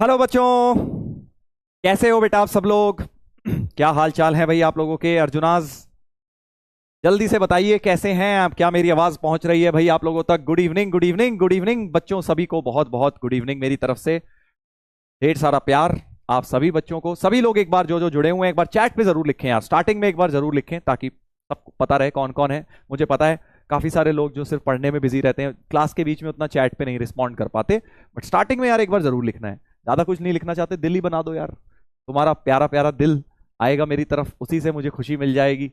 Hello बच्चों। कैसे हो बेटा आप सब लोग? क्या हाल चाल है भाई आप लोगों के? अर्जुनाज, जल्दी से बताइए कैसे हैं आप? क्या मेरी आवाज पहुंच रही है भाई आप लोगों तक? Good evening, good evening, good evening बच्चों, सभी को बहुत बहुत गुड इवनिंग मेरी तरफ से। ढेर सारा प्यार आप सभी बच्चों को। सभी लोग एक बार जो जो जुड़े हुए हैं एक बार चैट पे जरूर लिखें यार, स्टार्टिंग में एक बार जरूर लिखें ताकि सबको पता रहे कौन कौन है। मुझे पता है काफी सारे लोग जो सिर्फ पढ़ने में बिजी रहते हैं, क्लास के बीच में उतना चैट पे नहीं रिस्पॉन्ड कर पाते, बट स्टार्टिंग में यार एक बार जरूर लिखना है। ज्यादा कुछ नहीं लिखना चाहते, दिल ही बना दो यार। तुम्हारा प्यारा प्यारा दिल आएगा मेरी तरफ, उसी से मुझे खुशी मिल जाएगी।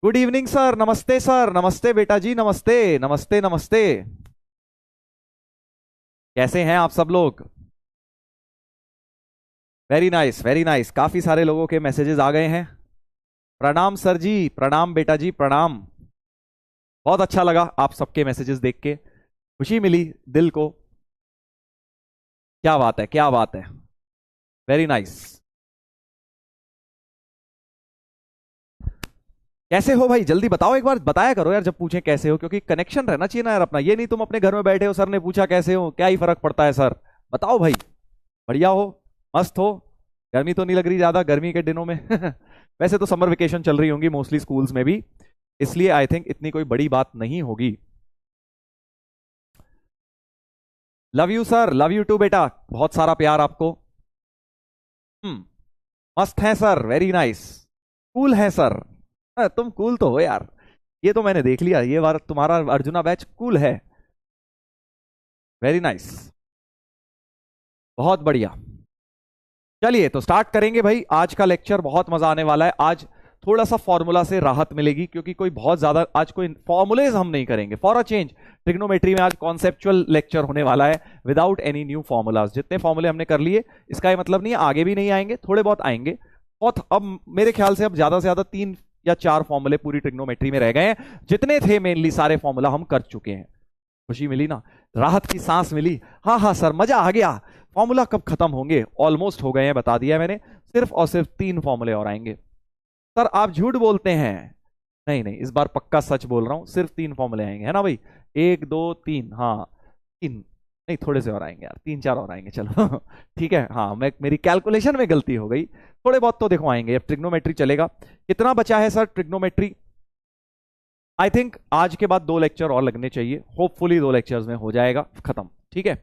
गुड इवनिंग सर, नमस्ते बेटा जी, नमस्ते नमस्ते नमस्ते। कैसे हैं आप सब लोग? वेरी नाइस वेरी नाइस, काफी सारे लोगों के मैसेजेस आ गए हैं। प्रणाम सर जी, प्रणाम बेटा जी, प्रणाम। बहुत अच्छा लगा आप सबके मैसेजेस देख के, खुशी मिली दिल को। क्या बात है, क्या बात है। Very nice. कैसे हो भाई? जल्दी बताओ, एक बार बताया करो यार जब पूछें कैसे हो, क्योंकि कनेक्शन रहना चाहिए ना यार अपना। ये नहीं तुम अपने घर में बैठे हो, सर ने पूछा कैसे हो, क्या ही फर्क पड़ता है सर। बताओ भाई, बढ़िया हो, मस्त हो? गर्मी तो नहीं लग रही ज्यादा गर्मी के दिनों में? वैसे तो समर वेकेशन चल रही होंगी मोस्टली स्कूल्स में भी, इसलिए आई थिंक इतनी कोई बड़ी बात नहीं होगी। Love you sir, love you too बेटा, बहुत सारा प्यार आपको। हम्म, मस्त है सर, वेरी नाइस। कूल है सर। तुम कूल तो हो यार, ये तो मैंने देख लिया, ये बार तुम्हारा अर्जुना बैच कूल है। वेरी नाइस, बहुत बढ़िया। चलिए तो स्टार्ट करेंगे भाई आज का लेक्चर, बहुत मजा आने वाला है आज। थोड़ा सा फॉर्मूला से राहत मिलेगी, क्योंकि कोई बहुत ज्यादा आज कोई फॉर्मूलेज हम नहीं करेंगे। फॉर अ चेंज ट्रिग्नोमेट्री में आज कॉन्सेप्चुअल लेक्चर होने वाला है विदाउट एनी न्यू फॉर्मूलाज। जितने फॉर्मूले हमने कर लिए इसका ये मतलब नहीं है आगे भी नहीं आएंगे, थोड़े बहुत आएंगे। और अब मेरे ख्याल से अब ज्यादा से ज्यादा 3 या 4 फॉर्मूले पूरी ट्रिग्नोमेट्री में रह गए हैं। जितने थे मेनली सारे फॉर्मूला हम कर चुके हैं। खुशी मिली ना, राहत की सांस मिली। हाँ हाँ सर, मजा आ गया। फॉर्मूला कब खत्म होंगे? ऑलमोस्ट हो गए हैं, बता दिया है मैंने। सिर्फ और सिर्फ 3 फॉर्मूले और आएंगे। सर आप झूठ बोलते हैं। नहीं नहीं, इस बार पक्का सच बोल रहा हूं, सिर्फ 3 फॉर्मूले आएंगे, है ना भाई? 1 2 3, हाँ 3 नहीं, थोड़े से और आएंगे यार, 3 4 और आएंगे चलो। ठीक है, हाँ मैं मेरी कैलकुलेशन में गलती हो गई। थोड़े बहुत तो देखो आएंगे, अब ट्रिग्नोमेट्री चलेगा। कितना बचा है सर ट्रिग्नोमेट्री? आई थिंक आज के बाद 2 लेक्चर और लगने चाहिए, होपफुली 2 लेक्चर्स में हो जाएगा खत्म, ठीक है।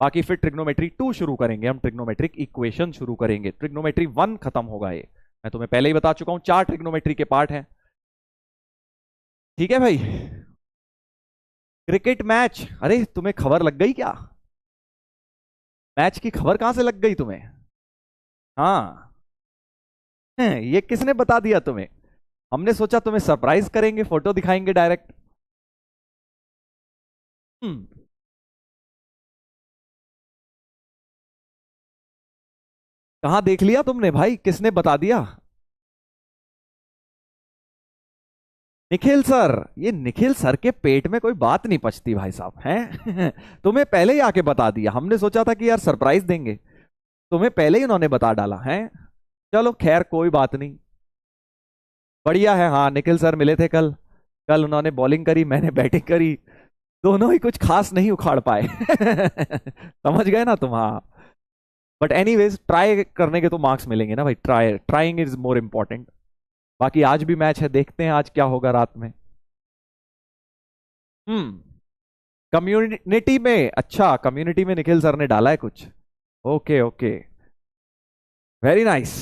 बाकी फिर ट्रिग्नोमेट्री 2 शुरू करेंगे, हम ट्रिग्नोमेट्रिक इक्वेशन शुरू करेंगे। ट्रिग्नोमेट्री 1 खत्म होगा ये, मैं तुम्हें पहले ही बता चुका हूं। 4 ट्रिग्नोमेट्री के पार्ट हैं, ठीक है भाई। क्रिकेट मैच, अरे तुम्हें खबर लग गई क्या? मैच की खबर कहां से लग गई तुम्हें? हाँ, ये किसने बता दिया तुम्हें? हमने सोचा तुम्हें सरप्राइज करेंगे, फोटो दिखाएंगे डायरेक्ट। हम्म, कहां देख लिया तुमने भाई, किसने बता दिया? निखिल सर, ये निखिल सर के पेट में कोई बात नहीं पचती भाई साहब, हैं? तुम्हें पहले ही आके बता दिया, हमने सोचा था कि यार सरप्राइज देंगे, तुम्हें पहले ही उन्होंने बता डाला है। चलो खैर कोई बात नहीं, बढ़िया है। हाँ निखिल सर मिले थे कल, कल उन्होंने बॉलिंग करी, मैंने बैटिंग करी, दोनों ही कुछ खास नहीं उखाड़ पाए। समझ गए ना तुम? हाँ, बट एनीवेज ट्राई करने के तो मार्क्स मिलेंगे ना भाई, ट्राइंग इज मोर इम्पोर्टेंट। बाकी आज भी मैच है, देखते हैं आज क्या होगा रात में। कम्युनिटी में, अच्छा कम्युनिटी में निखिल सर ने डाला है कुछ। Okay okay, very nice.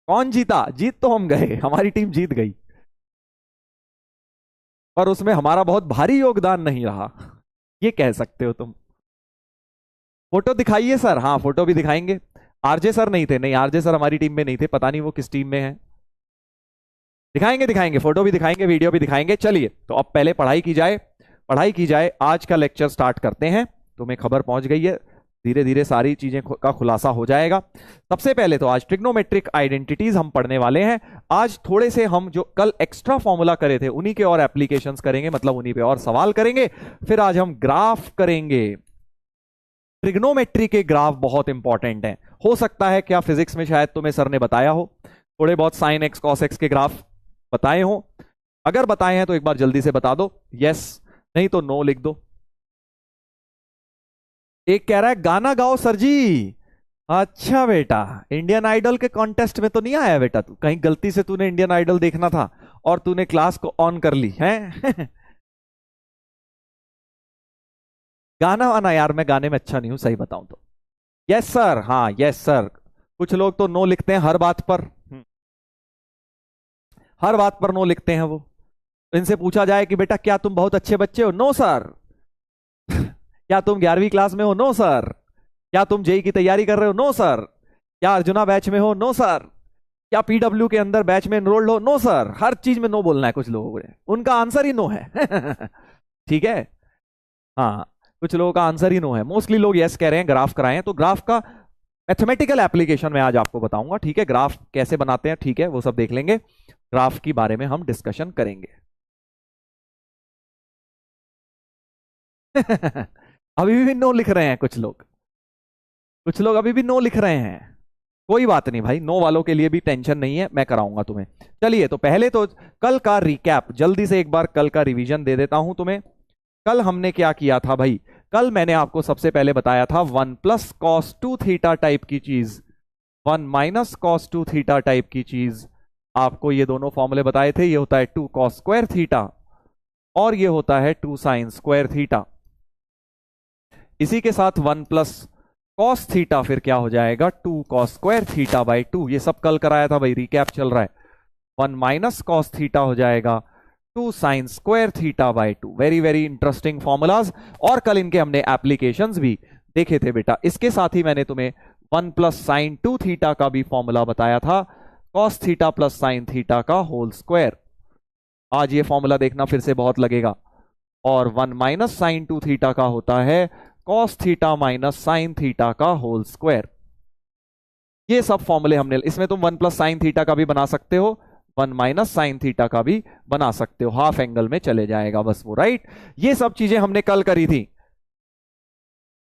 कौन जीता? जीत तो हम गए, हमारी टीम जीत गई, पर उसमें हमारा बहुत भारी योगदान नहीं रहा, ये कह सकते हो तुम। फोटो दिखाइए सर, हाँ फोटो भी दिखाएंगे। आरजे सर नहीं थे, नहीं आरजे सर हमारी टीम में नहीं थे, पता नहीं वो किस टीम में है। दिखाएंगे दिखाएंगे, फोटो भी दिखाएंगे, वीडियो भी दिखाएंगे। चलिए तो अब पहले पढ़ाई की जाए, पढ़ाई की जाए। आज का लेक्चर स्टार्ट करते हैं। तुम्हें खबर पहुंच गई है, धीरे धीरे सारी चीजें का खुलासा हो जाएगा। सबसे पहले तो आज ट्रिग्नोमेट्रिक आइडेंटिटीज हम पढ़ने वाले हैं। आज थोड़े से हम जो कल एक्स्ट्रा फॉर्मूला करे थे उन्हीं के और एप्लीकेशंस करेंगे, मतलब उन्हीं पे और सवाल करेंगे। फिर आज हम ग्राफ करेंगे। ट्रिग्नोमेट्री के ग्राफ बहुत इंपॉर्टेंट हैं। हो सकता है क्या फिजिक्स में शायद तुम्हें सर ने बताया हो, थोड़े बहुत साइन एक्स कॉस एक्स के ग्राफ बताए हो। अगर बताए हैं तो एक बार जल्दी से बता दो, यस, नहीं तो नो लिख दो। एक कह रहा है गाना गाओ सर जी। अच्छा बेटा, इंडियन आइडल के कॉन्टेस्ट में तो नहीं आया बेटा तू, कहीं गलती से तूने इंडियन आइडल देखना था और तूने क्लास को ऑन कर ली है? गाना वाना यार, मैं गाने में अच्छा नहीं हूं सही बताऊं तो। यस सर, हाँ यस सर। कुछ लोग तो नो लिखते हैं हर बात पर, हर बात पर नो लिखते हैं वो। इनसे पूछा जाए कि बेटा क्या तुम बहुत अच्छे बच्चे हो, नो सर। क्या तुम 11वीं क्लास में हो, नो सर। क्या तुम जेई की तैयारी कर रहे हो, नो सर। क्या अर्जुना बैच में हो, नो सर। क्या पीडब्ल्यू के अंदर बैच में एनरोल्ड हो, नो सर। हर चीज में नो बोलना है कुछ लोगों को, उनका आंसर ही नो है। ठीक है, हाँ, कुछ लोगों का आंसर ही नो है। मोस्टली लोग यस कह रहे हैं ग्राफ कराएं, तो ग्राफ का मैथमेटिकल एप्लीकेशन मैं आज आपको बताऊंगा। ठीक है, ग्राफ कैसे बनाते हैं, ठीक है, वो सब देख लेंगे। ग्राफ के बारे में हम डिस्कशन करेंगे। अभी भी नो लिख रहे हैं कुछ लोग, कुछ लोग अभी भी नो लिख रहे हैं। कोई बात नहीं भाई, नो वालों के लिए भी टेंशन नहीं है, मैं कराऊंगा तुम्हें। चलिए, तो पहले तो कल का रिकैप जल्दी से एक बार कल का रिवीजन दे देता हूं तुम्हें। कल हमने क्या किया था भाई? कल मैंने आपको सबसे पहले बताया था 1 प्लस कॉस 2 थीटा टाइप की चीज, 1 माइनस कॉस 2 थीटा टाइप की चीज। आपको ये दोनों फॉर्मूले बताए थे, ये होता है 2 कॉस स्क्वायर थीटा और ये होता है 2 साइन स्क्वायर थीटा। इसी के साथ 1 प्लस कॉस थीटा फिर क्या हो जाएगा, 2 कॉस स्क्वायर थीटा बाई 2। ये सब कल कराया था भाई, रिकैप चल रहा है। 1 माइनस कॉस थीटा हो जाएगा 2 sine square theta by 2। Very very interesting formulas, और कल इनके हमने एप्लीकेशंस भी देखे थे बेटा। इसके साथ ही मैंने तुम्हें 1 प्लस साइन 2 थीटा का भी फॉर्मूला बताया था, cos theta plus sine theta का होल स्क्वायर। आज ये फॉर्मूला देखना फिर से बहुत लगेगा। और 1 माइनस साइन 2 थीटा का होता है cos theta minus sine theta का होल स्क्वायर। ये सब फॉर्मूले हमने, इसमें तुम 1 प्लस साइन थीटा का भी बना सकते हो, 1 माइनस साइन थीटा का भी बना सकते हो, हाफ एंगल में चले जाएगा बस वो, राइट। ये सब चीजें हमने कल करी थी,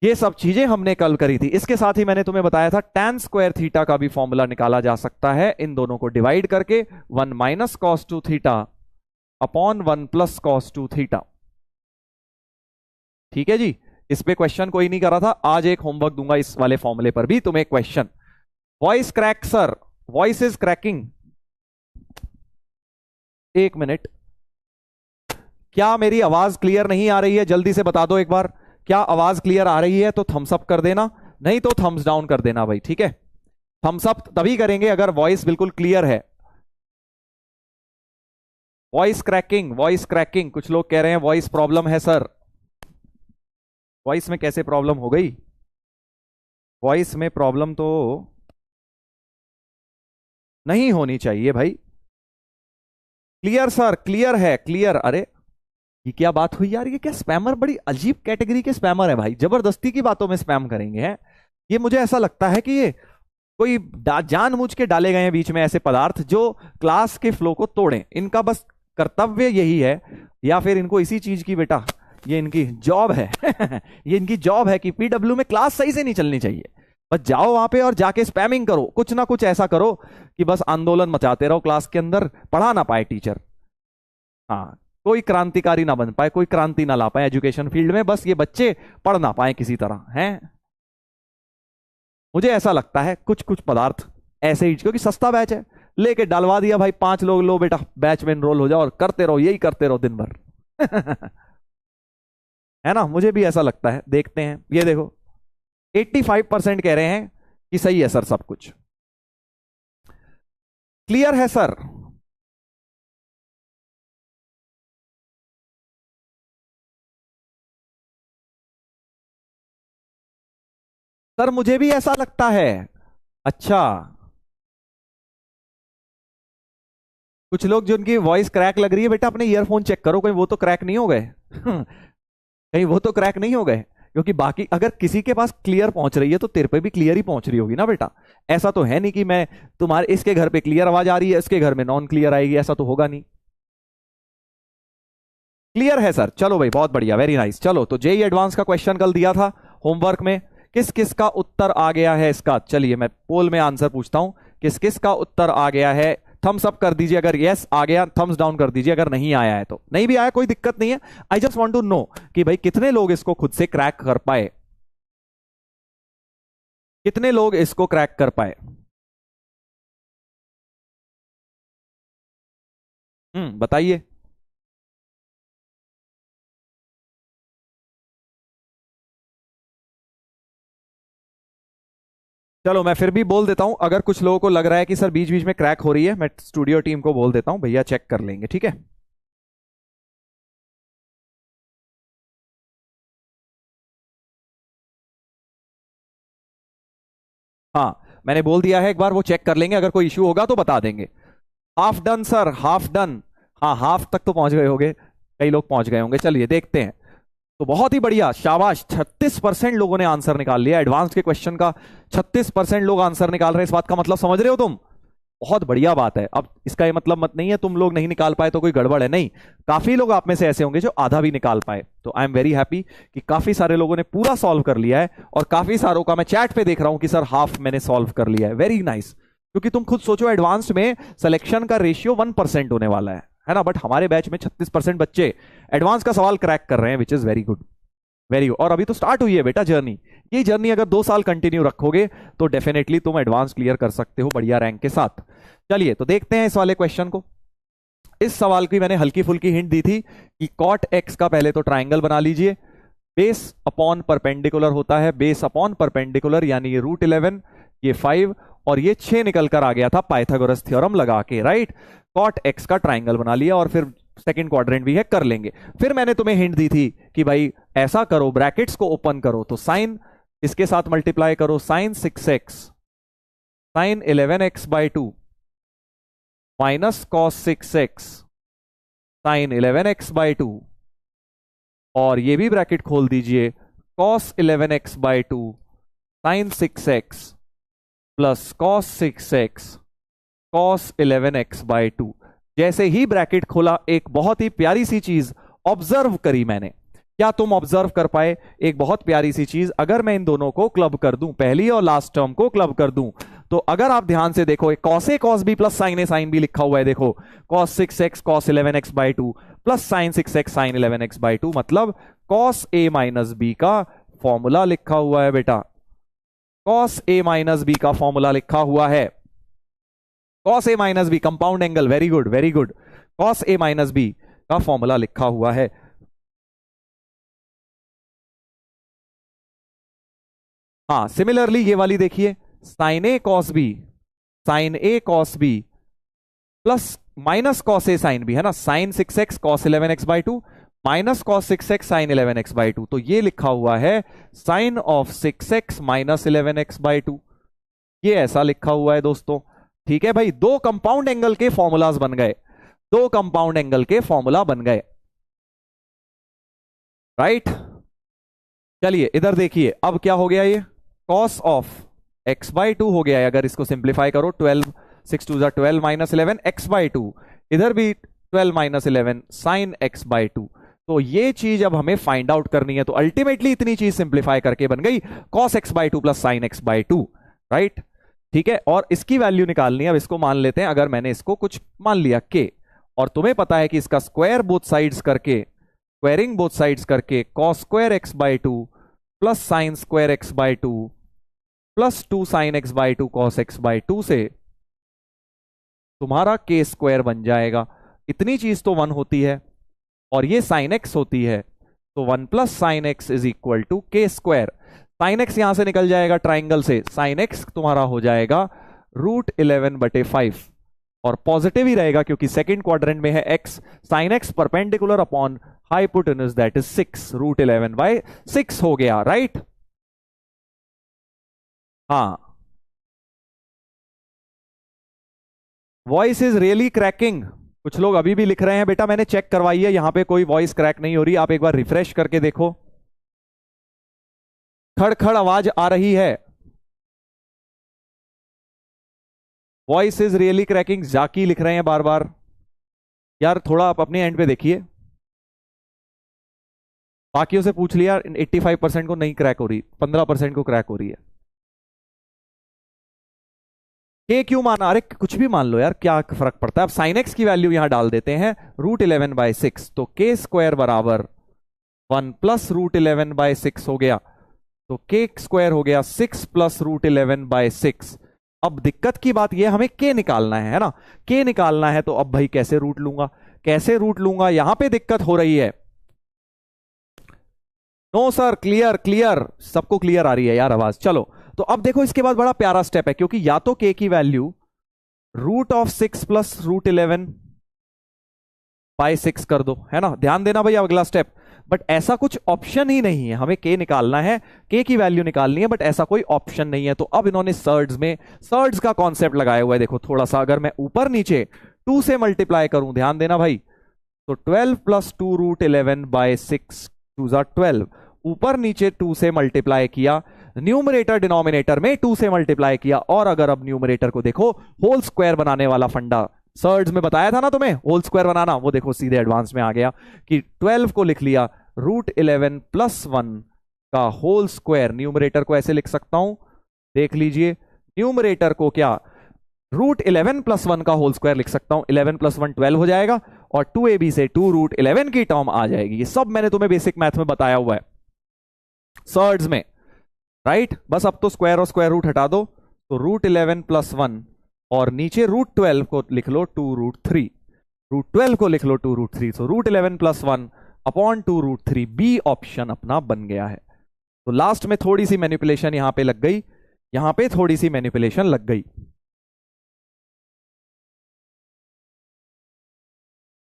ये सब चीजें हमने कल करी थी। इसके साथ ही मैंने तुम्हें बताया था tan स्क्वायर थीटा का भी फॉर्मूला निकाला जा सकता है, इन दोनों को डिवाइड करके 1 minus cos 2 theta upon 1 plus cos 2 theta. ठीक है जी, इस पे क्वेश्चन कोई नहीं करा था, आज एक होमवर्क दूंगा इस वाले फॉर्मूले पर भी तुम्हें question. Voice crack sir, voice is cracking. एक मिनट, क्या मेरी आवाज क्लियर नहीं आ रही है? जल्दी से बता दो एक बार, क्या आवाज क्लियर आ रही है तो थम्स अप कर देना, नहीं तो थम्स डाउन कर देना भाई, ठीक है। थम्स अप तभी करेंगे अगर वॉइस बिल्कुल क्लियर है। वॉइस क्रैकिंग, वॉइस क्रैकिंग, कुछ लोग कह रहे हैं वॉइस प्रॉब्लम है सर। वॉइस में कैसे प्रॉब्लम हो गई? वॉइस में प्रॉब्लम तो नहीं होनी चाहिए भाई। क्लियर सर, क्लियर है, क्लियर। अरे ये क्या बात हुई यार, ये क्या स्पैमर, बड़ी अजीब कैटेगरी के स्पैमर है भाई, जबरदस्ती की बातों में स्पैम करेंगे हैं। ये मुझे ऐसा लगता है कि ये कोई जानबूझ के डाले गए हैं बीच में ऐसे पदार्थ जो क्लास के फ्लो को तोड़ें। इनका बस कर्तव्य यही है, या फिर इनको इसी चीज की बेटा ये इनकी जॉब है। ये इनकी जॉब है कि पीडब्ल्यू में क्लास सही से नहीं चलनी चाहिए, बस जाओ वहां पे और जाके स्पैमिंग करो, कुछ ना कुछ ऐसा करो कि बस आंदोलन मचाते रहो क्लास के अंदर, पढ़ा ना पाए टीचर, हाँ, कोई क्रांतिकारी ना बन पाए, कोई क्रांति ना ला पाए एजुकेशन फील्ड में, बस ये बच्चे पढ़ ना पाए किसी तरह हैं। मुझे ऐसा लगता है कुछ कुछ पदार्थ ऐसे ही, क्योंकि सस्ता बैच है, लेके डलवा दिया भाई, 5 लोग लो बेटा बैच में एनरोल हो जाओ और करते रहो, यही करते रहो दिन भर। है ना, मुझे भी ऐसा लगता है। देखते हैं, ये देखो 85% कह रहे हैं कि सही है सर सब कुछ। क्लियर है सर? सर मुझे भी ऐसा लगता है। अच्छा, कुछ लोग जिनकी वॉइस क्रैक लग रही है, बेटा अपने ईयरफोन चेक करो, कहीं वो तो क्रैक नहीं हो गए। कहीं वो तो क्रैक नहीं हो गए, क्योंकि बाकी अगर किसी के पास क्लियर पहुंच रही है तो तेरे पे भी क्लियर ही पहुंच रही होगी ना बेटा। ऐसा तो है नहीं कि मैं तुम्हारे इसके घर पे क्लियर आवाज आ रही है, इसके घर में नॉन क्लियर आएगी, ऐसा तो होगा नहीं। क्लियर है सर, चलो भाई बहुत बढ़िया, वेरी नाइस। चलो तो जेई एडवांस का क्वेश्चन कल दिया था होमवर्क में, किस किस का उत्तर आ गया है इसका? चलिए मैं पोल में आंसर पूछता हूं, किस किस का उत्तर आ गया है थम्स अप कर दीजिए, अगर यस आ गया थम्स डाउन कर दीजिए, अगर नहीं आया है तो नहीं भी आया कोई दिक्कत नहीं है। I just want to know कि भाई कितने लोग इसको खुद से क्रैक कर पाए, कितने लोग इसको क्रैक कर पाए। बताइए। चलो मैं फिर भी बोल देता हूं, अगर कुछ लोगों को लग रहा है कि सर बीच बीच में क्रैक हो रही है, मैं स्टूडियो टीम को बोल देता हूं भैया चेक कर लेंगे, ठीक है। हाँ मैंने बोल दिया है, एक बार वो चेक कर लेंगे, अगर कोई इश्यू होगा तो बता देंगे। Half done sir, half done. हाँ हाफ तक तो पहुंच गए होंगे, कई लोग पहुंच गए होंगे, चलिए देखते हैं। तो बहुत ही बढ़िया, शाबाश, 36% लोगों ने आंसर निकाल लिया एडवांस के क्वेश्चन का। 36% लोग आंसर निकाल रहे हैं, इस बात का मतलब समझ रहे हो तुम। बहुत बढ़िया बात है। अब इसका ये मतलब मत नहीं है तुम लोग नहीं निकाल पाए तो कोई गड़बड़ है, नहीं। काफी लोग आप में से ऐसे होंगे जो आधा भी निकाल पाए, तो आई एम वेरी हैप्पी कि काफी सारे लोगों ने पूरा सॉल्व कर लिया है, और काफी सारों का मैं चैट पे देख रहा हूं कि सर हाफ मैंने सॉल्व कर लिया है, वेरी नाइस। क्योंकि तुम खुद सोचो एडवांस में सिलेक्शन का रेशियो 1% होने वाला है ना, बट हमारे बैच में 36% बच्चे एडवांस का सवाल क्रैक कर रहे हैं, which is very good, very good. और अभी तो स्टार्ट हुई है बेटा जर्नी, ये जर्नी अगर 2 साल कंटिन्यू रखोगे तो डेफिनेटली तुम एडवांस क्लियर कर सकते हो बढ़िया रैंक के साथ। चलिए तो देखते हैं इस वाले क्वेश्चन को। इस सवाल की मैंने हल्की फुल्की हिंट दी थी कि कॉट एक्स का पहले तो ट्राइंगल बना लीजिए, बेस अपॉन परपेंडिकुलर होता है, बेस अपॉन परपेंडिकुलर यानी ये √11, ये 5 और ये 6 निकल कर आ गया था पाइथागोरस थ्योरम लगा के, राइट। कॉट एक्स का ट्राइंगल बना लिया, और फिर सेकंड क्वाड्रेंट भी है, कर लेंगे। फिर मैंने तुम्हें हिंट दी थी कि भाई ऐसा करो, ब्रैकेट्स को ओपन करो, तो साइन इसके साथ मल्टीप्लाई करो, sine 6x sine 11x/2 minus cos 6x sine 11x/2, और ये भी ब्रैकेट खोल दीजिए, cos 11x/2 sine 6x plus cos 6x cos 11x/2। जैसे ही ब्रैकेट खोला, एक बहुत ही प्यारी सी चीज ऑब्जर्व करी मैंने। क्या तुम ऑब्जर्व कर पाए? एक बहुत प्यारी सी चीज, अगर मैं इन दोनों को क्लब कर दूं, पहली और लास्ट टर्म को क्लब कर दूं, तो अगर आप ध्यान से देखो, cos A cos B plus sine A sine B लिखा हुआ है, देखो cos 6x cos 11x/2 plus sine 6x sine 11x/2, मतलब कॉस ए माइनस बी का फॉर्मूला लिखा हुआ है बेटा, कॉस ए माइनस बी का फॉर्मूला लिखा हुआ है, cos A minus B compound angle, very good very good, cos A minus B का फॉर्मूला लिखा हुआ है। हाँ सिमिलरली ये वाली देखिए, sign A cos B, sine A cos B plus minus cos A sine B, है ना, sine 6x cos 11x/2 minus cos 6x sine 11x/2, तो ये लिखा हुआ है sign of 6x minus 11x/2, ये ऐसा लिखा हुआ है दोस्तों। ठीक है भाई, दो कंपाउंड एंगल के फॉर्मूलाज बन गए, दो कंपाउंड एंगल के फॉर्मूला बन गए, राइट। चलिए इधर देखिए, अब क्या हो गया, ये कॉस ऑफ x/2 हो गया है, अगर इसको सिंप्लीफाई करो 12 6 2 12 माइनस 11 x/2, इधर भी 12 माइनस 11 साइन x/2। तो ये चीज अब हमें फाइंड आउट करनी है, तो अल्टीमेटली इतनी चीज सिंप्लीफाई करके बन गई cos x/2 plus sign x/2, right. ठीक है, और इसकी वैल्यू निकालनी है। अब इसको मान लेते हैं, अगर मैंने इसको कुछ मान लिया k, और तुम्हें पता है कि इसका स्क्वायर बोथ साइड्स करके, स्क्वायरिंग बोथ साइड्स करके cos square x/2 plus sine square x/2 plus 2 sine x/2 cos x/2 से तुम्हारा k स्क्वायर बन जाएगा। इतनी चीज तो 1 होती है, और ये साइन x होती है, तो 1 plus sine x is equal to k square. Sine x यहां से निकल जाएगा ट्राइंगल से, साइन x तुम्हारा हो जाएगा √11/5, और पॉजिटिव ही रहेगा क्योंकि सेकंड क्वाड्रेंट में है x, sine x perpendicular upon hypotenuse that is 6, √11/6 हो गया, राइट। हाँ, वॉइस इज रियली क्रैकिंग, कुछ लोग अभी भी लिख रहे हैं बेटा, मैंने चेक करवाई है, यहां पे कोई वॉइस क्रैक नहीं हो रही, आप एक बार रिफ्रेश करके देखो, खड़ खड़ आवाज आ रही है, वॉइस इज रियली क्रैकिंग, जाकी लिख रहे हैं बार बार। यार थोड़ा आप अपने एंड पे देखिए, बाकियों से पूछ लिया, 85% को नहीं क्रैक हो रही, 15% को क्रैक हो रही है। के क्यों माना, अरे कुछ भी मान लो यार, क्या फर्क पड़ता है। अब साइन एक्स की वैल्यू यहां डाल देते हैं, √11/6, तो के स्क्वायर बराबर 1 प्लस √11/6 हो गया, तो के स्क्वायर हो गया 6 प्लस √11/6। अब दिक्कत की बात यह, हमें के निकालना है ना, के निकालना है, तो अब भाई कैसे रूट लूंगा, कैसे रूट लूंगा, यहां पे दिक्कत हो रही है। नो सर, क्लियर क्लियर, सबको क्लियर आ रही है यार आवाज। चलो तो अब देखो, इसके बाद बड़ा प्यारा स्टेप है, क्योंकि या तो के की वैल्यू √6 प्लस √11/6 कर दो, है ना, ध्यान देना भाई अगला स्टेप। बट ऐसा कुछ ऑप्शन ही नहीं है, हमें के निकालना है, के की वैल्यू निकालनी है, बट ऐसा कोई ऑप्शन नहीं है। तो अब इन्होंने सर्ड्स में सर्ड्स का कॉन्सेप्ट लगाया हुआ है। देखो थोड़ा सा, अगर मैं ऊपर नीचे 2 से मल्टीप्लाई करूं, ध्यान देना भाई, तो 12 प्लस 2√11/6 2 ज़ा 12, ऊपर नीचे 2 से मल्टीप्लाई किया, न्यूमरेटर डिनोमिनेटर में 2 से मल्टीप्लाई किया, और अगर अब न्यूमरेटर को देखो, होल स्क्वायर बनाने वाला फंडा सर्ड्स में बताया था ना तुम्हें, होल स्क्वायर बनाना, वो देखो सीधे एडवांस में आ गया कि 12 को लिख लिया √11 प्लस 1 का होल स्क्वायर। न्यूमरेटर को ऐसे लिख सकता हूं, देख लीजिए, न्यूमरेटर को क्या √11 प्लस 1 का होल स्क्वायर लिख सकता हूं, 11 प्लस 1 12 हो जाएगा, और 2ab से 2√11 की टर्म आ जाएगी। ये सब मैंने तुम्हें बेसिक मैथ में बताया हुआ है सर्ड्स में, राइट। बस अब तो स्क्वायर और स्क्वायर रूट हटा दो, तो √11 प्लस 1 और नीचे √12 को लिख लो 2√3, √12 को लिख लो 2√3, तो √11 प्लस 1 अपॉन 2√3, बी ऑप्शन अपना बन गया है। तो लास्ट में थोड़ी सी मैनिपुलेशन यहां पे लग गई, यहां पे थोड़ी सी मैनिपुलेशन लग गई।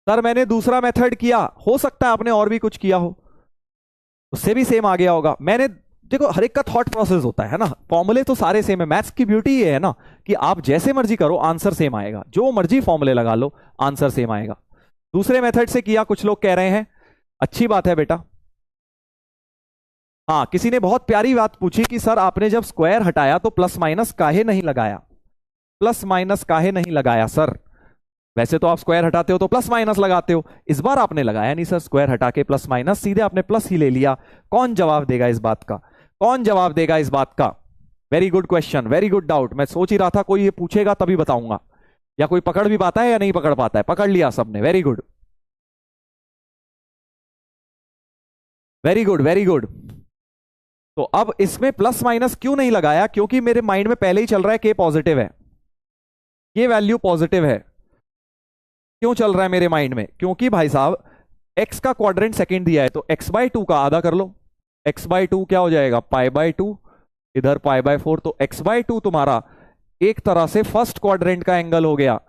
सर मैंने दूसरा मेथड किया, हो सकता है आपने और भी कुछ किया हो, उससे भी सेम आ गया होगा। मैंने देखो, हर एक का थॉट प्रोसेस होता है ना, फॉर्मूले तो सारे सेम है। मैथ्स की ब्यूटी ये है ना कि आप जैसे मर्जी करो आंसर सेम आएगा, जो मर्जी फॉर्मूले लगा लो आंसर सेम आएगा। दूसरे मेथड से किया, कुछ लोग कह रहे हैं, अच्छी बात है बेटा। हाँ, किसी ने बहुत प्यारी बात पूछी कि सर आपने जब स्क्वायर हटाया तो प्लस माइनस काहे नहीं लगाया, प्लस माइनस काहे नहीं लगाया सर, वैसे तो आप स्क्वायर हटाते हो तो प्लस माइनस लगाते हो, इस बार आपने लगाया नहीं सर, स्क्वायर हटा के प्लस माइनस, सीधे आपने प्लस ही ले लिया। कौन जवाब देगा इस बात का, कौन जवाब देगा इस बात का? Very good question, very good doubt. मैं सोच ही रहा था कोई ये पूछेगा तभी बताऊंगा, या कोई पकड़ भी पाता है या नहीं पकड़ पाता है, पकड़ लिया सबने, very good very good very good. तो अब इसमें प्लस माइनस क्यों नहीं लगाया, क्योंकि मेरे माइंड में पहले ही चल रहा है के पॉजिटिव है, ये वैल्यू पॉजिटिव है। क्यों चल रहा है मेरे माइंड में, क्योंकि भाई साहब x का क्वाड्रेंट सेकंड दिया है, तो x/2 का आधा कर लो, x/2 क्या हो जाएगा, π/2, इधर π/4, तो x/2 तुम्हारा एक तरह से फर्स्ट क्वाड्रेंट का एंगल हो गया,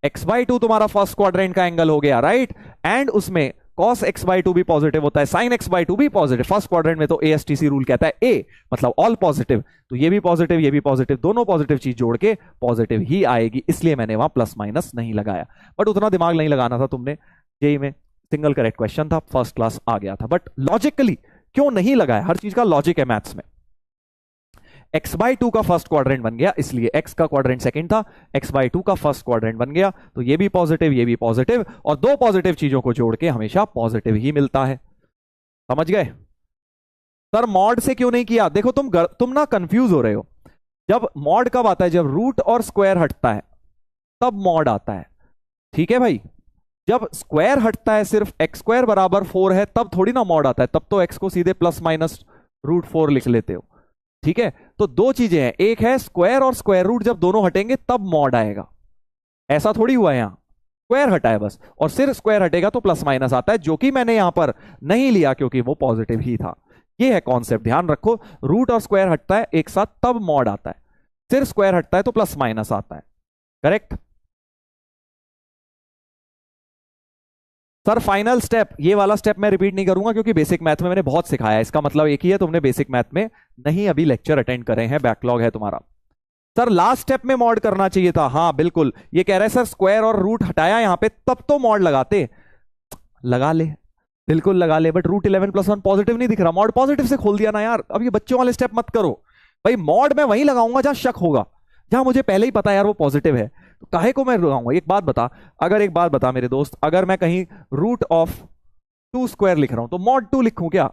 x/2 तुम्हारा फर्स्ट क्वाड्रेंट का एंगल हो गया, राइट। एंड उसमें cos x/2 भी पॉजिटिव होता है, sin x/2 भी पॉजिटिव, फर्स्ट क्वाड्रेंट में तो ASTC रूल कहता है A मतलब ऑल पॉजिटिव, तो ये भी पॉजिटिव ये भी पॉजिटिव, दोनों पॉजिटिव चीज जोड़ के पॉजिटिव ही आएगी, इसलिए मैंने वहां प्लस माइनस नहीं लगाया। बट उतना दिमाग नहीं लगाना था तुमने, जेई में सिंगल करेक्ट क्वेश्चन था, फर्स्ट क्लास आ गया था। बट लॉजिकली क्यों नहीं लगाया, हर चीज का लॉजिक है मैथ्स में। x/2 का फर्स्ट क्वाड्रेंट बन गया, इसलिए x का क्वाड्रेंट सेकंड था, x/2 का फर्स्ट क्वाड्रेंट बन गया, तो ये भी पॉजिटिव ये भी पॉजिटिव, और दो पॉजिटिव चीजों को जोड़ के हमेशा पॉजिटिव ही मिलता है। समझ गए? सर मॉड से क्यों नहीं किया, देखो तुम ना कंफ्यूज हो रहे हो। जब मॉड कब आता है, जब रूट और स्क्वायर हटता है तब मॉड आता है, ठीक है भाई। जब स्क्वायर हटता है, सिर्फ x² बराबर 4 है, तब थोड़ी ना मॉड आता है, तब तो x को सीधे प्लस माइनस √4 लिख लेते हो, ठीक है। तो दो चीजें हैं, एक है स्क्वायर और स्क्वायर रूट जब दोनों हटेंगे तब मॉड आएगा, ऐसा थोड़ी हुआ है, यहां स्क्वायर हटा है बस, और सिर्फ स्क्वायर हटेगा तो प्लस माइनस आता है, जो कि मैंने यहां पर नहीं लिया क्योंकि वो पॉजिटिव ही था। ये है कॉन्सेप्ट, ध्यान रखो, रूट और स्क्वायर हटता है एक साथ तब मॉड आता है, सिर्फ स्क्वायर हटता है तो प्लस माइनस आता है, करेक्ट। सर फाइनल स्टेप, ये वाला स्टेप मैं रिपीट नहीं करूंगा क्योंकि बेसिक मैथ में मैंने बहुत सिखाया है, इसका मतलब एक ही है, तुमने बेसिक मैथ में नहीं अभी लेक्चर अटेंड करे हैं, बैकलॉग है तुम्हारा। सर लास्ट स्टेप में मॉड करना चाहिए था, हाँ बिल्कुल, ये कह रहे हैं सर स्क्वायर और रूट हटाया यहां पे तब तो मॉड लगाते, लगा ले, बिल्कुल लगा ले, बट √11 + 1 पॉजिटिव नहीं दिख रहा, मॉड पॉजिटिव से खोल दिया ना यार। अब ये बच्चों वाले स्टेप मत करो भाई, मॉड मैं वहीं लगाऊंगा जहां शक होगा, जहां मुझे पहले ही पता है यार वो पॉजिटिव है, तो काहे को मैं लगाऊंगा। एक बात बता मेरे दोस्त, अगर मैं कहीं √2² लिख रहा हूं तो mod 2 लिखूं क्या?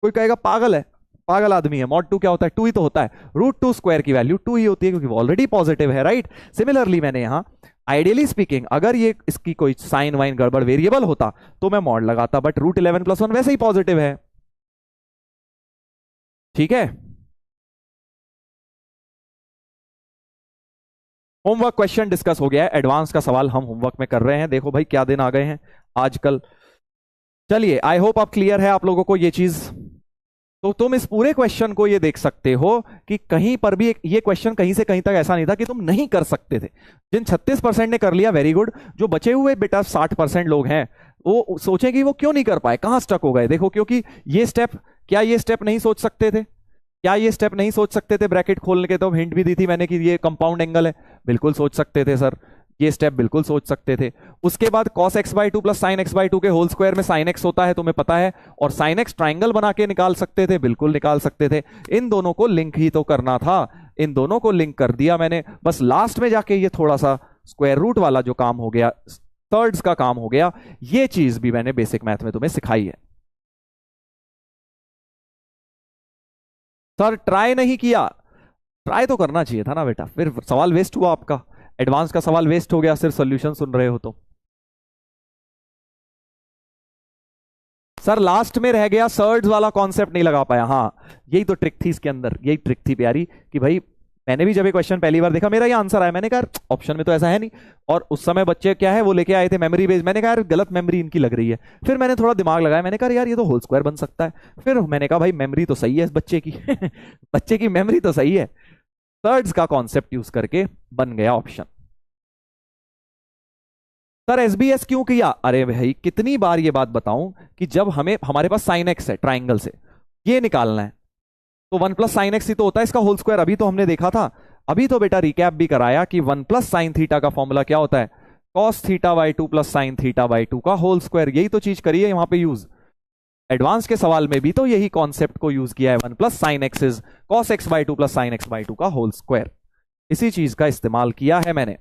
कोई कहेगा पागल है, पागल आदमी है। मॉड 2 क्या होता है? 2 ही तो होता है। √2 स्क्वायर की वैल्यू 2 ही होती है क्योंकि ऑलरेडी पॉजिटिव है, राइट। सिमिलरली मैंने यहां आइडियली स्पीकिंग अगर ये इसकी कोई साइन वाइन गड़बड़ वेरिएबल होता तो मैं मॉड लगाता, बट √11+1 वैसे ही पॉजिटिव है, ठीक है। होमवर्क क्वेश्चन डिस्कस हो गया है, एडवांस का सवाल हम होमवर्क में कर रहे हैं। देखो भाई क्या दिन आ गए हैं आजकल। चलिए, आई होप आप क्लियर है आप लोगों को ये चीज। तो तुम इस पूरे क्वेश्चन को ये देख सकते हो कि कहीं पर भी ये क्वेश्चन कहीं से कहीं तक ऐसा नहीं था कि तुम नहीं कर सकते थे। जिन 36% ने कर लिया, वेरी गुड। जो बचे हुए बेटा 60% लोग हैं, वो सोचेंगे वो क्यों नहीं कर पाए, कहां स्टक हो गए। देखो, क्योंकि ये स्टेप, क्या ये स्टेप नहीं सोच सकते थे? क्या ये स्टेप नहीं सोच सकते थे? ब्रैकेट खोलने के तो हिंट भी दी थी मैंने कि ये कंपाउंड एंगल है। बिल्कुल सोच सकते थे सर, ये स्टेप बिल्कुल सोच सकते थे। उसके बाद cos x/2 plus sin x/2 के होल स्क्वायर में sin x होता है, तुम्हें पता है। और sin x ट्राइंगल बना के निकाल सकते थे, बिल्कुल निकाल सकते थे। इन दोनों को लिंक ही तो करना था, इन दोनों को लिंक कर दिया मैंने। बस लास्ट में जाके ये थोड़ा सा स्क्वायर रूट वाला जो काम हो गया, थर्ड्स का काम हो गया, ये चीज भी मैंने बेसिक मैथ में तुम्हें सिखाई है। सर ट्राई नहीं किया, ट्राई तो करना चाहिए था ना बेटा, फिर सवाल वेस्ट हुआ आपका। एडवांस का सवाल वेस्ट हो गया सिर्फ सॉल्यूशन सुन रहे हो तो। सर लास्ट में रह गया, सर्ड्स वाला कॉन्सेप्ट नहीं लगा पाया। हाँ, यही तो ट्रिक थी इसके अंदर, यही ट्रिक थी प्यारी कि भाई मैंने भी जब ये क्वेश्चन पहली बार देखा, मेरा ये आंसर आया, मैंने कहा ऑप्शन में तो ऐसा है नहीं। और उस समय बच्चे क्या है वो लेके आए थे मेमोरी बेस, मैंने कहा यार गलत मेमोरी इनकी लग रही है। फिर मैंने थोड़ा दिमाग लगाया, मैंने कहा यार ये तो होल स्क्वायर बन सकता है। फिर मैंने कहा भाई मेमोरी तो सही है इस बच्चे की बच्चे की मेमोरी तो सही है। थर्ड्स का कॉन्सेप्ट यूज करके बन गया ऑप्शन। सर एसबीएस क्यों किया? अरे भाई कितनी बार ये बात बताऊं कि जब हमारे पास साइन एक्स है, ट्राइंगल से ये निकालना है, तो 1 प्लस साइन एक्स ही तो होता है इसका होल स्क्वायर। अभी तो हमने देखा था, अभी तो बेटा रिकैप भी कराया कि 1 प्लस साइन थीटा का फॉर्मूला क्या होता है? Cos theta by 2 plus sine theta by 2 का होल स्क्वायर। यही तो चीज करी है वहां पे यूज। एडवांस के सवाल में भी तो यही कॉन्सेप्ट को यूज किया है, 1 plus sign X is cos x by 2 plus sine x by 2 का होल स्क्वायर। इसी चीज का इस्तेमाल किया है मैंने।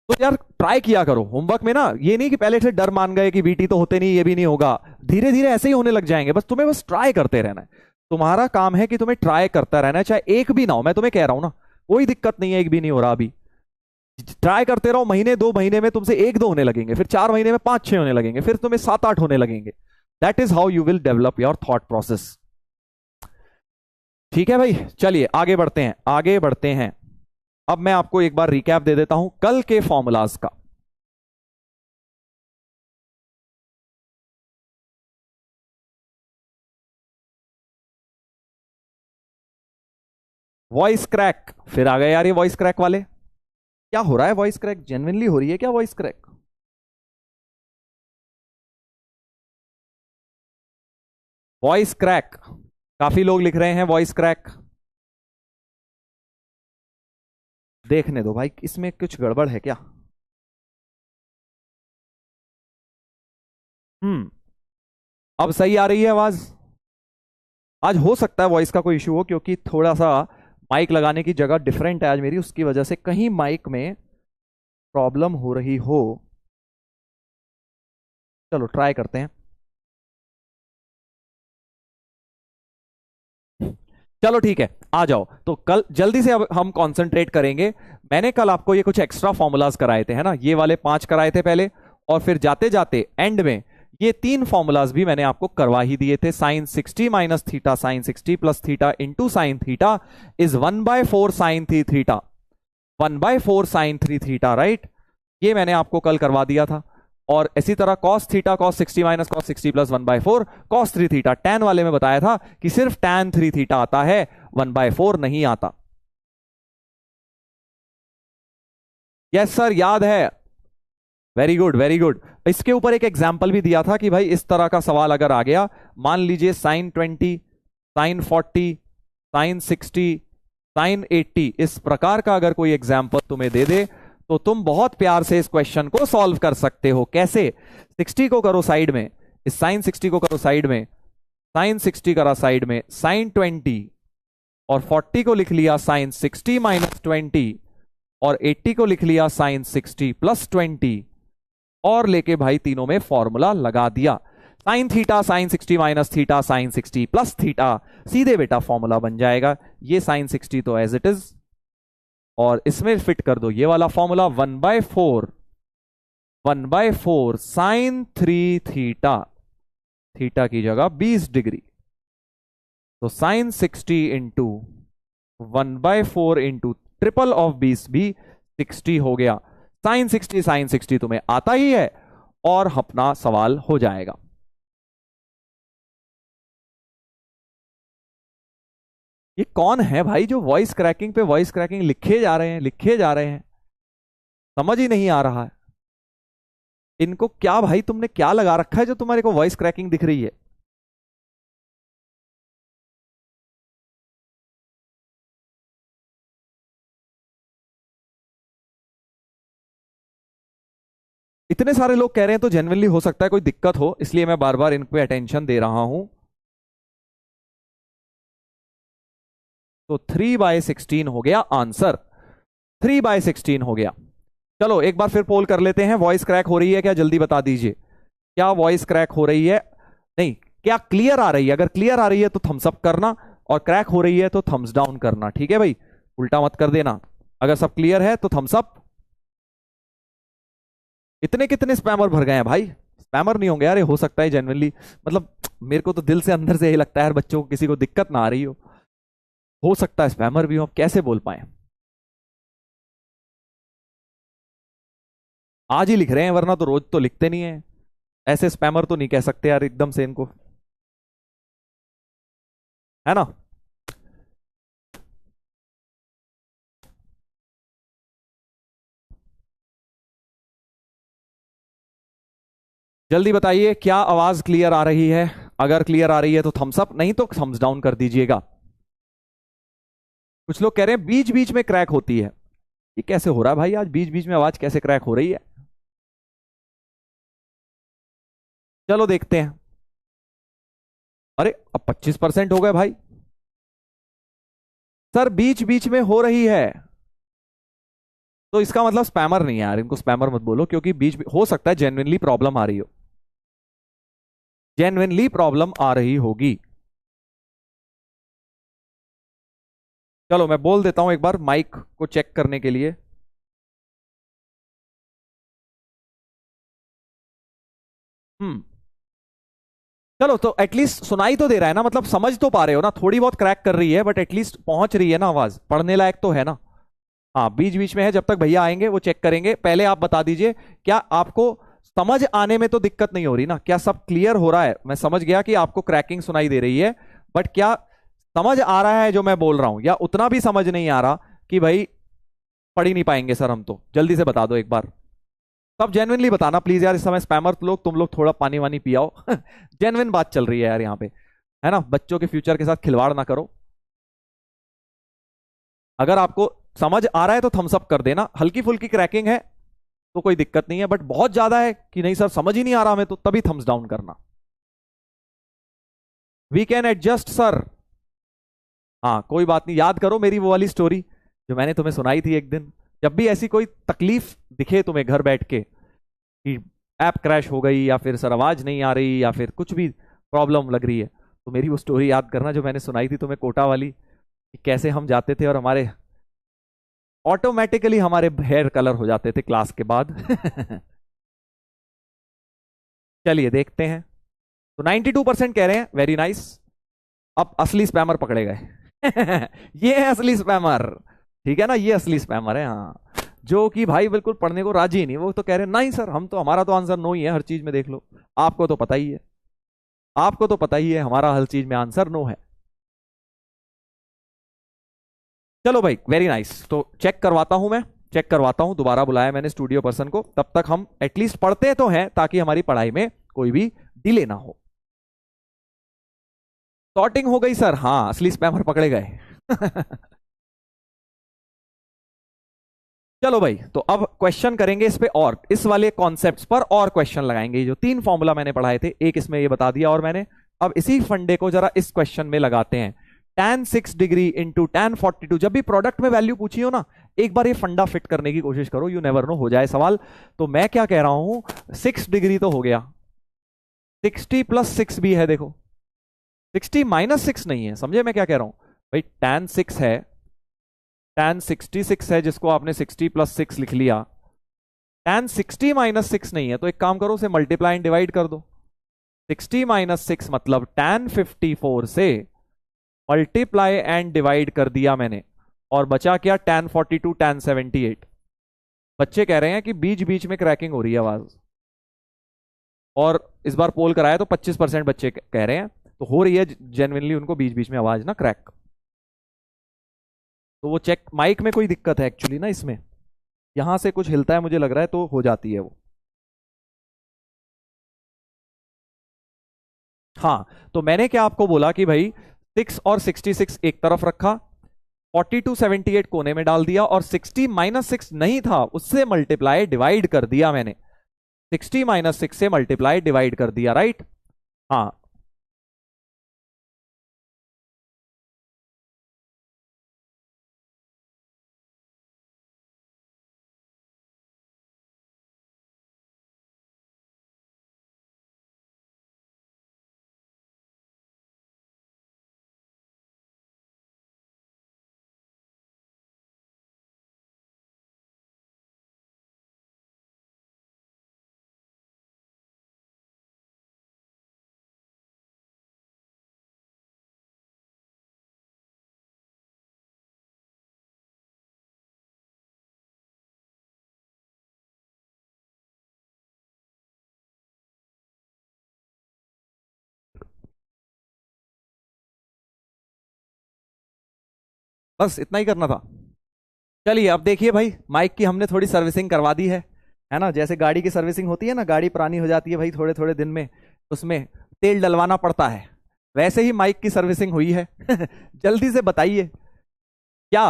तो यार ट्राई किया करो होमवर्क में ना, ये नहीं कि पहले से डर मान गए कि बीटी तो होते नहीं, ये भी नहीं होगा। धीरे धीरे ऐसे ही होने लग जाएंगे, बस तुम्हें बस ट्राई करते रहना है। तुम्हारा काम है कि तुम्हें ट्राई करता रहना है, चाहे एक भी ना हो। मैं तुम्हें कह रहा हूं ना, कोई दिक्कत नहीं है, एक भी नहीं हो रहा अभी। ट्राई करते रहो, महीने 2 महीने में तुमसे 1-2 होने लगेंगे, फिर 4 महीने में 5-6 होने लगेंगे, फिर तुम्हें 7-8 होने लगेंगे। That is how you will develop your thought process. ठीक है भाई, चलिए आगे बढ़ते हैं, आगे बढ़ते हैं। अब मैं आपको एक बार रिकैप दे देता हूं कल के फॉर्मूलाज का। वॉइस क्रैक फिर आ गए यार, ये वॉइस क्रैक वाले। क्या हो रहा है? वॉइस क्रैक जेन्युइनली हो रही है क्या? वॉइस क्रैक, वॉइस क्रैक, काफी लोग लिख रहे हैं वॉइस क्रैक। देखने दो भाई, इसमें कुछ गड़बड़ है क्या? अब सही आ रही है आवाज? आज हो सकता है वॉइस का कोई इशू हो, क्योंकि थोड़ा सा माइक लगाने की जगह डिफरेंट है आज मेरी, उसकी वजह से कहीं माइक में प्रॉब्लम हो रही हो। चलो ट्राई करते हैं। चलो ठीक है, आ जाओ। तो कल जल्दी से अब हम कंसंट्रेट करेंगे। मैंने कल आपको ये कुछ एक्स्ट्रा फॉर्मूलाज कराए थे, है ना, ये वाले 5 कराए थे पहले, और फिर जाते जाते एंड में ये 3 फॉर्मूलाज भी मैंने आपको करवा ही दिए थे। Sine 60 minus theta sine 60 plus theta into sine theta is 1/4 sine 3 theta, 1/4 sine 3 theta, right. ये मैंने आपको कल करवा दिया था। और इसी तरह cos theta cos 60 minus cos 60 plus 1/4 cos 3 theta. tan वाले में बताया था कि सिर्फ tan 3 थीटा आता है, 1/4 नहीं आता। यस सर, याद है, वेरी गुड वेरी गुड। इसके ऊपर एक एग्जाम्पल भी दिया था कि भाई इस तरह का सवाल अगर आ गया, मान लीजिए साइन 20 साइन 40 साइन 60 साइन 80, इस प्रकार का अगर कोई एग्जाम्पल तुम्हें दे दे तो तुम बहुत प्यार से इस क्वेश्चन को सॉल्व कर सकते हो। कैसे? 60 को करो साइड में, इस साइन 60 को करो साइड में, साइन 60 करा साइड में, साइन 20, और 40 को लिख लिया साइन 60 माइनस 20, और 80 को लिख लिया साइन 60 प्लस 20, और लेके भाई तीनों में फॉर्मूला लगा दिया। Sine theta sine 60 minus theta sine 60 plus theta, सीधे बेटा फॉर्मूला बन जाएगा। ये साइन 60 तो एज इट इज, और इसमें फिट कर दो ये वाला फॉर्मूला, 1/4 साइन 3 थीटा, थीटा की जगह 20 डिग्री, तो sine 60 into 1/4 into triple of 20 भी 60 हो गया। साइन 60 तुम्हें आता ही है और अपना सवाल हो जाएगा। ये कौन है भाई जो वॉइस क्रैकिंग पे वॉइस क्रैकिंग लिखे जा रहे हैं, लिखे जा रहे हैं, समझ ही नहीं आ रहा है इनको। क्या भाई तुमने क्या लगा रखा है जो तुम्हारे को वॉइस क्रैकिंग दिख रही है? इतने सारे लोग कह रहे हैं तो जेन्युइनली हो सकता है कोई दिक्कत हो, इसलिए मैं बार बार इन पे अटेंशन दे रहा हूं। तो 3/16 हो गया आंसर, 3/16 हो गया। चलो एक बार फिर पोल कर लेते हैं, वॉइस क्रैक हो रही है क्या? जल्दी बता दीजिए, क्या वॉइस क्रैक हो रही है? नहीं, क्या क्लियर आ रही है? अगर क्लियर आ रही है तो थम्स अप करना, और क्रैक हो रही है तो थम्स डाउन करना, ठीक है भाई? उल्टा मत कर देना। अगर सब क्लियर है तो थम्स अप। इतने कितने स्पैमर भर गए हैं भाई? स्पैमर नहीं होंगे यार, ये हो सकता है जेन्युइनली, मतलब मेरे को तो दिल से अंदर से यही लगता है यार, बच्चों को किसी को दिक्कत ना आ रही हो सकता है स्पैमर भी हो, अब कैसे बोल पाए। आज ही लिख रहे हैं, वरना तो रोज तो लिखते नहीं है। ऐसे स्पैमर तो नहीं कह सकते यार एकदम से इनको, है ना? जल्दी बताइए, क्या आवाज क्लियर आ रही है? अगर क्लियर आ रही है तो थम्स अप, नहीं तो थम्स डाउन कर दीजिएगा। कुछ लोग कह रहे हैं बीच बीच में क्रैक होती है, ये कैसे हो रहा है भाई? आज बीच बीच में आवाज कैसे क्रैक हो रही है? चलो देखते हैं। अरे अब 25% हो गए भाई। सर बीच बीच में हो रही है तो इसका मतलब स्पैमर नहीं है यार, इनको स्पैमर मत बोलो, क्योंकि बीच हो सकता है जेन्युइनली प्रॉब्लम आ रही हो, जेन्युइनली प्रॉब्लम आ रही होगी। चलो मैं बोल देता हूं एक बार माइक को चेक करने के लिए। चलो तो एटलीस्ट सुनाई तो दे रहा है ना, मतलब समझ तो पा रहे हो ना? थोड़ी बहुत क्रैक कर रही है बट एटलीस्ट पहुंच रही है ना, आवाज पढ़ने लायक तो है ना? हाँ बीच बीच में है, जब तक भैया आएंगे वो चेक करेंगे। पहले आप बता दीजिए, क्या आपको समझ आने में तो दिक्कत नहीं हो रही ना? क्या सब क्लियर हो रहा है? मैं समझ गया कि आपको क्रैकिंग सुनाई दे रही है, बट क्या समझ आ रहा है जो मैं बोल रहा हूं, या उतना भी समझ नहीं आ रहा कि भाई पढ़ ही नहीं पाएंगे सर हम तो? जल्दी से बता दो एक बार, सब जेन्युइनली बताना प्लीज यार। इस समय स्पैमर लोग, तुम लोग थोड़ा पानी वानी पियाओ जेन्युइन बात चल रही है यार यहाँ पे, है ना? बच्चों के फ्यूचर के साथ खिलवाड़ ना करो। अगर आपको समझ आ रहा है तो थम्स अप कर देना, हल्की फुल्की क्रैकिंग है तो कोई दिक्कत नहीं है, बट बहुत ज्यादा है कि नहीं सर समझ ही नहीं आ रहा हमें, तो तभी थम्स डाउन करना। We can adjust sir. हाँ कोई बात नहीं, याद करो मेरी वो वाली स्टोरी जो मैंने तुम्हें सुनाई थी एक दिन। जब भी ऐसी कोई तकलीफ दिखे तुम्हें घर बैठ के कि ऐप क्रैश हो गई, या फिर सर आवाज नहीं आ रही, या फिर कुछ भी प्रॉब्लम लग रही है, तो मेरी वो स्टोरी याद करना जो मैंने सुनाई थी तुम्हें कोटा वाली, कि कैसे हम जाते थे और हमारे ऑटोमेटिकली हमारे हेयर कलर हो जाते थे क्लास के बाद चलिए देखते हैं। तो 92% कह रहे हैं, वेरी नाइस। अब असली स्पैमर पकड़े गए ये है असली स्पैमर, ठीक है ना? ये असली स्पैमर है, हाँ, जो कि भाई बिल्कुल पढ़ने को राजी नहीं। वो तो कह रहे हैं नहीं सर, हम तो, हमारा तो आंसर नो ही है हर चीज में, देख लो। आपको तो पता ही है, आपको तो पता ही है हमारा हर चीज में आंसर नो है। चलो भाई वेरी नाइस। तो चेक करवाता हूं मैं, चेक करवाता हूं, दोबारा बुलाया मैंने स्टूडियो पर्सन को। तब तक हम एटलीस्ट पढ़ते तो हैं ताकि हमारी पढ़ाई में कोई भी डिले ना हो। सॉर्टिंग हो गई सर? हाँ असली स्पैमर पकड़े गए चलो भाई, तो अब क्वेश्चन करेंगे इस पे, और इस वाले कॉन्सेप्ट्स पर और क्वेश्चन लगाएंगे। जो 3 फॉर्मूला मैंने पढ़ाए थे, एक इसमें ये बता दिया और मैंने, अब इसी फंडे को जरा इस क्वेश्चन में लगाते हैं। tan 6 डिग्री इंटू tan 42, जब भी प्रोडक्ट में वैल्यू पूछी हो ना, एक बार ये फंडा फिट करने की कोशिश करो, यू नेवर नो हो जाए सवाल। तो मैं क्या कह रहा हूं, 6 डिग्री तो हो गया, 60 प्लस 6 भी है, देखो 60 माइनस 6 नहीं है, समझे मैं क्या कह रहा हूं भाई? tan 6 है, tan 66 है, जिसको आपने 60 प्लस 6 लिख लिया। tan 60 माइनस 6 नहीं है, तो एक काम करो, उसे मल्टीप्लाई एंड डिवाइड कर दो। 60 माइनस 6 मतलब tan 54 से मल्टीप्लाई एंड डिवाइड कर दिया मैंने, और बचा क्या? tan 42, tan 78। बच्चे कह रहे हैं कि बीच बीच में क्रैकिंग हो रही है आवाज, और इस बार पोल कराया तो 25% बच्चे कह रहे हैं, तो हो रही है जेन्युइनली उनको बीच बीच में आवाज ना क्रैक। तो वो चेक, माइक में कोई दिक्कत है एक्चुअली ना, इसमें यहां से कुछ हिलता है मुझे लग रहा है, तो हो जाती है वो। हाँ, तो मैंने क्या आपको बोला कि भाई 6 और 66 एक तरफ रखा, 42 78 कोने में डाल दिया, और 60 माइनस 6 नहीं था, उससे मल्टीप्लाई डिवाइड कर दिया मैंने। 60 माइनस 6 से मल्टीप्लाई डिवाइड कर दिया, राइट? हाँ, बस इतना ही करना था। चलिए अब देखिए भाई, माइक की हमने थोड़ी सर्विसिंग करवा दी है ना? जैसे गाड़ी की सर्विसिंग होती है ना, गाड़ी पुरानी हो जाती है भाई थोड़े थोड़े दिन में, उसमें तेल डलवाना पड़ता है, वैसे ही माइक की सर्विसिंग हुई है। जल्दी से बताइए, क्या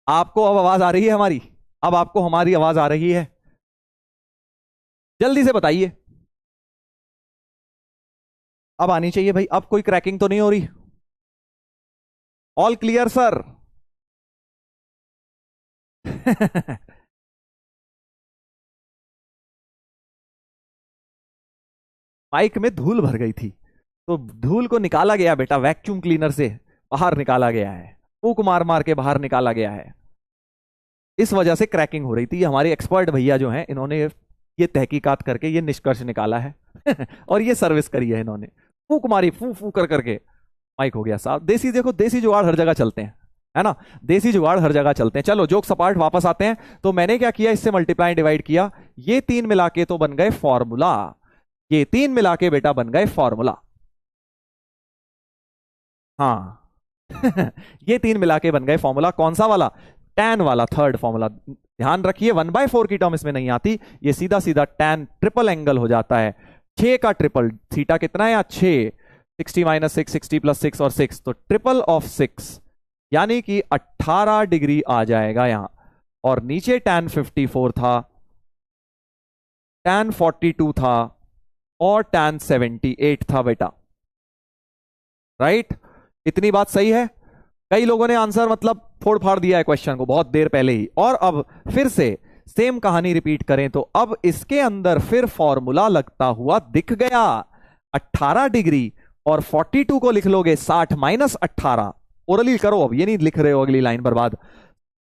आपको अब आवाज आ रही है हमारी? अब आपको हमारी आवाज आ रही है? जल्दी से बताइए। अब आनी चाहिए भाई, अब कोई क्रैकिंग तो नहीं हो रही? All clear sir? माइक में धूल भर गई थी, तो धूल को निकाला गया बेटा, वैक्यूम क्लीनर से बाहर निकाला गया है, फूंक मार मार के बाहर निकाला गया है। इस वजह से क्रैकिंग हो रही थी। हमारे एक्सपर्ट भैया जो हैं, इन्होंने ये तहकीकात करके ये निष्कर्ष निकाला है। और ये सर्विस करी है इन्होंने, फूंक मारी, फू फू कर करके माइक हो गया साहब। देसी, देखो देसी जुगाड़ हर जगह चलते हैं, है ना? देसी जुगाड़ हर जगह चलते हैं। चलो जोक सपाट वापस आते हैं। तो मैंने क्या किया, इससे मल्टीप्लाई डिवाइड किया, ये तीन मिला के तो बन गए फॉर्मूला, ये तीन मिला के बेटा बन गए फॉर्मूला। हाँ। ये तीन मिला के बन गए फॉर्मूला, कौन सा वाला? टैन वाला, थर्ड फॉर्मूला। ध्यान रखिए 1/4 की टर्म इसमें नहीं आती, ये सीधा सीधा टैन ट्रिपल एंगल हो जाता है। 6 का ट्रिपल, थीटा कितना है? 6, 60 माइनस 6, 60 प्लस 6 और 6, तो ट्रिपल ऑफ 6 यानी कि 18 डिग्री आ जाएगा यहां। और नीचे टैन 54 था, टैन 42 था, और टैन 78 था बेटा, राइट? इतनी बात सही है? कई लोगों ने आंसर मतलब फोड़ फाड़ दिया है क्वेश्चन को बहुत देर पहले ही। और अब फिर से सेम कहानी रिपीट करें तो अब इसके अंदर फिर फॉर्मूला लगता हुआ दिख गया। 18 डिग्री और 42 को लिख लोगे 60 माइनस 18, ओरली करो, अब ये नहीं लिख रहे हो अगली लाइन बर्बाद।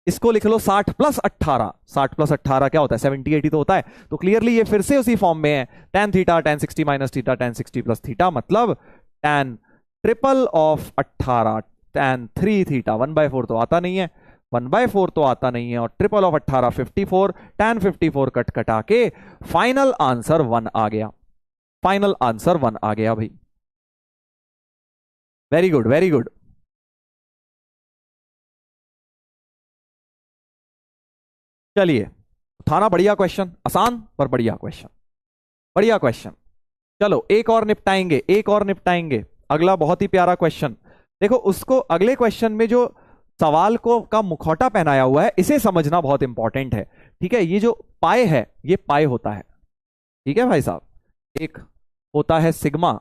इसको लिख लो 60 प्लस 18, 60 प्लस 18 क्या होता है? 70 80 तो होता है। तो क्लियरली ये फिर से उसी फॉर्म में है, tan theta tan 60 minus theta tan 60 plus theta, मतलब tan triple of 18 tan 3 theta. 1/4 तो आता नहीं है, 1/4 तो आता नहीं है, और ट्रिपल ऑफ 18 54, tan 54 कट कटा के फाइनल आंसर 1 आ गया, फाइनल आंसर 1 आ गया भाई। Very good, very good. चलिए, था ना बढ़िया क्वेश्चन, आसान पर बढ़िया क्वेश्चन, बढ़िया क्वेश्चन। चलो एक और निपटाएंगे, एक और निपटाएंगे। अगला बहुत ही प्यारा क्वेश्चन, देखो उसको, अगले क्वेश्चन में जो सवाल को का मुखौटा पहनाया हुआ है, इसे समझना बहुत इंपॉर्टेंट है, ठीक है? ये जो पाए है, ये पाए होता है, ठीक है भाई साहब? एक होता है सिग्मा,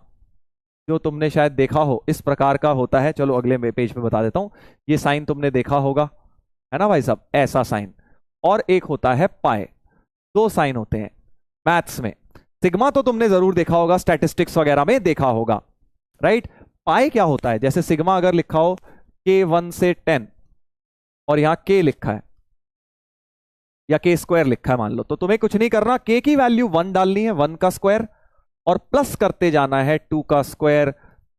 जो तुमने शायद देखा हो, इस प्रकार का होता है। चलो अगले पेज पे बता देता हूं, ये साइन तुमने देखा होगा, है ना भाई साहब? ऐसा साइन। और एक होता है पाए, दो साइन होते हैं मैथ्स में। सिग्मा तो तुमने जरूर देखा होगा, स्टैटिस्टिक्स वगैरह में देखा होगा, राइट। पाई क्या होता है, जैसे सिग्मा अगर लिखा हो K1 से 10 और यहां K लिखा है या K स्क्वायर लिखा है मान लो, तो तुम्हें कुछ नहीं करना, K की वैल्यू 1 डालनी है, 1 का स्क्वायर, और प्लस करते जाना है 2 का स्क्वायर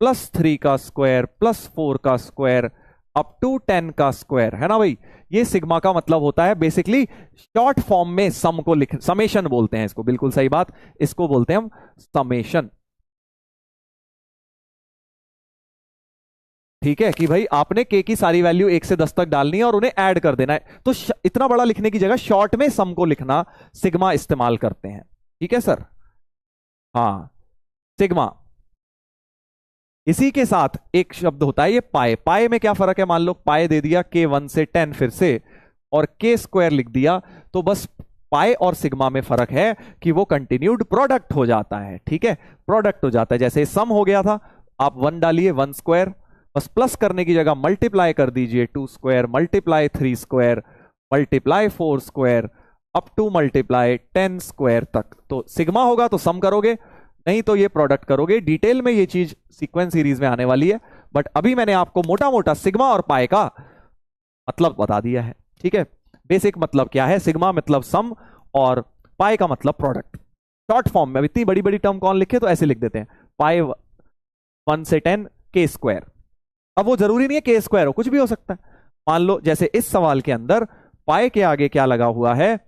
प्लस 3 का स्क्वायर प्लस 4 का स्क्वायर अप टू 10 का स्क्वायर, है ना भाई। ये सिग्मा का मतलब होता है बेसिकली शॉर्ट फॉर्म में सम को लिख, समेशन बोलते हैं इसको, बिल्कुल सही बात, इसको बोलते हैं हम समेशन। ठीक है कि भाई आपने के की सारी वैल्यू 1 से 10 तक डालनी है और उन्हें ऐड कर देना है, तो इतना बड़ा लिखने की जगह शॉर्ट में सम को लिखना, सिग्मा इस्तेमाल करते हैं। ठीक है सर, हाँ सिग्मा। इसी के साथ एक शब्द होता है ये पाए। पाए में क्या फर्क है, मान लो पाए दे दिया K1 से 10 फिर से और K स्क्वायर लिख दिया, तो बस पाए और सिग्मा में फर्क है कि वो कंटिन्यूड प्रोडक्ट हो जाता है। ठीक है, प्रोडक्ट हो जाता है, जैसे सम हो गया था, आप 1 डालिए 1 स्क्वायर, बस प्लस करने की जगह मल्टीप्लाई कर दीजिए 2 square multiply 3 square multiply 4 square up to multiply 10 square तक। तो सिग्मा होगा तो सम करोगे, नहीं तो ये प्रोडक्ट करोगे। डिटेल में ये चीज सीक्वेंस सीरीज में आने वाली है, बट अभी मैंने आपको मोटा मोटा सिग्मा और पाई का मतलब बता दिया है। ठीक है, बेसिक मतलब क्या है, सिग्मा मतलब सम और पाई का मतलब प्रोडक्ट। शॉर्ट फॉर्म में, अब इतनी बड़ी बड़ी टर्म कौन लिखे, तो ऐसे लिख देते हैं पाई 1 से 10 K स्क्वायर। अब वो जरूरी नहीं है K स्क्वायर हो, कुछ भी हो सकता है। मान लो जैसे इस सवाल के अंदर पाई के आगे क्या लगा हुआ है,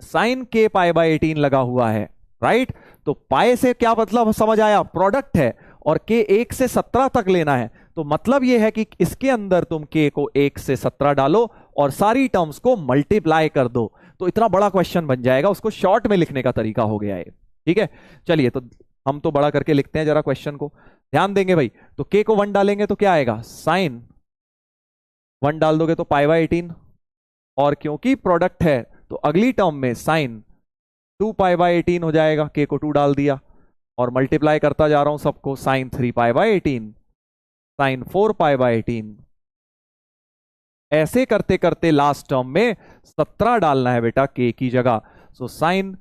साइन K पाई बाई 18 लगा हुआ है, राइट। तो पाई से क्या मतलब समझ आया, प्रोडक्ट है, और K 1 से 17 तक लेना है, तो मतलब यह है कि इसके अंदर तुम K को 1 से 17 डालो और सारी टर्म्स को मल्टीप्लाई कर दो, तो इतना बड़ा क्वेश्चन बन जाएगा। उसको शॉर्ट में लिखने का तरीका हो गया है। ठीक है, चलिए तो हम तो बड़ा करके लिखते हैं जरा क्वेश्चन को, ध्यान देंगे भाई। तो K को 1 डालेंगे तो क्या आएगा, साइन 1 डाल दोगे तो पाई बाई 18, और क्योंकि प्रोडक्ट है तो अगली टर्म में साइन 2 पाई बाई 18 हो जाएगा, K को 2 डाल दिया और मल्टीप्लाई करता जा रहा हूं सबको, sine 3 pi by 18 sine 4 pi by 18, ऐसे करते करते लास्ट टर्म में 17 डालना है बेटा K की जगह। सो साइन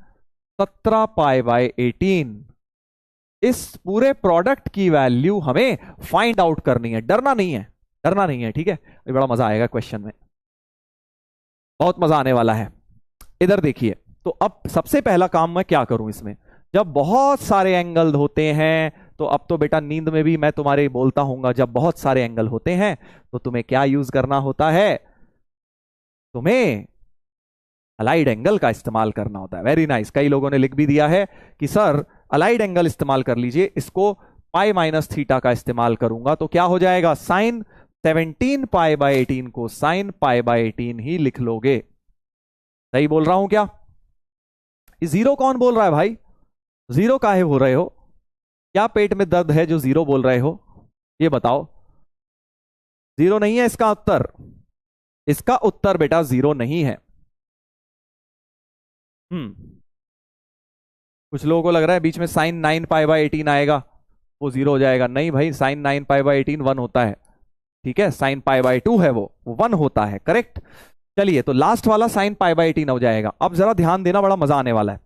17 पाई बाई 18, इस पूरे प्रोडक्ट की वैल्यू हमें फाइंड आउट करनी है। डरना नहीं है, डरना नहीं है, ठीक है। ये बड़ा मजा आएगा क्वेश्चन में, बहुत मजा आने वाला है। इधर देखिए, तो अब सबसे पहला काम मैं क्या करूं इसमें, जब बहुत सारे एंगल होते हैं, तो अब तो बेटा नींद में भी मैं तुम्हारे बोलता हूंगा, जब बहुत सारे एंगल होते हैं तो तुम्हें क्या यूज करना होता है, तुम्हें अलाइड एंगल का इस्तेमाल करना होता है। वेरी नाइस, कई लोगों ने लिख भी दिया है कि सर अलाइड एंगल इस्तेमाल कर लीजिए, इसको पाई माइनस थीटा का इस्तेमाल करूंगा तो क्या हो जाएगा, साइन 17 पाई बाई 18 को साइन पाई बाई 18 ही लिख लोगे। सही बोल रहा हूं क्या? जीरो कौन बोल रहा है भाई, जीरो काहे बोल रहे हो, क्या पेट में दर्द है जो जीरो बोल रहे हो, ये बताओ। जीरो नहीं है इसका उत्तर, इसका उत्तर बेटा जीरो नहीं है। कुछ लोगों को लग रहा है बीच में साइन 9 पाई बाई 18 आएगा वो जीरो हो जाएगा, नहीं भाई, साइन 9 पाई बाई 18 1 होता है। ठीक है, साइन पाई बाई 2 है वो 1 होता है, करेक्ट। चलिए तो लास्ट वाला साइन पाई बाई 18 हो जाएगा। अब जरा ध्यान देना, बड़ा मजा आने वाला है।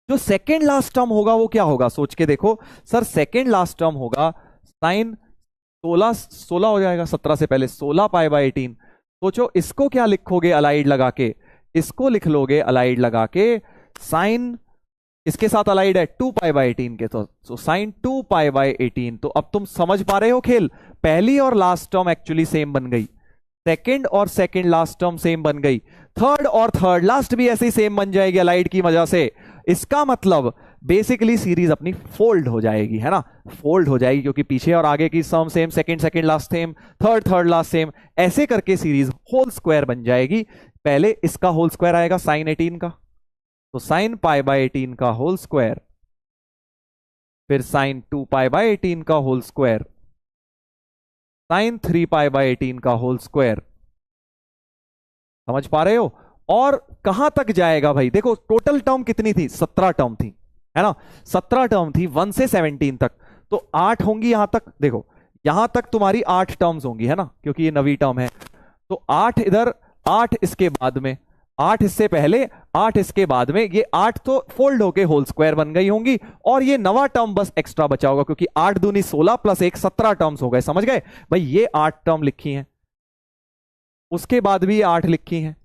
जो सेकेंड लास्ट टर्म होगा वो क्या होगा, सोच के देखो सर। सेकेंड लास्ट टर्म होगा साइन 16 हो जाएगा, 17 से पहले 16 पाई बाई 18। सोचो इसको क्या लिखोगे अलाइड लगा के, इसको लिख लोगे अलाइड लगा के, साइन इसके साथ अलाइड है 2 पाई बाई 18 के, तो साइन 2 पाई बाई 18। तो अब तुम समझ पा रहे हो खेल, पहली और लास्ट टर्म एक्चुअली सेम बन गई, सेकेंड और सेकेंड लास्ट टर्म सेम बन गई, थर्ड और थर्ड लास्ट भी ऐसे ही सेम बन जाएगी अलाइड की वजह से। इसका मतलब बेसिकली सीरीज अपनी फोल्ड हो जाएगी, है ना, फोल्ड हो जाएगी, क्योंकि पीछे और आगे की sum same, second second last same, third third last same, ऐसे करके सीरीज होल स्क्वायर बन जाएगी। पहले इसका होल स्क्वायर आएगा साइन 18 का, तो साइन पाई बाई 18 का होल स्क्वायर, फिर साइन 2 पाई बाई 18 का whole square, sine 3 pi by 18 का होल स्क्वायर। समझ पा रहे हो? और कहां तक जाएगा भाई, देखो टोटल टर्म कितनी थी, 17 टर्म थी, है ना, 17 टर्म थी 1 से 17 तक, तो 8 होंगी यहां तक। देखो यहां तक तुम्हारी 8 टर्म्स होंगी, है ना, क्योंकि ये नवी टर्म है, तो 8 इधर, 8 इसके बाद में, 8 इससे पहले 8 इसके बाद में, ये 8 तो फोल्ड होके होल स्क्वायर बन गई होंगी और ये नवा टर्म बस एक्स्ट्रा बचा होगा, क्योंकि 8 दूनी 16 प्लस 1 17 टर्म्स हो गए। समझ गए भाई, ये 8 टर्म लिखी हैं, उसके बाद भी ये 8 लिखी हैं,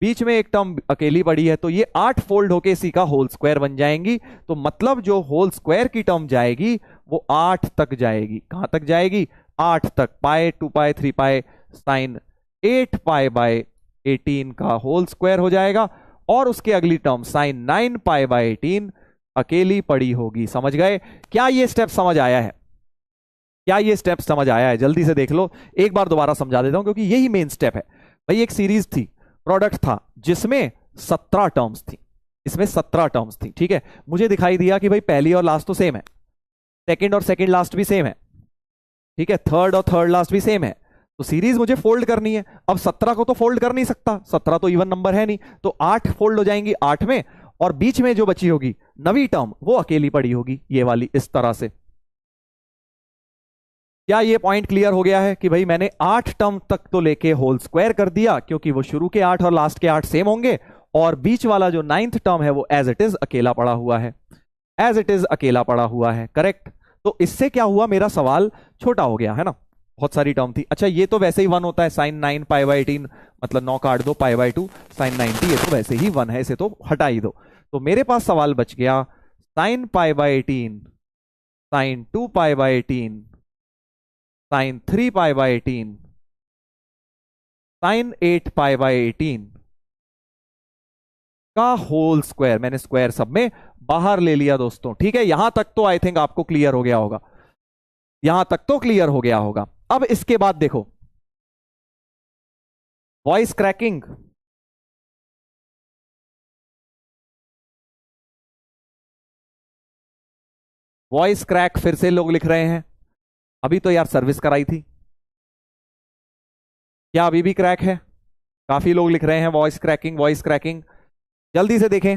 बीच में एक टर्म अकेली पड़ी है, तो ये 8 फोल्ड होके इसी का होल स्क्वायर बन जाएंगी। तो मतलब जो होल स्क्वायर की टर्म जाएगी वो 8 तक जाएगी। कहां तक जाएगी? 8 तक। पाई 2 पाई 3 पाई साइन 8 पाई बाय 18 का होल स्क्वायर हो जाएगा, और उसके अगली टर्म साइन 9 पाई बाय 18 अकेली पड़ी होगी। समझ गए? क्या ये स्टेप समझ आया है? क्या ये स्टेप समझ आया है? जल्दी से देख लो, एक बार दोबारा समझा देता हूं, क्योंकि यही मेन स्टेप है भाई। एक सीरीज थी, प्रोडक्ट था, जिसमें 17 टर्म्स थी, इसमें 17 टर्म्स थी। ठीक है, मुझे दिखाई दिया कि भाई पहली और लास्ट तो सेम है, सेकंड और सेकंड लास्ट भी सेम है, ठीक है, थर्ड और थर्ड लास्ट भी सेम है, तो सीरीज मुझे फोल्ड करनी है। अब 17 को तो फोल्ड कर नहीं सकता, 17 तो इवन नंबर है नहीं, तो 8 फोल्ड हो जाएंगी 8 में, और बीच में जो बची होगी नवी टर्म वो अकेली पड़ी होगी, ये वाली, इस तरह से। क्या ये पॉइंट क्लियर हो गया है कि भाई मैंने 8 टर्म तक तो लेके होल स्क्वायर कर दिया, क्योंकि वो शुरू के 8 और लास्ट के 8 सेम होंगे, और बीच वाला जो 9th टर्म है वो एज इट इज अकेला पड़ा हुआ है, एज इट इज अकेला पड़ा हुआ है। करेक्ट? तो इससे क्या हुआ, मेरा सवाल छोटा हो गया है ना, बहुत सारी टर्म थी। अच्छा, ये तो वैसे ही 1 होता है, साइन 9 पाई बाई 18, मतलब 9 काट दो, पाई बाई 2 साइन 90, ये तो वैसे ही 1 है, इसे तो हटा ही दो। तो मेरे पास सवाल बच गया sine pi by 18 sine 2 pi by 18 sine 3 pi by 18 sine 8 pi by 18 का होल स्क्वायर। मैंने स्क्वायर सब में बाहर ले लिया दोस्तों। ठीक है, यहां तक तो आई थिंक आपको क्लियर हो गया होगा, यहां तक तो क्लियर हो गया होगा। अब इसके बाद देखो, वॉइस क्रैकिंग, वॉइस क्रैक फिर से लोग लिख रहे हैं। अभी तो यार सर्विस कराई थी, क्या अभी भी क्रैक है? काफी लोग लिख रहे हैं वॉइस क्रैकिंग, वॉइस क्रैकिंग। जल्दी से देखें,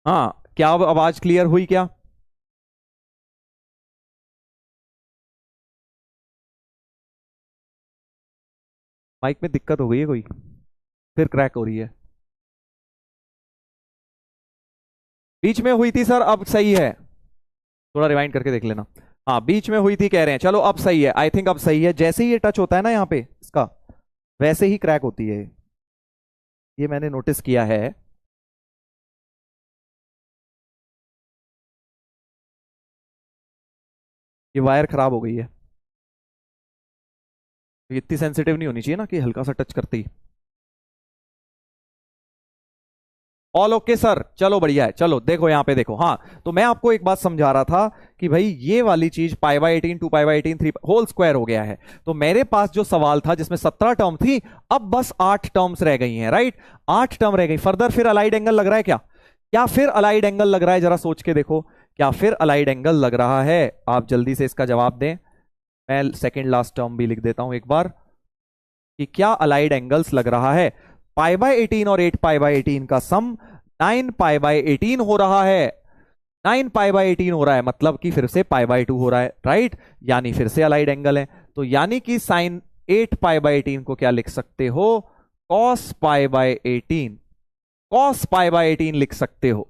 हाँ, क्या अब आवाज क्लियर हुई क्या? माइक में दिक्कत हो गई है कोई, फिर क्रैक हो रही है? बीच में हुई थी सर, अब सही है, थोड़ा रिवाइंड करके देख लेना। हाँ, बीच में हुई थी कह रहे हैं, चलो अब सही है, आई थिंक अब सही है। जैसे ही ये टच होता है ना यहाँ पे इसका, वैसे ही क्रैक होती है, ये मैंने नोटिस किया है। ये वायर खराब हो गई है, तो इतनी सेंसिटिव नहीं होनी चाहिए ना कि हल्का सा टच करते ही। ऑल ओके सर, चलो बढ़िया है। चलो देखो यहाँ पे देखो, हाँ, तो मैं आपको एक बात समझा रहा था कि भाई ये वाली चीज pi by 18 2 pi by 18 3 whole square हो गया है। तो मेरे पास जो सवाल था जिसमें 17 टर्म थी, अब बस 8 टर्म्स रह गई हैं, राइट? 8 टर्म रह गई। फर्दर फिर अलाइड एंगल लग रहा है क्या? क्या फिर अलाइड एंगल लग रहा है? जरा सोच के देखो, क्या फिर अलाइड एंगल लग रहा है? आप जल्दी से इसका जवाब दें। मैं सेकेंड लास्ट टर्म भी लिख देता हूं एक बार, कि क्या अलाइड एंगल्स लग रहा है? पाई बाय 18 और 8 पाई बाय 18 का सम 9 पाई बाय 18 हो रहा है। 9 पाई बाय 18 हो रहा है, मतलब कि फिर से पाई बाय 2 हो रहा है, राइट? यानी फिर से अलाइड एंगल है। तो यानी कि साइन 8 पाई बाय 18 को क्या लिख सकते हो? Cos pi by 18, cos pi by 18 लिख सकते हो।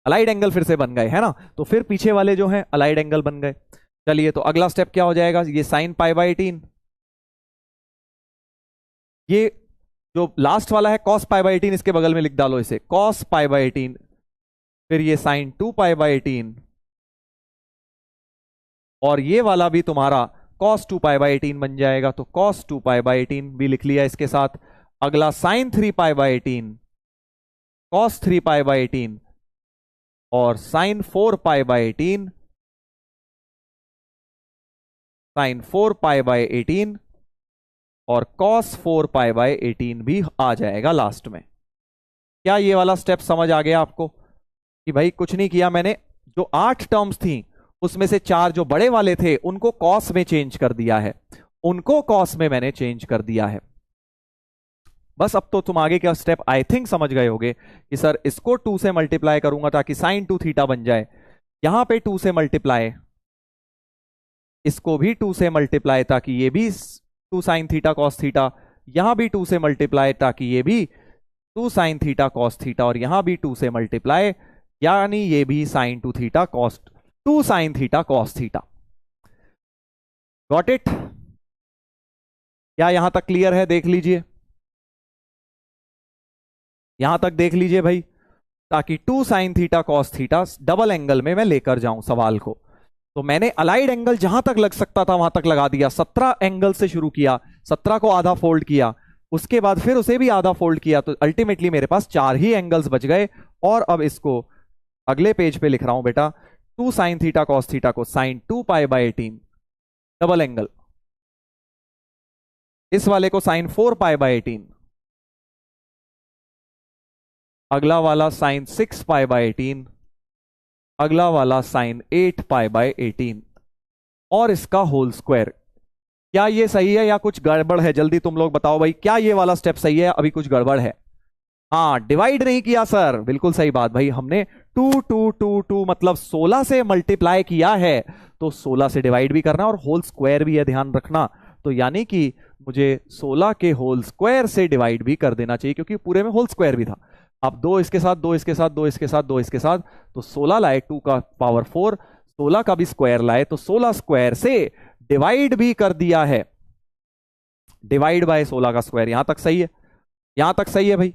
अलाइड एंगल फिर से बन गए, है ना? तो फिर पीछे वाले जो हैं अलाइड एंगल बन गए। चलिए, तो अगला स्टेप क्या हो जाएगा? ये साइन पाई बाय 18, ये जो लास्ट वाला है कॉस पाई बाई 18, इसके बगल में लिख डालो इसे, कॉस पाई बाई 18। फिर ये साइन 2 पाई बाई 18, और ये वाला भी तुम्हारा कॉस 2 पाई बाई 18 बन जाएगा। तो कॉस 2 पाई बाई 18 भी लिख लिया इसके साथ। अगला sine 3 pi by 18, cos 3 pi by 18, और sine 4 pi by 18, sine 4 pi by 18, और cos 4 पाई बाय 18 भी आ जाएगा लास्ट में। क्या ये वाला स्टेप समझ आ गया आपको? कि भाई कुछ नहीं किया मैंने, जो 8 टर्म्स थी उसमें से 4 जो बड़े वाले थे उनको cos में चेंज कर दिया है, उनको cos में मैंने चेंज कर दिया है। बस अब तो तुम आगे का स्टेप आई थिंक समझ गए होगे कि सर इसको 2 से मल्टीप्लाई करूंगा ताकि साइन 2 थीटा बन जाए। यहां पे 2 से मल्टीप्लाई, इसको भी 2 से मल्टीप्लाई ताकि ये भी 2 साइन थीटा कॉस थीटा, यहां भी 2 से मल्टीप्लाई ताकि ये भी 2 साइन थीटा कॉस थीटा, और यहां भी 2 से मल्टीप्लाई यानी ये भी sine 2 theta cos 2 sine theta cos theta. Got it? क्या यहां तक क्लियर है? देख लीजिए, यहां तक देख लीजिए भाई, ताकि 2 sine theta cos theta double angle में मैं लेकर जाऊं सवाल को। तो मैंने अलाइड एंगल जहां तक लग सकता था वहां तक लगा दिया। 17 एंगल से शुरू किया, 17 को आधा फोल्ड किया, उसके बाद फिर उसे भी आधा फोल्ड किया, तो अल्टीमेटली मेरे पास 4 ही एंगल्स बच गए। और अब इसको अगले पेज पे लिख रहा हूं बेटा, 2 साइन थीटा कॉस थीटा को sine 2 pi by 18 double angle, इस वाले को साइन 4 पाई बाई 18, अगला वाला साइन 6 पाई बाई 18, अगला वाला साइन 8 पाई बाई 18, और इसका होल स्क्वायर। क्या ये सही है या कुछ गड़बड़ है? जल्दी तुम लोग बताओ भाई, क्या ये वाला स्टेप सही है? अभी कुछ गड़बड़ है? हाँ, डिवाइड नहीं किया सर, बिल्कुल सही बात भाई। हमने 2 2 2 2 मतलब 16 से मल्टीप्लाई किया है, तो 16 से डिवाइड भी करना और होल स्क्वायर भी है, ध्यान रखना। तो यानी कि मुझे 16 के होल स्क्वायर से डिवाइड भी कर देना चाहिए, क्योंकि पूरे में होल स्क्वायर भी था। अब 2 इसके साथ, 2 इसके साथ, 2 इसके साथ, 2 इसके साथ, तो 16 लाए 2 का पावर 4, 16 का भी स्क्वायर लाए, तो 16 स्क्वायर से डिवाइड भी कर दिया है। डिवाइड बाय 16 का स्क्वायर। यहां तक सही है? यहां तक सही है भाई,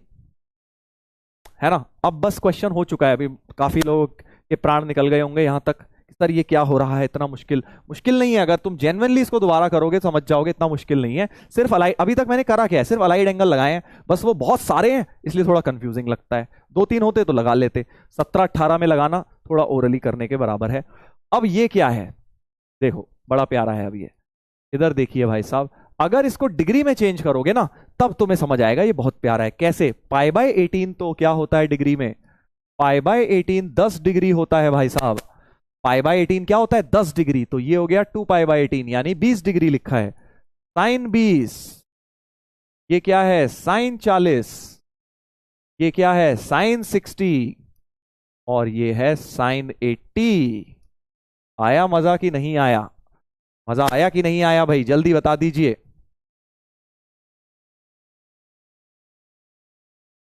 है ना? अब बस क्वेश्चन हो चुका है। अभी काफी लोगों के प्राण निकल गए होंगे यहां तक, सर ये क्या हो रहा है, इतना मुश्किल। मुश्किल नहीं है, अगर तुम जेन्युइनली इसको दोबारा करोगे समझ जाओगे, इतना मुश्किल नहीं है। सिर्फ अलाइड, अभी तक मैंने करा क्या है, सिर्फ अलाइड एंगल लगाए हैं, बस वो बहुत सारे हैं इसलिए थोड़ा कंफ्यूजिंग लगता है। 2-3 होते तो लगा लेते, 17-18 में लगाना थोड़ा ओरली करने के बराबर है। अब ये क्या है, देखो बड़ा प्यारा है। अब ये इधर देखिए भाई साहब, अगर इसको डिग्री में चेंज करोगे ना तब तुम्हें समझ आएगा ये बहुत प्यारा है। कैसे? पाई बाय 18 तो क्या होता है डिग्री में? पाई बाय 18 10 डिग्री होता है भाई साहब। पाई बाय 18 क्या होता है? 10 डिग्री। तो ये हो गया 2 पाई बाय 18 यानी 20 डिग्री लिखा है। साइन 20, ये क्या है? साइन 40, ये क्या है? साइन 60, और ये है साइन 80। आया मजा कि नहीं आया? मजा आया कि नहीं आया भाई? जल्दी बता दीजिए।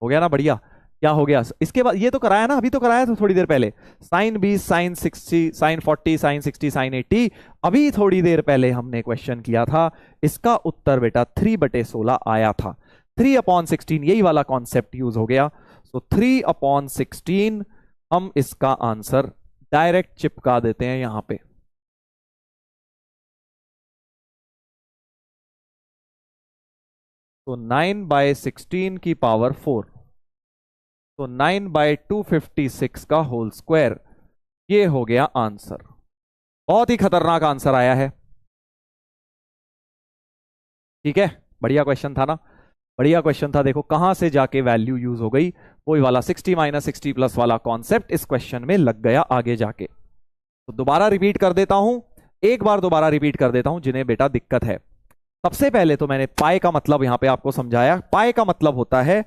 हो गया ना? बढ़िया। क्या हो गया इसके बाद? ये तो कराया ना, अभी तो कराया था थोड़ी देर पहले। Sine 20, sine 60, sine 40, sine 60, sine 80। अभी थोड़ी देर पहले हमने क्वेश्चन किया था, इसका उत्तर बेटा 3/16 आया था। 3/16, यही वाला कॉन्सेप्ट यूज हो गया। सो 3/16 हम इसका आंसर डायरेक्ट चिपका देते हैं यहां पे। तो 9/16 की पावर 4, तो 9/256 का होल स्क्वायर, ये हो गया आंसर। बहुत ही खतरनाक आंसर आया है। ठीक है, बढ़िया क्वेश्चन था ना? बढ़िया क्वेश्चन था। देखो कहां से जाके वैल्यू यूज हो गई, वही वाला 60 - 60 प्लस वाला कॉन्सेप्ट इस क्वेश्चन में लग गया आगे जाके। तो दोबारा रिपीट कर देता हूं, एक बार दोबारा रिपीट कर देता हूं जिन्हें बेटा दिक्कत है। सबसे पहले तो मैंने पाई का मतलब यहां पे आपको समझाया। पाई का मतलब होता है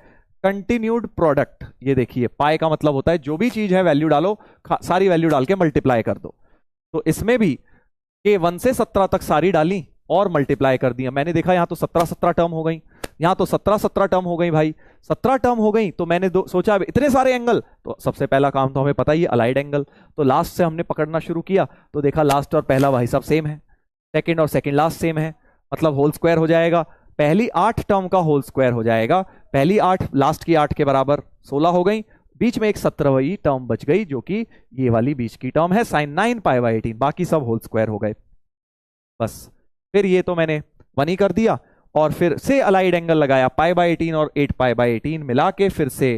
कंटिन्यूड प्रोडक्ट। ये देखिए, पाई का मतलब होता है जो भी चीज है वैल्यू डालो, सारी वैल्यू डाल के मल्टीप्लाई कर दो। तो इसमें भी के 1 से 17 तक सारी डाली और मल्टीप्लाई कर दिया। मैंने देखा यहां तो 17 टर्म हो गई, यहां तो 17 टर्म हो गई भाई। 17 टर्म हो गई तो मैंने सोचा इतने सारे एंगल, तो सबसे पहला काम तो हमें पता ही है अलाइड एंगल। तो लास्ट से हमने पकड़ना शुरू किया, तो देखा लास्ट और पहला भाई साहब सेम है, सेकंड और सेकंड लास्ट सेम है, मतलब होल स्क्वायर हो जाएगा। पहली 8 टर्म का होल स्क्वायर हो जाएगा, पहली 8 लास्ट की 8 के बराबर 16 हो गई, बीच में एक 17वीं टर्म बच गई जो कि ये वाली बीच की टर्म है साइन 9π/18, बाकी सब होल स्क्वायर हो गए बस। फिर ये तो मैंने 1 ही कर दिया, और फिर से अलाइड एंगल लगाया, π/18 और 8π/18 मिला के फिर से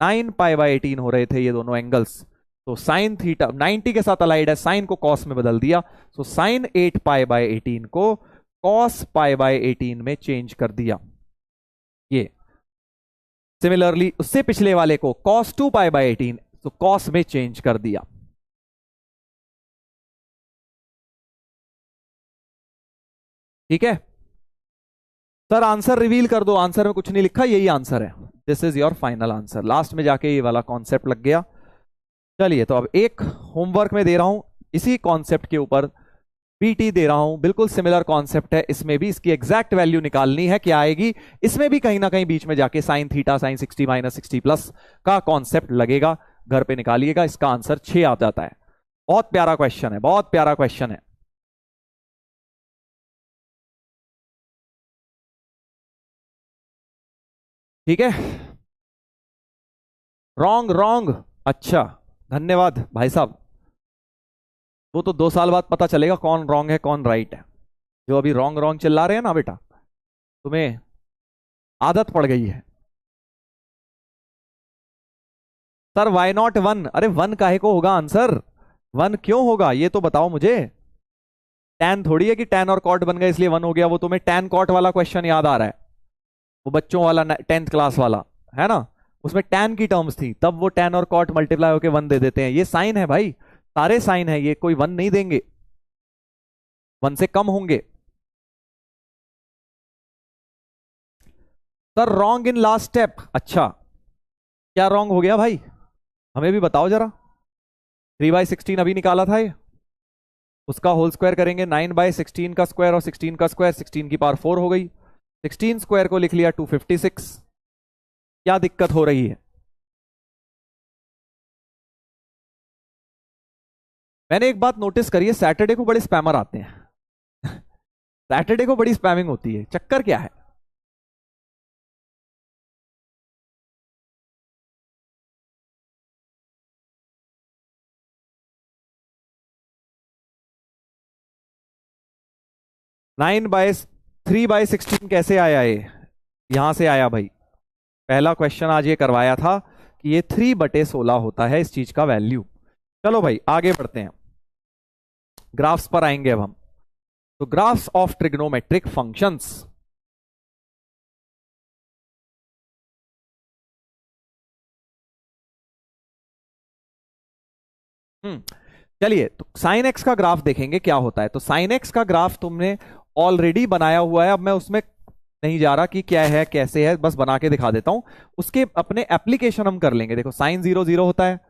9π/18 हो रहे थे ये दोनों एंगल्स। तो साइन थीटा 90 के साथ अलाइड है, साइन को कॉस में बदल दिया, तो साइन 8π/18 को कॉस π/18 में चेंज कर दिया। ये सिमिलरली उससे पिछले वाले को cos 2π/18 तो cos में चेंज कर दिया। ठीक है सर, आंसर रिवील कर दो। आंसर में कुछ नहीं लिखा, यही आंसर है, this is your final answer. Last में जाके ये वाला कॉन्सेप्ट लग गया। चलिए तो अब एक होमवर्क में दे रहा हूं इसी कॉन्सेप्ट के ऊपर, पीटी दे रहा हूं, बिल्कुल सिमिलर कॉन्सेप्ट है, इसमें भी इसकी एग्जैक्ट वैल्यू निकालनी है, क्या आएगी, इसमें भी कहीं ना कहीं बीच में जाके sine theta sine 60 minus 60 plus का कॉन्सेप्ट लगेगा, घर पे निकालिएगा, इसका आंसर 6 आ जाता है। बहुत प्यारा क्वेश्चन है, बहुत प्यारा क्वेश्चन है। ठीक है, रॉन्ग रॉन्ग, अच्छा धन्यवाद भाई साहब। वो तो 2 साल बाद पता चलेगा कौन रॉन्ग है कौन राइट है। जो अभी रॉन्ग रॉन्ग चिल्ला रहे हैं ना बेटा, तुम्हें आदत पड़ गई है। Sir why not 1? अरे 1 काहे को होगा आंसर, 1 क्यों होगा ये तो बताओ मुझे। टैन थोड़ी है कि टैन और कॉट बन गए इसलिए 1 हो गया, वो तुम्हें टैन कॉट वाला क्वेश्चन याद आ रहा है, वो बच्चों वाला 10th क्लास वाला है ना, उसमें टैन की टर्म्स थी, तब वो टैन और कॉट मल्टीप्लाई होकर 1 दे देते हैं। ये साइन है भाई, सारे साइन है, ये कोई 1 नहीं देंगे, 1 से कम होंगे। Sir wrong in last step, अच्छा क्या रॉन्ग हो गया भाई, हमें भी बताओ जरा। 3/16 अभी निकाला था ये, उसका होल स्क्वायर करेंगे, 9/16 का स्क्वायर और 16 का स्क्वायर, 16 की पावर 4 हो गई, 16 स्क्वायर को लिख लिया 256। क्या दिक्कत हो रही है? मैंने एक बात नोटिस करी है, सैटरडे को बड़े स्पैमर आते हैं सैटरडे को बड़ी स्पैमिंग होती है, चक्कर क्या है? नाइन बाय 3/16 कैसे आया ये? यहां से आया भाई, पहला क्वेश्चन आज ये करवाया था कि ये 3/16 होता है इस चीज का वैल्यू। चलो भाई आगे बढ़ते हैं, ग्राफ्स पर आएंगे अब हम। तो ग्राफ्स ऑफ ट्रिग्नोमेट्रिक फंक्शंस, चलिए तो साइन एक्स का ग्राफ देखेंगे क्या होता है। तो साइन एक्स का ग्राफ तुमने ऑलरेडी बनाया हुआ है, अब मैं उसमें नहीं जा रहा कि क्या है कैसे है, बस बना के दिखा देता हूं, उसके अपने एप्लीकेशन हम कर लेंगे। देखो साइन 0 0 होता है,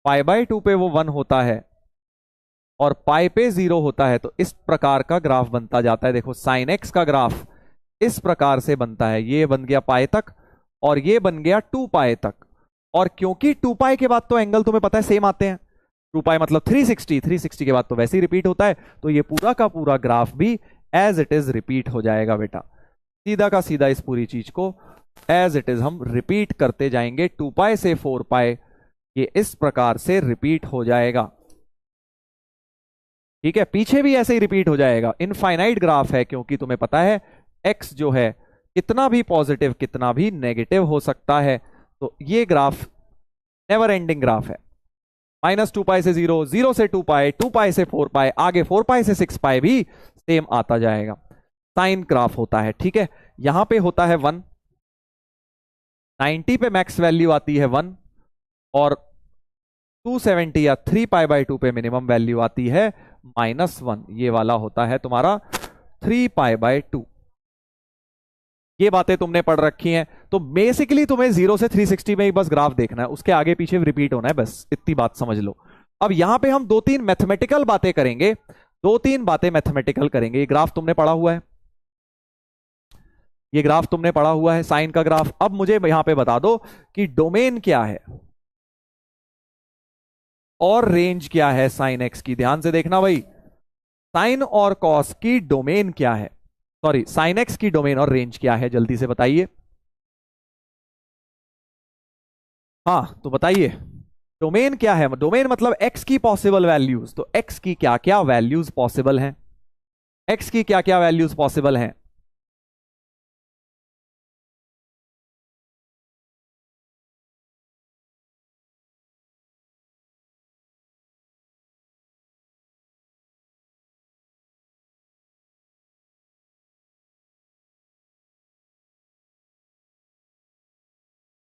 π/2 पे वो 1 होता है, और पाई पे 0 होता है, तो इस प्रकार का ग्राफ बनता जाता है। देखो साइन एक्स का ग्राफ इस प्रकार से बनता है, ये बन गया पाई तक और ये बन गया 2π तक, और क्योंकि 2π के बाद तो एंगल तुम्हें पता है सेम आते हैं, 2π मतलब 360, 360 के बाद तो वैसे ही रिपीट होता है, तो ये पूरा का पूरा ग्राफ भी एज इट इज रिपीट हो जाएगा बेटा, सीधा का सीधा इस पूरी चीज को एज इट इज हम रिपीट करते जाएंगे, 2π से 4π ये इस प्रकार से रिपीट हो जाएगा। ठीक है, पीछे भी ऐसे ही रिपीट हो जाएगा, इनफाइनाइट ग्राफ है, क्योंकि तुम्हें पता है एक्स जो है कितना भी पॉजिटिव कितना भी नेगेटिव हो सकता है, तो ये ग्राफ नेवर एंडिंग ग्राफ है। -2π से 0, 0 से 2π, 2π से 4π, आगे 4π से 6π भी सेम आता जाएगा, साइन ग्राफ होता है। ठीक है, यहां पे होता है 1, 90 पे मैक्स वैल्यू आती है 1, और 270 या 3π/2 पे मिनिमम वैल्यू आती है -1, ये वाला होता है तुम्हारा 3π/2। ये बातें तुमने पढ़ रखी हैं, तो बेसिकली तुम्हें 0 से 360 में ही बस ग्राफ देखना है, उसके आगे पीछे रिपीट होना है, बस इतनी बात समझ लो। अब यहां पे हम 2-3 मैथमेटिकल बातें करेंगे, 2-3 बातें मैथमेटिकल करेंगे। ये ग्राफ तुमने पढ़ा हुआ है, ये ग्राफ तुमने पढ़ा हुआ है साइन का ग्राफ। अब मुझे यहां पे बता दो कि डोमेन क्या है और रेंज क्या है साइन एक्स की, ध्यान से देखना भाई, साइन और कॉस की डोमेन क्या है, सॉरी साइन एक्स की डोमेन और रेंज क्या है, जल्दी से बताइए। हाँ तो बताइए डोमेन क्या है, डोमेन मतलब एक्स की पॉसिबल वैल्यूज, तो एक्स की क्या क्या वैल्यूज पॉसिबल हैं, एक्स की क्या क्या वैल्यूज पॉसिबल हैं।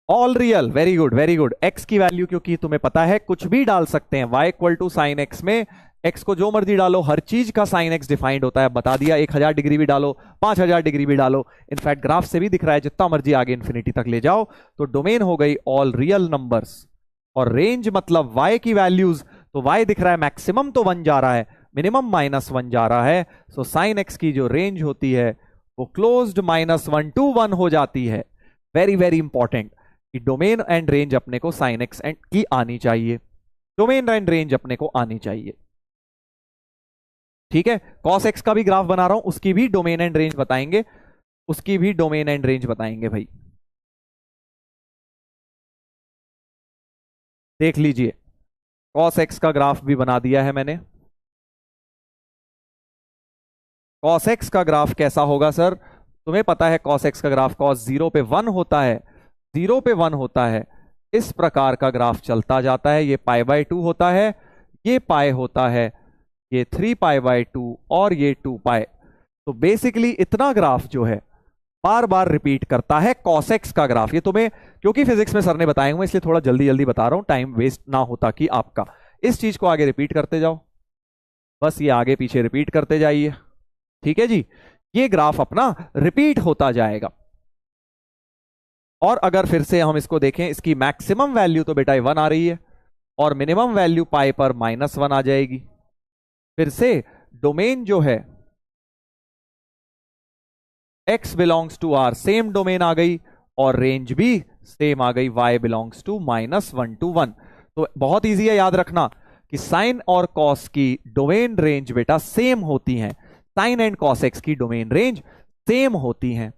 All real, very good very good. X की वैल्यू क्योंकि तुम्हें पता है कुछ भी डाल सकते हैं, y equal to sine X में एक्स को जो मर्जी डालो, हर चीज का साइन एक्स डिफाइंड होता है, बता दिया, 1000 डिग्री भी डालो, 5000 डिग्री भी डालो, इनफैक्ट ग्राफ से भी दिख रहा है, जितना मर्जी आगे इन्फिनिटी तक ले जाओ। तो डोमेन हो गई ऑल रियल नंबर्स, और रेंज मतलब y की वैल्यूज, तो y दिख रहा है मैक्सिमम तो 1 जा रहा है, मिनिमम -1 जा रहा है, सो साइन एक्स की जो रेंज होती है वो क्लोज्ड -1 to 1 हो जाती है। वेरी वेरी इंपॉर्टेंट कि डोमेन एंड रेंज अपने को साइन एक्स एंड की आनी चाहिए, डोमेन एंड रेंज अपने को आनी चाहिए। ठीक है, कॉस एक्स का भी ग्राफ बना रहा हूं, उसकी भी डोमेन एंड रेंज बताएंगे, उसकी भी डोमेन एंड रेंज बताएंगे भाई। देख लीजिए, कॉस एक्स का ग्राफ भी बना दिया है मैंने। कॉस एक्स का ग्राफ कैसा होगा सर? तुम्हें पता है कॉस एक्स का ग्राफ कॉस 0 पे 1 होता है, 0 पे 1 होता है, इस प्रकार का ग्राफ चलता जाता है। ये π/2 होता है, ये पाई होता है, ये 3π/2 और ये 2π। तो बेसिकली इतना ग्राफ जो है बार बार रिपीट करता है कॉस एक्स का ग्राफ। ये तुम्हें क्योंकि फिजिक्स में सर ने बताए हुए इसलिए थोड़ा जल्दी जल्दी बता रहा हूं, टाइम वेस्ट ना होता कि आपका। इस चीज को आगे रिपीट करते जाओ, बस ये आगे पीछे रिपीट करते जाइए। ठीक है जी, ये ग्राफ अपना रिपीट होता जाएगा। और अगर फिर से हम इसको देखें, इसकी मैक्सिमम वैल्यू तो बेटा 1 आ रही है और मिनिमम वैल्यू पाई पर -1 आ जाएगी। फिर से डोमेन जो है x belongs to r, same domain आ गई, और रेंज भी सेम आ गई, y बिलोंग्स टू -1 to 1। तो बहुत इजी है याद रखना कि साइन और कॉस की डोमेन रेंज बेटा सेम होती हैं, साइन एंड कॉस एक्स की डोमेन रेंज सेम होती हैं।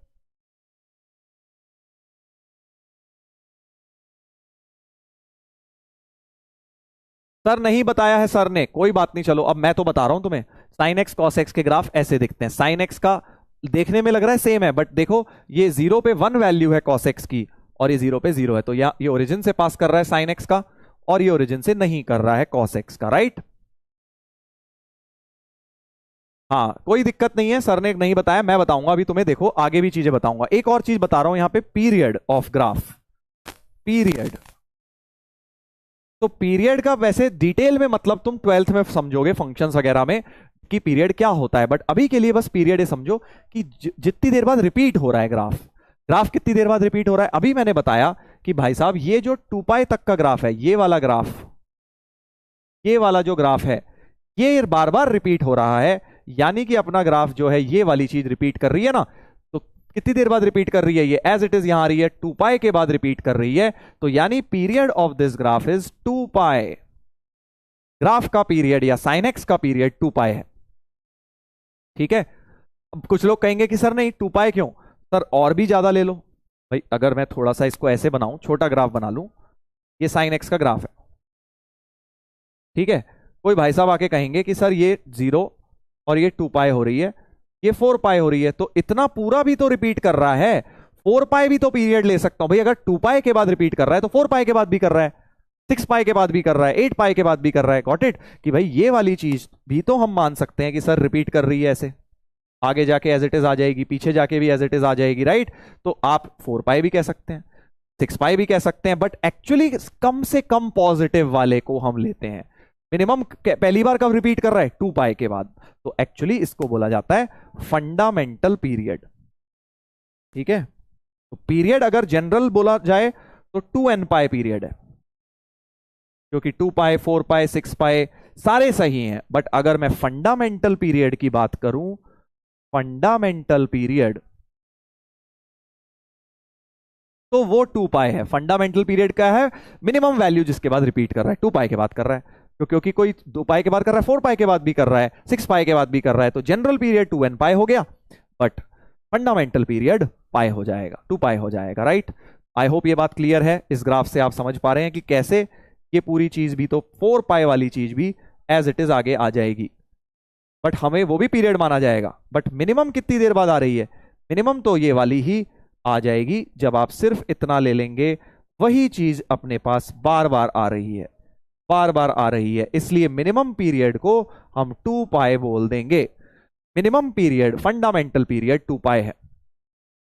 सर नहीं बताया है सर ने, कोई बात नहीं, चलो अब मैं तो बता रहा हूं तुम्हें। साइन एक्स कॉस एक्स के ग्राफ ऐसे दिखते हैं। साइन एक्स का देखने में लग रहा है सेम है, बट देखो ये 0 पे 1 वैल्यू है कॉस एक्स की और ये 0 पे 0 है, तो ये ओरिजिन से पास कर रहा है साइन एक्स का और ये ओरिजिन से नहीं कर रहा है कॉस एक्स का, राइट? हाँ कोई दिक्कत नहीं है, सर ने नहीं बताया, मैं बताऊंगा अभी तुम्हें। देखो आगे भी चीजें बताऊंगा। एक और चीज बता रहा हूं यहां पे, पीरियड ऑफ ग्राफ। पीरियड, तो पीरियड का वैसे डिटेल में मतलब तुम 12th में समझोगे फंक्शंस वगैरह में कि पीरियड क्या होता है, बट अभी के लिए बस पीरियड ये समझो कि जितनी देर बाद रिपीट हो रहा है ग्राफ, ग्राफ कितनी देर बाद रिपीट हो रहा है। अभी मैंने बताया कि भाई साहब ये जो 2π तक का ग्राफ है, ये वाला ग्राफ, ये वाला जो ग्राफ है ये बार बार रिपीट हो रहा है, यानी कि अपना ग्राफ जो है ये वाली चीज रिपीट कर रही है ना। तो कितनी देर बाद रिपीट कर रही है? ये एज इट इज यहां आ रही है, 2π के बाद रिपीट कर रही है, तो यानी period of this graph is 2π। Graph का पीरियड या साइन एक्स का पीरियड 2π है। ठीक है, अब कुछ लोग कहेंगे कि सर नहीं 2π क्यों सर, और भी ज्यादा ले लो। भाई अगर मैं थोड़ा सा इसको ऐसे बनाऊं, छोटा ग्राफ बना लूं, ये साइन एक्स का ग्राफ है, ठीक है, कोई भाई साहब आके कहेंगे कि सर ये 0 और ये 2π हो रही है, ये 4π हो रही है, तो इतना पूरा भी तो रिपीट कर रहा है, 4π भी तो पीरियड ले सकता हूं भाई। अगर 2π के बाद रिपीट कर रहा है तो 4π के बाद भी कर रहा है, 6π के बाद भी कर रहा है, 8π के बाद भी कर रहा है। Got it? कि भाई ये वाली चीज भी तो हम मान सकते हैं कि सर रिपीट कर रही है, ऐसे आगे जाके एज इट इज आ जाएगी, पीछे जाके भी एज इट इज आ जाएगी, राइट? तो आप 4π भी कह सकते हैं, 6π भी कह सकते हैं, बट एक्चुअली कम से कम पॉजिटिव वाले को हम लेते हैं। मिनिमम पहली बार कब रिपीट कर रहा है? 2π के बाद। तो एक्चुअली इसको बोला जाता है फंडामेंटल पीरियड। ठीक है, तो पीरियड अगर जनरल बोला जाए तो 2nπ पीरियड है, क्योंकि 2π 4π 6π सारे सही हैं, बट अगर मैं फंडामेंटल पीरियड की बात करूं, फंडामेंटल पीरियड, तो वो 2π है। फंडामेंटल पीरियड क्या है? मिनिमम वैल्यू जिसके बाद रिपीट कर रहा है, 2π के बाद कर रहा है, क्योंकि कोई 2π के बाद कर रहा है, 4π के बाद भी कर रहा है, 6π के बाद भी कर रहा है, तो जनरल पीरियड 2nπ हो गया, बट फंडामेंटल पीरियड पाई हो जाएगा, 2π हो जाएगा, राइट? आई होप ये बात क्लियर है। इस ग्राफ से आप समझ पा रहे हैं कि कैसे ये पूरी चीज भी तो 4π वाली चीज भी एज इट इज आगे आ जाएगी, बट हमें वो भी पीरियड माना जाएगा। बट मिनिमम कितनी देर बाद आ रही है? मिनिमम तो ये वाली ही आ जाएगी, जब आप सिर्फ इतना ले लेंगे, वही चीज अपने पास बार बार आ रही है, बार बार आ रही है, इसलिए मिनिमम पीरियड को हम 2π बोल देंगे। मिनिमम पीरियड, फंडामेंटल पीरियड 2π है।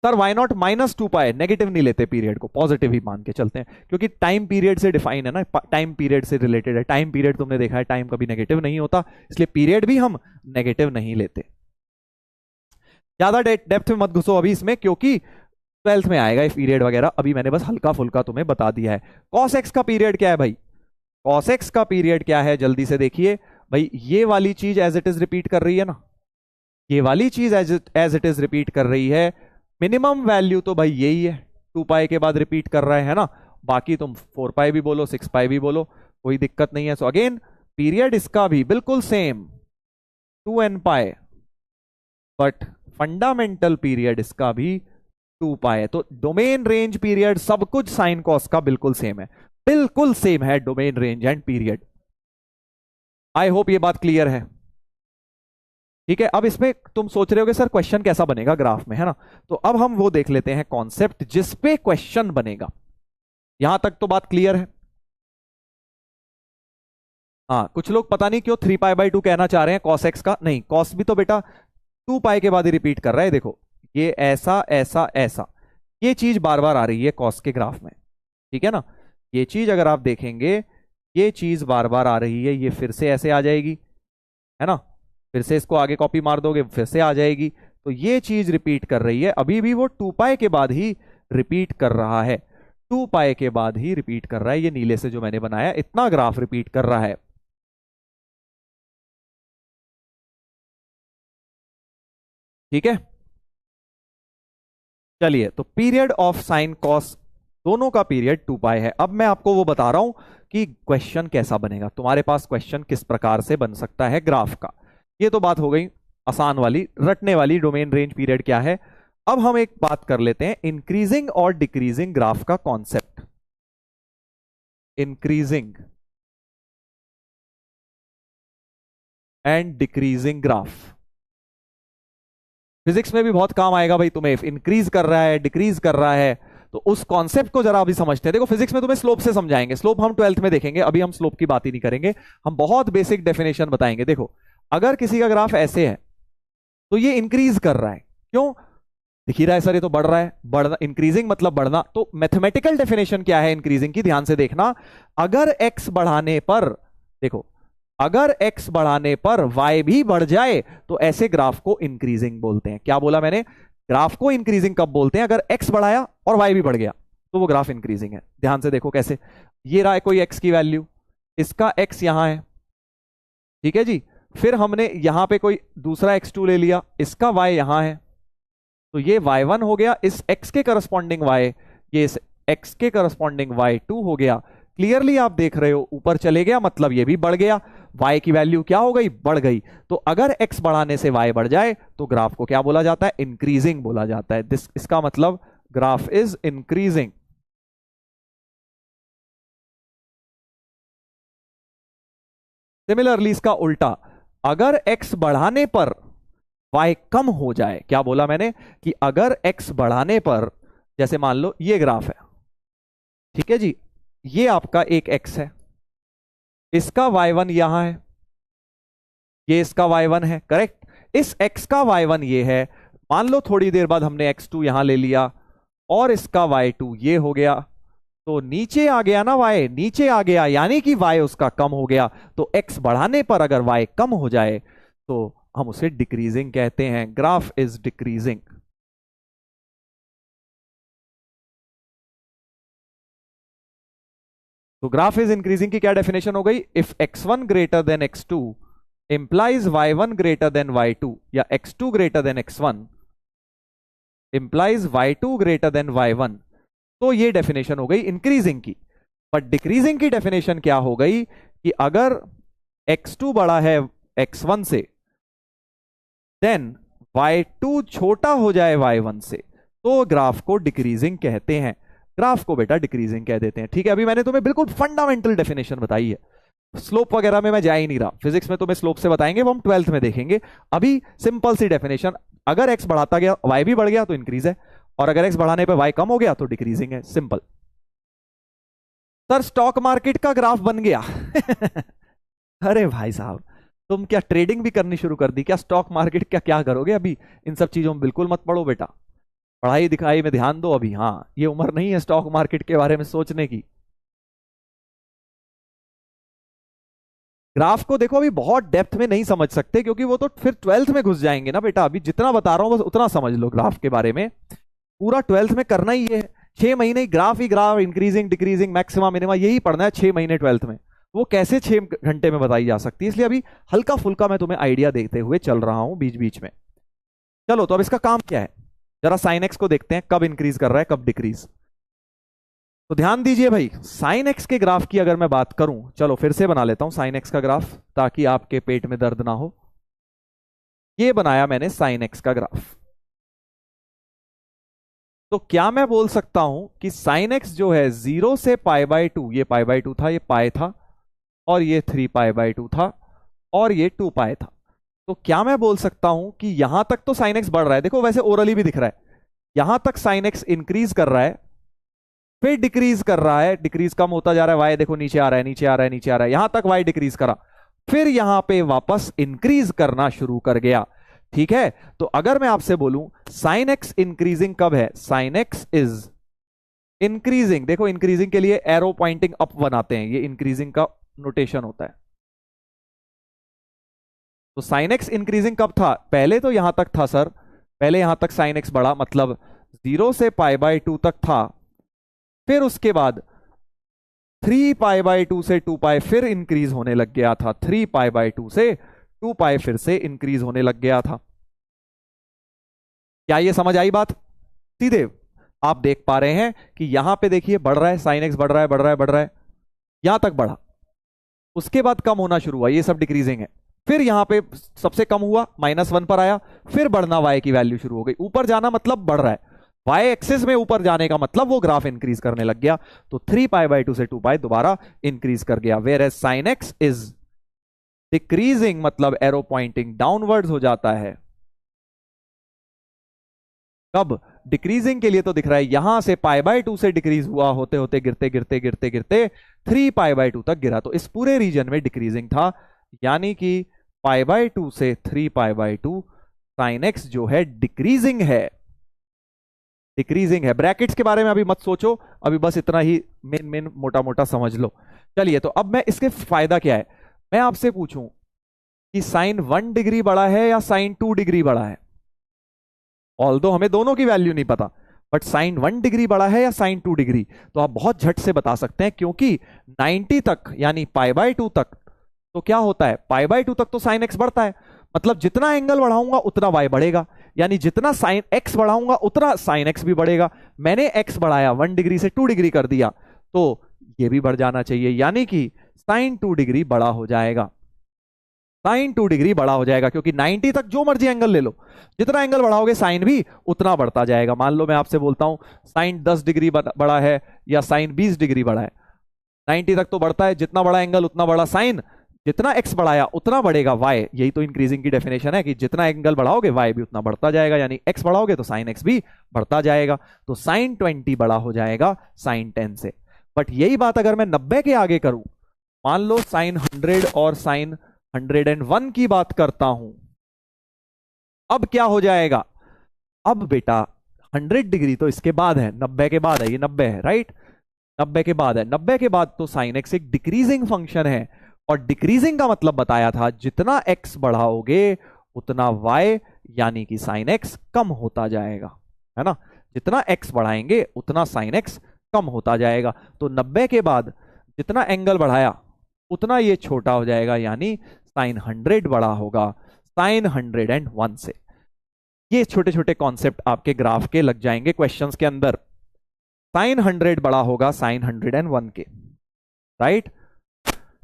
Sir why not -2π? नेगेटिव नहीं लेते पीरियड को, पॉजिटिव ही मान के चलते हैं, क्योंकि टाइम पीरियड से डिफाइन है ना, टाइम पीरियड से रिलेटेड है। टाइम पीरियड तुमने देखा है, टाइम कभी नेगेटिव नहीं होता, इसलिए पीरियड भी हम नेगेटिव नहीं लेते। ज्यादा डेप्थ में मत घुसो अभी इसमें, क्योंकि 12th में आएगा ये पीरियड वगैरह, अभी मैंने बस हल्का फुल्का तुम्हें बता दिया है। कॉस एक्स का पीरियड क्या है भाई? कॉस एक्स का पीरियड क्या है? जल्दी से देखिए, भाई ये वाली चीज एज इट इज रिपीट कर रही है ना, ये वाली चीज एज इट इज रिपीट कर रही है। मिनिमम वैल्यू तो भाई यही है, 2 पाई के बाद रिपीट कर रहा है ना, बाकी तुम 4 पाई भी बोलो 6 पाई भी बोलो, कोई दिक्कत नहीं है। सो अगेन पीरियड इसका भी बिल्कुल same 2n pi, but fundamental period इसका भी 2 पाई है। तो डोमेन रेंज पीरियड सब कुछ साइन कॉस का बिल्कुल सेम है, बिल्कुल सेम है domain range and period. I hope ये बात क्लियर है। ठीक है, अब इसमें तुम सोच रहे होगे सर क्वेश्चन कैसा बनेगा ग्राफ में, है ना, तो अब हम वो देख लेते हैं कॉन्सेप्ट जिस पे क्वेश्चन बनेगा। यहां तक तो बात क्लियर है। हाँ, कुछ लोग पता नहीं क्यों 3π/2 कहना चाह रहे हैं कॉस एक्स का, नहीं कॉस भी तो बेटा 2 पाई के बाद ही रिपीट कर रहा है। देखो ये ऐसा ऐसा ऐसा, ये चीज बार बार आ रही है कॉस के ग्राफ में, ठीक है ना, ये चीज अगर आप देखेंगे ये चीज बार बार आ रही है, ये फिर से ऐसे आ जाएगी, है ना, फिर से इसको आगे कॉपी मार दोगे फिर से आ जाएगी, तो ये चीज रिपीट कर रही है। अभी भी वो 2 पाई के बाद ही रिपीट कर रहा है, 2 पाई के बाद ही रिपीट कर रहा है। ये नीले से जो मैंने बनाया इतना ग्राफ रिपीट कर रहा है। ठीक है, चलिए, तो पीरियड ऑफ साइन कॉस दोनों का पीरियड 2 पाई है। अब मैं आपको वो बता रहा हूं कि क्वेश्चन कैसा बनेगा, तुम्हारे पास क्वेश्चन किस प्रकार से बन सकता है ग्राफ का। ये तो बात हो गई आसान वाली, रटने वाली, डोमेन रेंज पीरियड क्या है। अब हम एक बात कर लेते हैं इंक्रीजिंग और डिक्रीजिंग ग्राफ का concept. Increasing and decreasing graph physics में भी बहुत काम आएगा भाई तुम्हें। इंक्रीज कर रहा है डिक्रीज कर रहा है, तो उस कॉन्सेप्ट को जरा अभी समझते हैं। देखो फिजिक्स में तुम्हें स्लोप से समझाएंगे, स्लोप हम 12th में देखेंगे, अभी हम स्लोप की बात ही नहीं करेंगे, हम बहुत बेसिक डेफिनेशन बताएंगे। देखो अगर किसी का ग्राफ ऐसे है तो ये इंक्रीज कर रहा है, क्यों दिख ही रहा है सर, ये तो बढ़ रहा है, बढ़ना, इंक्रीजिंग मतलब बढ़ना। तो मैथमेटिकल डेफिनेशन क्या है इंक्रीजिंग की, ध्यान से देखना। अगर एक्स बढ़ाने पर, देखो अगर x बढ़ाने पर y भी बढ़ जाए तो ऐसे ग्राफ को इंक्रीजिंग बोलते हैं। क्या बोला मैंने, ग्राफ को इंक्रीजिंग कब बोलते हैं, अगर x बढ़ाया और y भी बढ़ गया तो वो ग्राफ इंक्रीजिंग है। ध्यान से देखो कैसे, ये रहा है कोई x की वैल्यू, इसका x यहां है, ठीक है जी, फिर हमने यहां पे कोई दूसरा x2 ले लिया, इसका y यहां है, तो ये y1 हो गया, इस x के करस्पॉन्डिंग y, ये इस x के करस्पॉन्डिंग y2 हो गया। क्लियरली आप देख रहे हो ऊपर चले गया, मतलब ये भी बढ़ गया, y की वैल्यू क्या हो गई, बढ़ गई। तो अगर x बढ़ाने से y बढ़ जाए तो ग्राफ को क्या बोला जाता है, इंक्रीजिंग बोला जाता है। इसका मतलब ग्राफ इज इंक्रीजिंग। सिमिलरली इसका उल्टा, अगर x बढ़ाने पर y कम हो जाए, क्या बोला मैंने कि अगर x बढ़ाने पर, जैसे मान लो ये ग्राफ है, ठीक है जी, ये आपका एक x है, इसका y1 यहां है, ये इसका y1 है, करेक्ट, इस x का y1 ये है, मान लो थोड़ी देर बाद हमने x2 यहां ले लिया और इसका y2 ये हो गया, तो नीचे आ गया ना y, नीचे आ गया यानी कि y उसका कम हो गया। तो x बढ़ाने पर अगर y कम हो जाए तो हम उसे डिक्रीजिंग कहते हैं, ग्राफ इज डिक्रीजिंग। तो ग्राफ इज इंक्रीजिंग की क्या डेफिनेशन हो गई, if x1 greater than x2 implies y1 greater than y2, या x2 greater than x1 implies y2 greater than y1, तो ये डेफिनेशन हो गई इंक्रीजिंग की। बट डिक्रीजिंग की डेफिनेशन क्या हो गई कि अगर x2 बड़ा है x1 से, देन y2 छोटा हो जाए y1 से, तो ग्राफ को डिक्रीजिंग कहते हैं, ग्राफ को बेटा डिक्रीजिंग कह देते हैं। ठीक है, अभी मैंने तुम्हें बिल्कुल फंडामेंटल डेफिनेशन बताई है, स्लोप वगैरह में मैं जा ही नहीं रहा, फिजिक्स में तुम्हें स्लोप से बताएंगे, वो हम 12th में देखेंगे। अभी सिंपल सी डेफिनेशन, अगर x बढ़ाता गया y भी बढ़ गया तो इंक्रीज है, और अगर x बढ़ाने पर y कम हो गया तो डिक्रीजिंग है, सिंपल। सर स्टॉक मार्केट का ग्राफ बन गया अरे भाई साहब, तुम क्या ट्रेडिंग भी करनी शुरू कर दी क्या, स्टॉक मार्केट का क्या करोगे, अभी इन सब चीजों में बिल्कुल मत पढ़ो बेटा, पढ़ाई दिखाई में ध्यान दो अभी। हाँ, ये उम्र नहीं है स्टॉक मार्केट के बारे में सोचने की। ग्राफ को देखो अभी बहुत डेप्थ में नहीं समझ सकते, क्योंकि वो तो फिर 12th में घुस जाएंगे ना बेटा। अभी जितना बता रहा हूं बस उतना समझ लो ग्राफ के बारे में, पूरा 12th में करना ही है, 6 महीने ग्राफ ही graph, increasing decreasing maxima minima, यही पढ़ना है 6 महीने 12th में, वो कैसे 6 घंटे में बताई जा सकती है, इसलिए अभी हल्का फुल्का मैं तुम्हें आइडिया देते हुए चल रहा हूं बीच बीच में। चलो तो अब इसका काम क्या है, जरा साइन एक्स को देखते हैं, कब इंक्रीज कर रहा है कब डिक्रीज। तो ध्यान दीजिए भाई, साइन एक्स के ग्राफ की अगर मैं बात करूं, चलो फिर से बना लेता हूं साइन एक्स का ग्राफ ताकि आपके पेट में दर्द ना हो। ये बनाया मैंने साइन एक्स का ग्राफ। तो क्या मैं बोल सकता हूं कि साइन एक्स जो है 0 से π/2, ये π/2 था, ये पाई था, और ये 3π/2 था, और ये 2π था। तो क्या मैं बोल सकता हूं कि यहां तक तो साइन एक्स बढ़ रहा है, देखो वैसे ओरली भी दिख रहा है, यहां तक साइन एक्स इंक्रीज कर रहा है, फिर डिक्रीज कर रहा है, डिक्रीज कम होता जा रहा है, वाई देखो नीचे आ रहा है, नीचे आ रहा है, नीचे आ रहा है, यहां तक वाई डिक्रीज करा, फिर यहां पे वापस इंक्रीज करना शुरू कर गया। ठीक है, तो अगर मैं आपसे बोलूं साइन एक्स इंक्रीजिंग कब है, साइन एक्स इज इंक्रीजिंग, देखो इंक्रीजिंग के लिए एरो पॉइंटिंग अप बनाते हैं, ये इंक्रीजिंग का नोटेशन होता है। तो साइन एक्स इंक्रीजिंग कब था, पहले तो यहां तक था सर, पहले यहां तक साइन एक्स बढ़ा, मतलब 0 से π/2 तक था, फिर उसके बाद 3π/2 से 2π फिर इंक्रीज होने लग गया था, 3π/2 से 2π फिर से इंक्रीज होने लग गया था। क्या ये समझ आई बात? सीधे आप देख पा रहे हैं कि यहां पे देखिए बढ़ रहा है, साइन एक्स बढ़ रहा है, बढ़ रहा है, बढ़ रहा है, यहां तक बढ़ा, उसके बाद कम होना शुरू हुआ, ये सब डिक्रीजिंग है, फिर यहां पे सबसे कम हुआ, -1 पर आया, फिर बढ़ना, वाई की वैल्यू शुरू हो गई, ऊपर जाना मतलब बढ़ रहा है, वाई एक्सिस में ऊपर जाने का मतलब वो ग्राफ इंक्रीज करने लग गया, तो 3π/2 से 2π दोबारा इंक्रीज कर गया, whereas sine X is decreasing, मतलब एरो पॉइंटिंग डाउनवर्ड्स हो जाता है। कब डिक्रीजिंग के लिए तो दिख रहा है यहां से π/2 से डिक्रीज हुआ, होते होते गिरते गिरते गिरते गिरते 3π/2 तक गिरा, तो इस पूरे रीजन में डिक्रीजिंग था, यानी कि π/2 से 3π/2 साइन एक्स जो है डिक्रीजिंग है, डिक्रीजिंग है। ब्रैकेट्स के बारे में अभी मत सोचो, अभी बस इतना ही मेन मेन मोटा मोटा समझ लो। चलिए, तो अब मैं इसके फायदा क्या है, मैं आपसे पूछूं कि साइन 1 डिग्री बड़ा है या साइन 2 डिग्री बड़ा है, ऑल्दो हमें दोनों की वैल्यू नहीं पता, बट साइन 1 डिग्री बड़ा है या साइन 2 डिग्री, तो आप बहुत झट से बता सकते हैं, क्योंकि 90 तक यानी π/2 तक तो क्या होता है, π/2 तक तो साइन एक्स बढ़ता है, मतलब जितना एंगल बढ़ाऊंगा उतना वाई बढ़ेगा, यानी जितना साइन एक्स बढ़ाऊंगा उतना साइन एक्स भी बढ़ेगा। मैंने एक्स बढ़ाया 1 डिग्री से 2 डिग्री कर दिया, तो ये भी बढ़ जाना चाहिए, यानी कि साइन 2 डिग्री बड़ा हो जाएगा, साइन 2 डिग्री बड़ा हो जाएगा, क्योंकि 90 तक जो मर्जी एंगल ले लो, जितना एंगल बढ़ाओगे साइन भी उतना बढ़ता जाएगा। मान लो मैं आपसे बोलता हूं साइन 10 डिग्री बड़ा है या साइन 20 डिग्री बड़ा है, 90 तक तो बढ़ता है, जितना बड़ा एंगल उतना बड़ा साइन, जितना एक्स बढ़ाया उतना बढ़ेगा वाई, यही तो इंक्रीजिंग की डेफिनेशन है कि जितना एंगल बढ़ाओगे वाई भी उतना बढ़ता जाएगा, यानी एक्स बढ़ाओगे तो साइन एक्स भी बढ़ता जाएगा, तो साइन 20 बड़ा हो जाएगा साइन 10 से। बट यही बात अगर मैं 90 के आगे करूं, मान लो साइन 100 और साइन 101 की बात करता हूं, अब क्या हो जाएगा, अब बेटा 100 डिग्री तो इसके बाद है, 90 के बाद है, ये 90 है राइट, 90 के बाद है, 90 के बाद तो साइन एक्स एक डिक्रीजिंग फंक्शन है, और डिक्रीजिंग का मतलब बताया था जितना एक्स बढ़ाओगे उतना वाई यानी कि साइन एक्स कम होता जाएगा, है ना, जितना एक्स बढ़ाएंगे उतना साइन एक्स कम होता जाएगा, तो 90 के बाद जितना एंगल बढ़ाया उतना ये छोटा हो जाएगा, यानी साइन 100 बड़ा होगा साइन 101 से। ये छोटे छोटे कॉन्सेप्ट आपके ग्राफ के लग जाएंगे क्वेश्चंस के अंदर, साइन 100 बड़ा होगा साइन 101 के, राइट।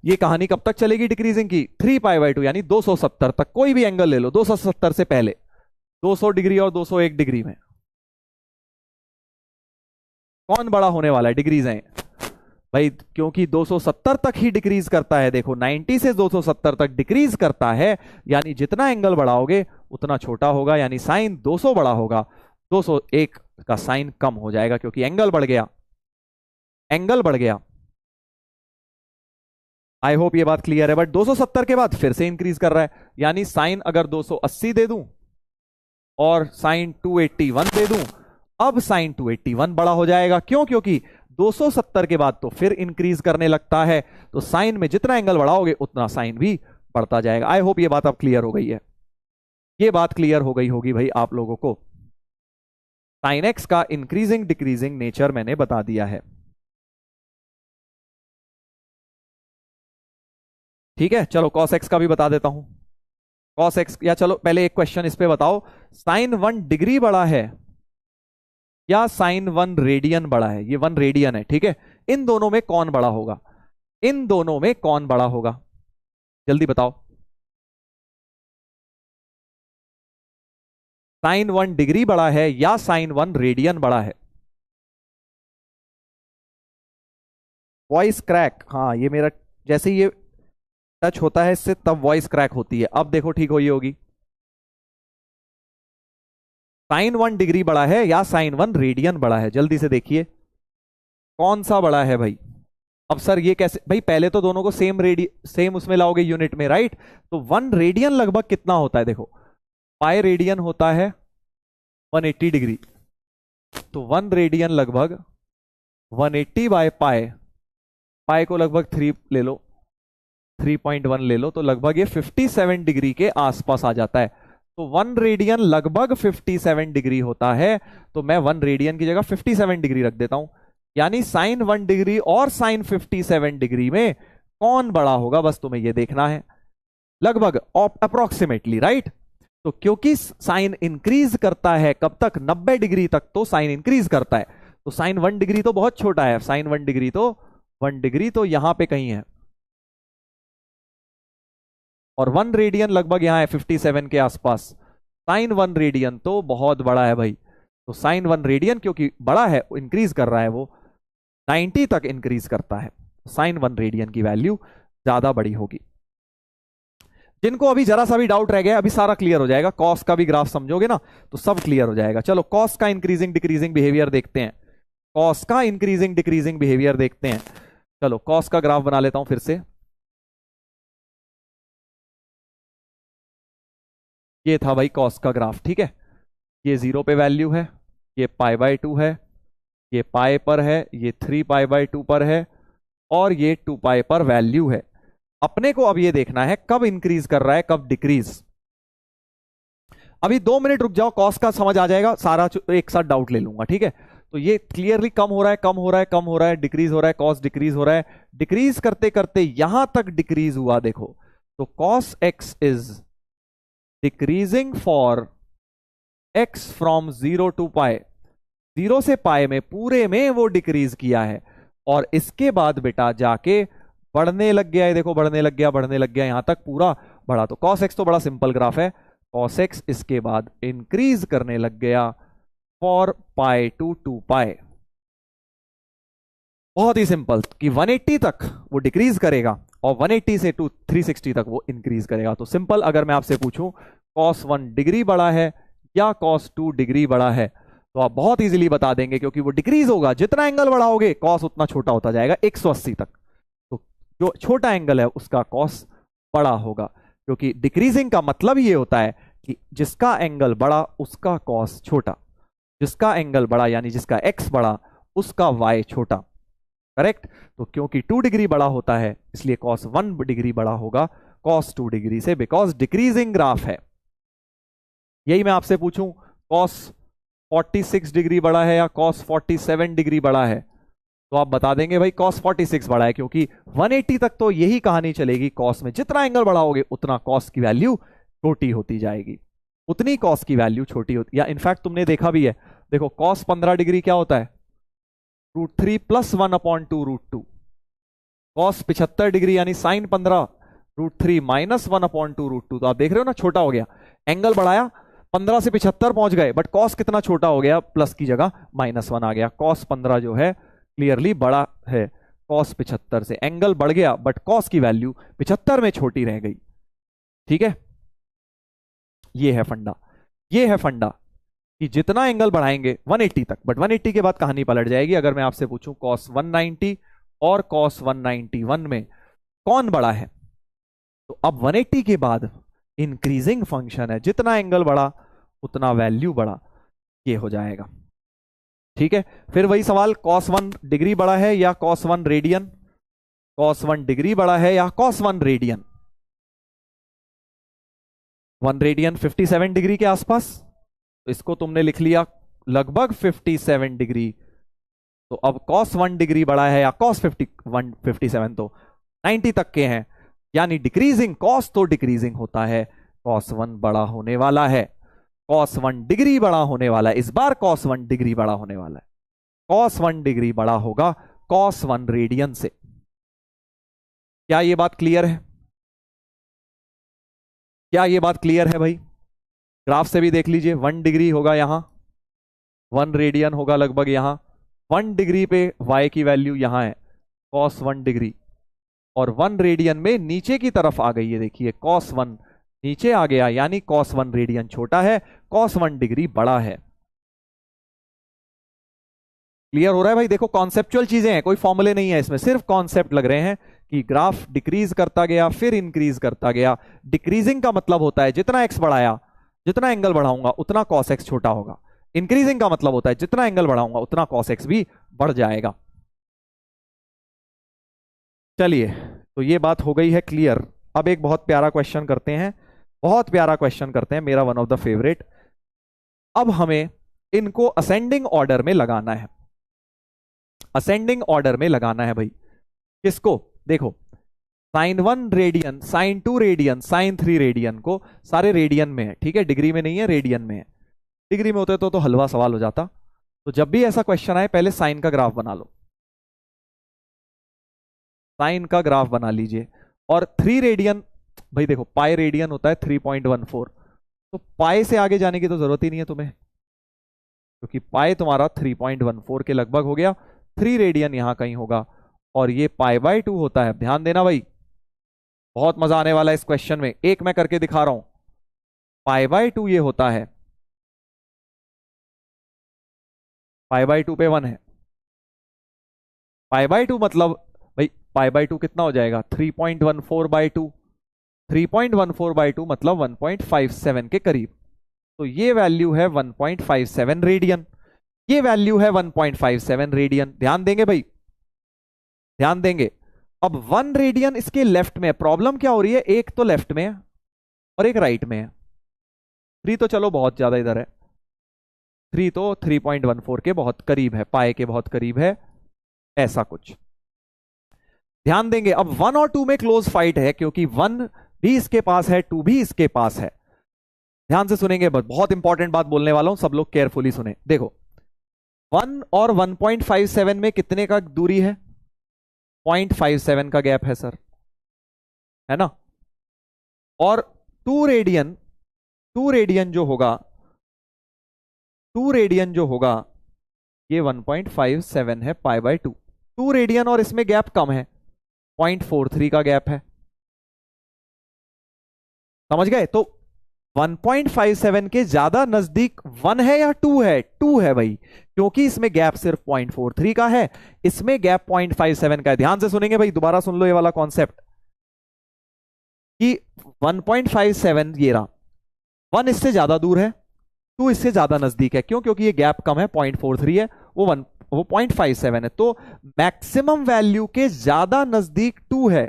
ये कहानी कब तक चलेगी डिक्रीजिंग की, 3π/2 यानी 270 तक, कोई भी एंगल ले लो 270 से पहले, 200 डिग्री और 201 डिग्री में कौन बड़ा होने वाला है, डिग्रीज हैं भाई, क्योंकि 270 तक ही डिक्रीज करता है, देखो 90 से 270 तक डिक्रीज करता है, यानी जितना एंगल बढ़ाओगे उतना छोटा होगा, यानी साइन 200 बड़ा होगा, 201 का साइन कम हो जाएगा, क्योंकि एंगल बढ़ गया, एंगल बढ़ गया। आई होप ये बात क्लियर है। बट 270 के बाद फिर से इंक्रीज कर रहा है, यानी साइन अगर 280 दे दूं और साइन 281 दे दूं, अब साइन 281 बड़ा हो जाएगा, क्यों, क्योंकि 270 के बाद तो फिर इंक्रीज करने लगता है, तो साइन में जितना एंगल बढ़ाओगे उतना साइन भी बढ़ता जाएगा। आई होप ये बात अब क्लियर हो गई है, ये बात क्लियर हो गई होगी भाई आप लोगों को। साइन एक्स का इंक्रीजिंग डिक्रीजिंग नेचर मैंने बता दिया है। ठीक है, चलो cos x का भी बता देता हूं। cos x, या चलो पहले एक क्वेश्चन इस पे बताओ, साइन 1 डिग्री बड़ा है या साइन 1 रेडियन बड़ा है? ये 1 रेडियन है, ठीक है। इन दोनों में कौन बड़ा होगा? इन दोनों में कौन बड़ा होगा? जल्दी बताओ। साइन 1 डिग्री बड़ा है या साइन 1 रेडियन बड़ा है? वॉइस क्रैक, हाँ ये मेरा, जैसे ये टच होता है इससे तब वॉइस क्रैक होती है। अब देखो ठीक हुई होगी। साइन 1 डिग्री बड़ा है या साइन 1 रेडियन बड़ा है? जल्दी से देखिए कौन सा बड़ा है भाई। अब सर ये कैसे भाई, पहले तो दोनों को सेम उसमें लाओगे यूनिट में, राइट। तो 1 रेडियन लगभग कितना होता है? देखो पाई रेडियन होता है 180 डिग्री, तो 1 रेडियन लगभग 180 बाय पाई, पाई को लगभग 3 ले लो, 3.1 ले लो, तो लगभग ये 57 डिग्री के आसपास आ जाता है। तो 1 रेडियन लगभग 57 डिग्री होता है, तो मैं 1 रेडियन की जगह 57 डिग्री रख देता हूं। यानी साइन 1 डिग्री और साइन 57 डिग्री में कौन बड़ा होगा, बस तुम्हें ये देखना है, लगभग अप्रोक्सीमेटली, राइट। तो क्योंकि साइन इंक्रीज करता है कब तक? 90 डिग्री तक तो साइन इंक्रीज करता है। तो साइन 1 डिग्री तो बहुत छोटा है, साइन 1 डिग्री तो 1 डिग्री तो यहां पे कहीं है, और 1 रेडियन लगभग यहां है 57 के आसपास। साइन 1 रेडियन तो बहुत बड़ा है भाई। तो साइन 1 रेडियन क्योंकि बड़ा है, इंक्रीज कर रहा है, वो 90 तक इंक्रीज करता है, साइन 1 रेडियन की वैल्यू ज्यादा बड़ी होगी। जिनको अभी जरा सा भी डाउट रह गया, अभी सारा क्लियर हो जाएगा। कॉस का भी ग्राफ समझोगे ना तो सब क्लियर हो जाएगा। चलो कॉस का इंक्रीजिंग डिक्रीजिंग बिहेवियर देखते हैं, कॉस का इंक्रीजिंग डिक्रीजिंग बिहेवियर देखते हैं। चलो कॉस का ग्राफ बना लेता हूं फिर से। ये था भाई कॉस का ग्राफ, ठीक है। ये 0 पे वैल्यू है, ये π/2 है, ये पाई पर है, ये 3π/2 पर है, और ये 2π पर वैल्यू है। अपने को अब ये देखना है कब इंक्रीज कर रहा है कब डिक्रीज। अभी 2 मिनट रुक जाओ, कॉस का समझ आ जाएगा सारा, एक साथ डाउट ले लूंगा, ठीक है। तो ये क्लियरली कम हो रहा है, कम हो रहा है, कम हो रहा है, डिक्रीज हो रहा है, कॉस डिक्रीज हो रहा है, डिक्रीज करते करते यहां तक डिक्रीज हुआ, देखो। तो cos x is decreasing for x from 0 to pi, 0 से पाई में पूरे में वो डिक्रीज किया है, और इसके बाद बेटा जाके बढ़ने लग गया है। देखो बढ़ने लग गया, बढ़ने लग गया, यहां तक पूरा बढ़ा। तो कॉस एक्स तो बड़ा सिंपल ग्राफ है, कॉस एक्स इसके बाद इंक्रीज करने लग गया फॉर पाई टू 2 पाई। बहुत ही सिंपल कि 180 तक वो डिक्रीज करेगा और 180 से 360 तक वो इंक्रीज करेगा। तो सिंपल, अगर मैं आपसे पूछूं cos 1 डिग्री बड़ा है या cos 2 डिग्री बड़ा है, तो आप बहुत इजीली बता देंगे, क्योंकि वो डिक्रीज होगा, जितना एंगल बढ़ाओगे cos उतना छोटा होता जाएगा 180 तक। तो जो छोटा एंगल है उसका cos बड़ा होगा, क्योंकि डिक्रीजिंग का मतलब ये होता है कि जिसका एंगल बड़ा उसका cos छोटा, जिसका एंगल बड़ा यानी जिसका x बड़ा उसका y छोटा, करेक्ट। तो क्योंकि 2 डिग्री बड़ा होता है इसलिए cos 1 डिग्री बड़ा होगा cos 2 डिग्री से, बिकॉज डिक्रीजिंग ग्राफ है। यही मैं आपसे पूछूं cos 46 डिग्री बड़ा है या cos 47 डिग्री बड़ा है, तो आप बता देंगे भाई cos 46 बड़ा है, क्योंकि 180 तक तो यही कहानी चलेगी, cos में जितना एंगल बढ़ाओगे उतना cos की वैल्यू छोटी होती जाएगी, उतनी cos की वैल्यू छोटी होती, या इनफैक्ट तुमने देखा भी है, देखो cos 15 डिग्री क्या होता है? √3 + 1/2 √2। cos 75 डिग्री यानी sin 15 √3 - 1/2 √2। तो आप देख रहे हो ना, छोटा हो गया, एंगल बढ़ाया 15 से 75 पहुंच गए, बट cos कितना छोटा हो गया, प्लस की जगह -1 आ गया। cos 15 जो है क्लियरली बड़ा है cos 75 से, एंगल बढ़ गया बट cos की वैल्यू 75 में छोटी रह गई, ठीक है। ये है फंडा, ये है फंडा कि जितना एंगल बढ़ाएंगे 180 तक, बट 180 के बाद कहानी पलट जाएगी। अगर मैं आपसे पूछूं cos 190 और cos 191 में कौन बड़ा है, तो अब 180 के बाद इंक्रीजिंग फंक्शन है, जितना एंगल बढ़ा उतना वैल्यू बढ़ा, ये हो जाएगा, ठीक है। फिर वही सवाल, cos 1 डिग्री बड़ा है या cos 1 रेडियन? cos 1 डिग्री बड़ा है या cos 1 रेडियन? 1 रेडियन 57 डिग्री के आसपास, तो इसको तुमने लिख लिया लगभग 57 डिग्री। तो अब cos 1 डिग्री बड़ा है या cos 57, तो 90 तक के हैं, यानी डिक्रीजिंग कॉस तो डिक्रीजिंग होता है, कॉस 1 बड़ा होने वाला है, कॉस 1 डिग्री बड़ा होने वाला है, इस बार कॉस 1 डिग्री बड़ा होने वाला है, कॉस 1 डिग्री बड़ा होगा कॉस 1 रेडियन से। क्या ये बात क्लियर है? क्या ये बात क्लियर है भाई? ग्राफ से भी देख लीजिए, 1 डिग्री होगा यहां, 1 रेडियन होगा लगभग यहां, 1 डिग्री पे y की वैल्यू यहां है cos 1 डिग्री, और 1 रेडियन में नीचे की तरफ आ गई है, देखिए cos 1 नीचे आ गया, यानी cos 1 रेडियन छोटा है, cos 1 डिग्री बड़ा है। क्लियर हो रहा है भाई? देखो कॉन्सेप्चुअल चीजें हैं, कोई फॉर्मूले नहीं है इसमें, सिर्फ कॉन्सेप्ट लग रहे हैं कि ग्राफ डिक्रीज करता गया फिर इंक्रीज करता गया। डिक्रीजिंग का मतलब होता है जितना एक्स बढ़ाया, जितना एंगल बढ़ाऊंगा उतना cos x छोटा होगा। इंक्रीजिंग का मतलब होता है जितना एंगल बढ़ाऊंगा उतना cos x भी बढ़ जाएगा। चलिए, तो ये बात हो गई है क्लियर। अब एक बहुत प्यारा क्वेश्चन करते हैं, बहुत प्यारा क्वेश्चन करते हैं, मेरा वन ऑफ द फेवरेट। अब हमें इनको असेंडिंग ऑर्डर में लगाना है, असेंडिंग ऑर्डर में लगाना है भाई। किसको? देखो, sine 1 radian, sine 2 radian, sine 3 radian को, सारे रेडियन में है, ठीक है, डिग्री में नहीं है, रेडियन में है। डिग्री में होते तो हलवा सवाल हो जाता। तो जब भी ऐसा क्वेश्चन आए पहले साइन का ग्राफ बना लो, साइन का ग्राफ बना लीजिए। और 3 रेडियन, भाई देखो पाई रेडियन होता है 3.14, तो पाई से आगे जाने की तो जरूरत ही नहीं है तुम्हें, क्योंकि पाई तुम्हारा 3.14 के लगभग हो गया, 3 रेडियन यहां कहीं होगा, और ये π/2 होता है। ध्यान देना भाई, बहुत मजा आने वाला है इस क्वेश्चन में, एक मैं करके दिखा रहा हूं। π/2 ये होता है, π/2 पे 1 है, π/2 मतलब भाई π/2 कितना हो जाएगा? 3.14/2, 3.14/2 मतलब 1.57 के करीब। तो ये वैल्यू है 1.57 रेडियन, ये वैल्यू है 1.57 रेडियन। ध्यान देंगे भाई, ध्यान देंगे। अब 1 रेडियन इसके लेफ्ट में है, प्रॉब्लम क्या हो रही है, एक तो लेफ्ट में है और एक राइट में है। 3 तो चलो बहुत ज्यादा इधर है, 3 तो 3.14 के बहुत करीब है, पाए के बहुत करीब है, ऐसा कुछ। ध्यान देंगे, अब 1 और 2 में क्लोज फाइट है, क्योंकि 1 भी इसके पास है, 2 भी इसके पास है। ध्यान से सुनेंगे, बहुत इंपॉर्टेंट बात बोलने वाला हूं, सब लोग केयरफुली सुने। देखो 1 और 1.57 में कितने का दूरी है? 0.57 का गैप है सर, है ना। और 2 रेडियन, 2 रेडियन जो होगा, 2 रेडियन जो होगा ये 1.57 है π/2, 2 रेडियन, और इसमें गैप कम है, 0.43 का गैप है। समझ गए? तो 1.57 के ज्यादा नजदीक 1 है या 2 है? 2 है भाई, क्योंकि इसमें गैप सिर्फ 0.43 का है, इसमें गैप 0.57 का है। ध्यान से सुनेंगे भाई, दोबारा सुन लो ये वाला कॉन्सेप्ट कि 1.57 ये रहा, 1 इससे ज्यादा दूर है, 2 इससे ज्यादा नजदीक है। क्यों? क्योंकि ये गैप कम है, 0.43 है, वो 0.57 है, तो मैक्सिमम वैल्यू के ज्यादा नजदीक 2 है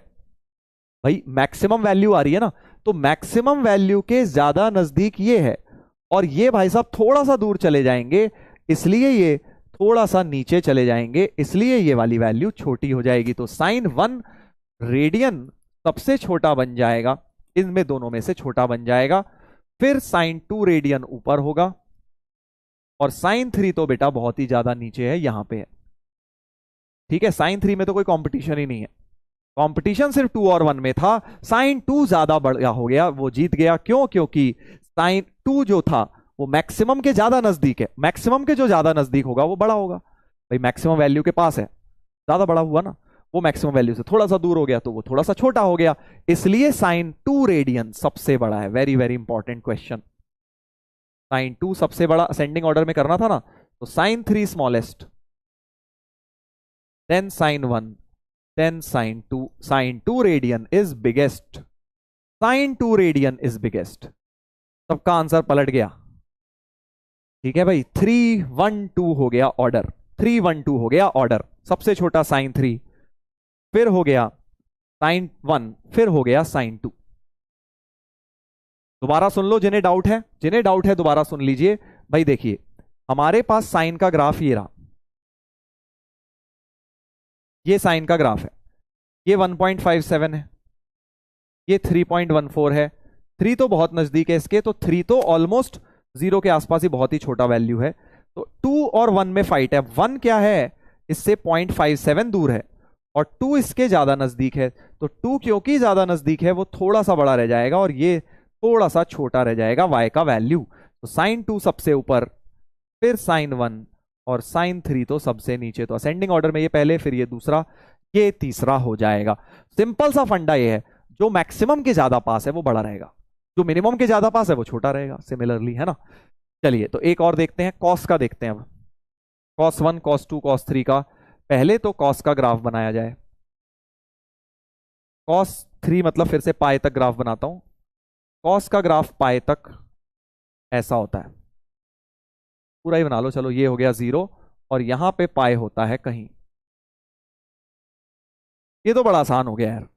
भाई। मैक्सिमम वैल्यू आ रही है ना, तो मैक्सिमम वैल्यू के ज्यादा नजदीक ये है, और ये भाई साहब थोड़ा सा दूर चले जाएंगे, इसलिए ये थोड़ा सा नीचे चले जाएंगे, इसलिए ये वाली वैल्यू छोटी हो जाएगी। तो साइन 1 रेडियन सबसे छोटा बन जाएगा, इनमें दोनों में से छोटा बन जाएगा। फिर साइन 2 रेडियन ऊपर होगा, और साइन 3 तो बेटा बहुत ही ज्यादा नीचे है, यहां पे है, ठीक है। साइन 3 में तो कोई कंपटीशन ही नहीं है, कंपटीशन सिर्फ 2 और 1 में था। साइन 2 ज्यादा बढ़ हो गया, वो जीत गया। क्यों? क्योंकि साइन 2 जो था वो मैक्सिमम के ज्यादा नजदीक है, मैक्सिमम के जो ज्यादा नजदीक होगा वो बड़ा होगा भाई, मैक्सिमम वैल्यू के पास है, ज्यादा बड़ा हुआ ना, वो मैक्सिमम वैल्यू से थोड़ा सा दूर हो गया तो वो थोड़ा सा छोटा हो गया, इसलिए साइन 2 रेडियन सबसे बड़ा है। Very very important question, sine 2 सबसे बड़ा, असेंडिंग ऑर्डर में करना था ना, तो sine 3 smallest, then sine 1, then sine 2, sine 2 radian is biggest, sine 2 radian is biggest. सबका आंसर पलट गया, ठीक है भाई। 3 1 2 हो गया ऑर्डर, 3 1 2 हो गया ऑर्डर, सबसे छोटा साइन 3, फिर हो गया साइन 1, फिर हो गया साइन 2। दोबारा सुन लो जिन्हें डाउट है, जिन्हें डाउट है दोबारा सुन लीजिए भाई। देखिए हमारे पास साइन का ग्राफ ये रहा, ये साइन का ग्राफ है, ये 1.57 है, ये 3.14 है, 3 तो बहुत नजदीक है इसके, तो 3 तो ऑलमोस्ट 0 के आसपास ही, बहुत ही छोटा वैल्यू है। तो 2 और 1 में फाइट है। 1 क्या है, इससे 0.57 दूर है, और 2 इसके ज्यादा नजदीक है। तो 2 क्योंकि ज्यादा नजदीक है वो थोड़ा सा बड़ा रह जाएगा, और ये थोड़ा सा छोटा रह जाएगा y का वैल्यू। तो sin 2 सबसे ऊपर, फिर sin 1, और sin 3 तो सबसे नीचे। तो असेंडिंग ऑर्डर में ये पहले, फिर ये दूसरा, ये तीसरा हो जाएगा। सिंपल सा फंडा ये है, जो मैक्सिमम के ज्यादा पास है वो बड़ा रहेगा, जो मिनिमम के ज्यादा पास है वो छोटा रहेगा, सिमिलरली, है ना। चलिए तो एक और देखते हैं, कॉस का देखते हैं अब। कॉस 1, कॉस 2, कॉस 3 का। पहले तो कॉस का ग्राफ बनाया जाए। कॉस 3 मतलब फिर से पाए तक ग्राफ बनाता हूं। कॉस का ग्राफ पाए तक ऐसा होता है, पूरा ही बना लो, चलो ये हो गया 0, और यहां पे पाए होता है कहीं। ये तो बड़ा आसान हो गया यार,